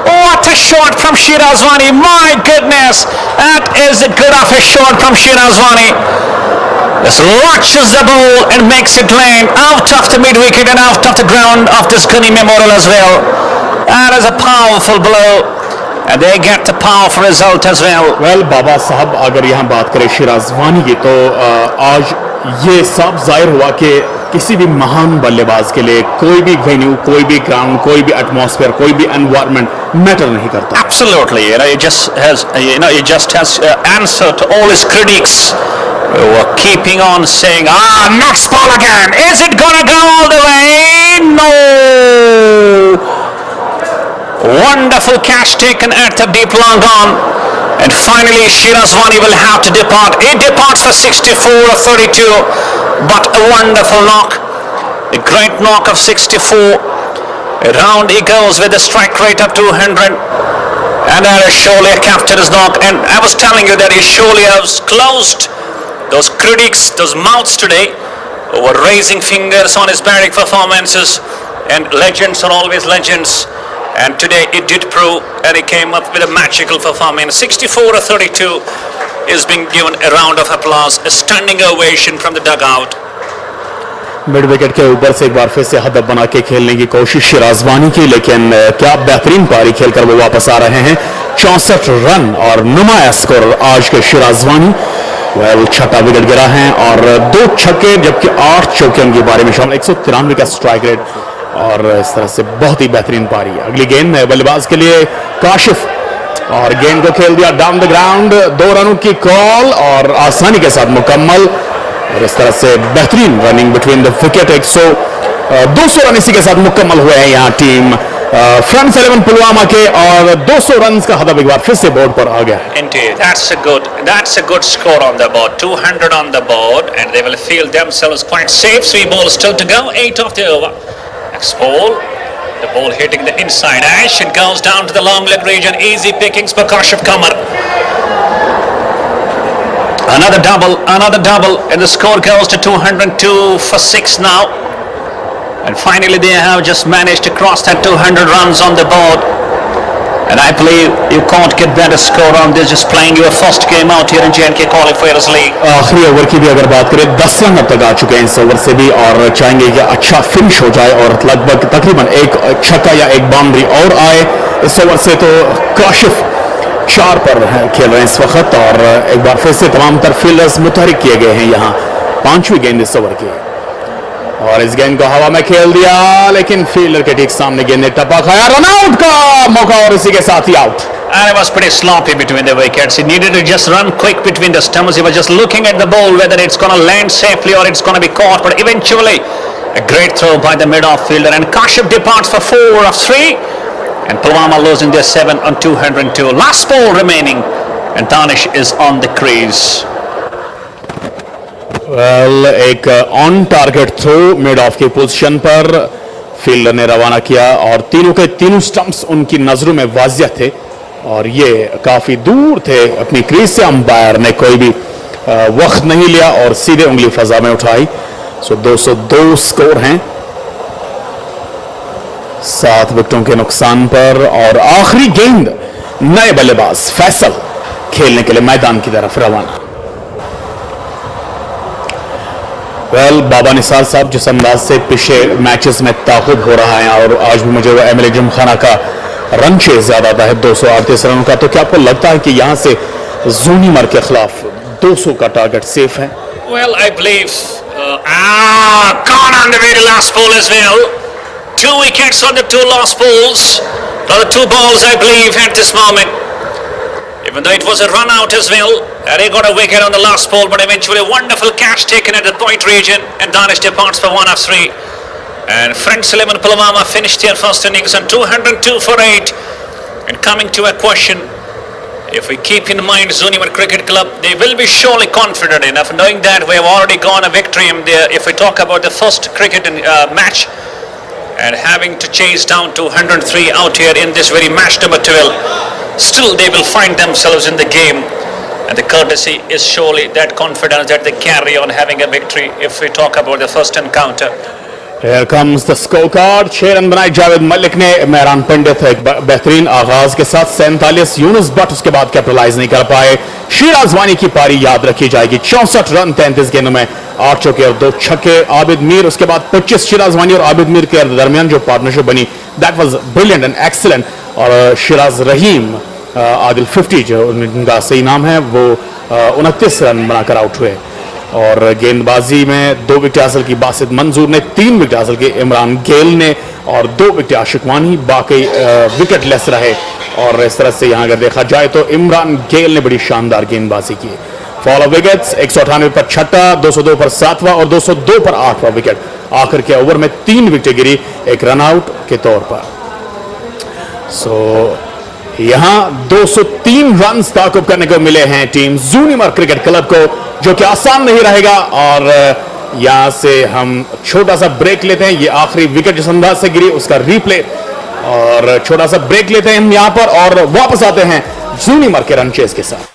What a shot from Shirazwani. My goodness, that is a good of a shot from Shirazwani. Just launches the ball and makes it land out of the mid wicket and out of the ground of this Gunny Memorial as well. That is a powerful blow, and they get the powerful result as well. Well, बाबा साहब अगर यहाँ बात करें शिराजवानी की तो आज ये साफ जाहिर हुआ कि किसी भी महान बल्लेबाज के लिए कोई भी वेन्यू, कोई भी ग्राउंड, कोई भी एटमॉस्फेयर, कोई भी एनवायरनमेंट मैटर नहीं करता। Absolutely, he just has answered to all his critics who were keeping on saying, next ball again. Is it gonna go all the way? No. Wonderful catch taken at the deep long on. And finally, Shirazwani will have to depart. He departs for 64 or 32, but a wonderful knock. A great knock of 64. Around he goes with a strike rate of 200. And that is surely a captain's knock. And I was telling you that he surely has closed those critics, those mouths today, who were raising fingers on his batting performances. And legends are always legends. And today it did prove, and he came up with a magical performance. 64 or 32 is being given a round of applause, a standing ovation from the dugout. Mid wicket के ऊपर से एक बार फिर से हदफ बना के खेलने की कोशिश शिराजवानी की, लेकिन क्या बेहतरीन पारी खेलकर वो वापस आ रहे हैं। 64 रन और नुमाया स्कोर आज के शिराजवानी। वेल, 6ठा विकेट गिरा है और 2 छक्के जबकि 8 चौके उनकी पारी में शामिल। 193 का स्ट्राइक रेट और इस तरह से बहुत ही बेहतरीन पारी। अगली गेंद है बल्लेबाज के लिए काशिफ, और गेंद को खेल दिया डाउन द ग्राउंड। 2 रनों की कॉल और आसानी के साथ मुकम्मल, और इस तरह से बेहतरीन running between the wicket. 200 run इसी के साथ मुकम्मल हुए हैं यहाँ टीम फ्रंट 11 पुलवामा के, और 200 रन का हदफ एक बार फिर से बोर्ड पर आ गया। Indeed, that's a good score on the board. 200 on the board, and they will feel themselves quite safe. 3 balls still to go, 8 of the over. Next ball, the ball hitting the inside edge. It goes down to the long leg region. Easy pickings for Kashif Kamar. Another double, and the score goes to 202 for 6 now. And finally they have just managed to cross that 200 runs on the board. And I believe you can't get better score on this, just playing your first game out here in J&K Qualifiers League. आखिरी over की भी अगर बात करें 10 run अब तक आ चुके हैं इस ओवर से भी, और चाहेंगे कि अच्छा फिनिश हो जाए और लगभग तकरीबन एक छक्का या एक बाउंड्री और आए इस ओवर से। तो काशिफ 4 पर खेल रहे हैं इस वक्त, और एक बार फिर से तमाम तर फील्डर्स मुतहरिक किए गए हैं यहाँ। 5वीं गेंद इस ओवर की, और इस गेंद को हवा में खेल दिया, लेकिन फील्डर के ठीक सामने गेंद ने टप्पा खाया। रन आउट का मौका, और इसी के साथ ही out. And it was pretty sloppy between the wickets. He needed to just run quick between the stumps. He was just looking at the ball whether it's going to land safely or it's going to be caught. But eventually, a great throw by the mid-off fielder, and Kashif departs for 4 of 3. And Pulwama losing their 7 on 202. Last ball remaining, and Danish is on the crease. Well एक on target throw mid off की position पर fielder ने रवाना किया, और तीनों के तीनों स्टंप्स उनकी नजरों में वाजिया थे, और ये काफी दूर थे अपनी क्रीज से। अंपायर ने कोई भी वक्त नहीं लिया और सीधे उंगली फजा में उठाई। सो 202 स्कोर हैं 7 विकेटों के नुकसान पर, और आखिरी गेंद नए बल्लेबाज फैसल खेलने के लिए मैदान की तरफ रवाना। बाबा निसार साहब, जिस अंदाज से पिछले मैचेस में ताकुब हो रहा है, और आज भी मुझे वो एमएलए जिमखाना का रन चेज याद आता है 238 रनों का, तो क्या आपको लगता है कि यहां से ज़ूनिमर के खिलाफ 200 का टारगेट सेफ है? Well, I believe gone on the very last ball as well. 2 wickets on the 2 last balls. The 2 balls, I believe, at this moment. Even though it was a run out as well, and he got a wicket on the last ball, but eventually a wonderful catch taken at the point region, and Danish departs for 1 of 3. And Friends 11 Pulwama finished their first innings on 202 for 8. And coming to a question, if we keep in mind Zoonimar Cricket Club, they will be surely confident enough, knowing that we have already gone a victory in there. If we talk about the first cricket match, and having to chase down to 103 out here in this very match number 12, still they will find themselves in the game, and the courtesy is surely that confidence that they carry on having a victory if we talk about the first encounter. Here comes the scorecard. 6 run बनाए जावेद मलिक ने, मेहरान पंडित एक बेहतरीन आगाज के साथ 47, Yunus but उसके बाद capitalise नहीं कर पाए। शिराज वानी की पारी याद रखी जाएगी, 64 रन 33 गेंदों में 8 चौके और 2 छक्के। आबिद मीर उसके बाद 25, शिराज वानी और आबिद मीर के दरमियान जो पार्टनरशिप बनी, that was brilliant and excellent. और शिराज रहीम आदिल 50 जो उनका सही नाम है, वो 29 रन बनाकर आउट हुए। और गेंदबाजी में 2 विकेट हासिल की बासित मंजूर ने, 3 विकेट हासिल की इमरान गेल ने, और 2 विकेट आशिक वानी, बाकी विकेट लेस रहे। और इस तरह से यहां अगर देखा जाए तो इमरान गेल ने बड़ी शानदार गेंदबाजी की। फॉलो विकेट्स 198 पर 6वां, 202 पर 7वां और 202 पर 8वां विकेट। आखिर के ओवर में 3 विकेट गिरी एक रन आउट के तौर पर। सो यहां 203 रन ताकुब करने को मिले हैं टीम ज़ूनिमर क्रिकेट क्लब को, जो कि आसान नहीं रहेगा। और यहां से हम छोटा सा ब्रेक लेते हैं। ये आखिरी विकेट जिस अंदाज से गिरी उसका रीप्ले, और छोटा सा ब्रेक लेते हैं हम यहां पर, और वापस आते हैं ज़ूनिमर के रन चेज के साथ।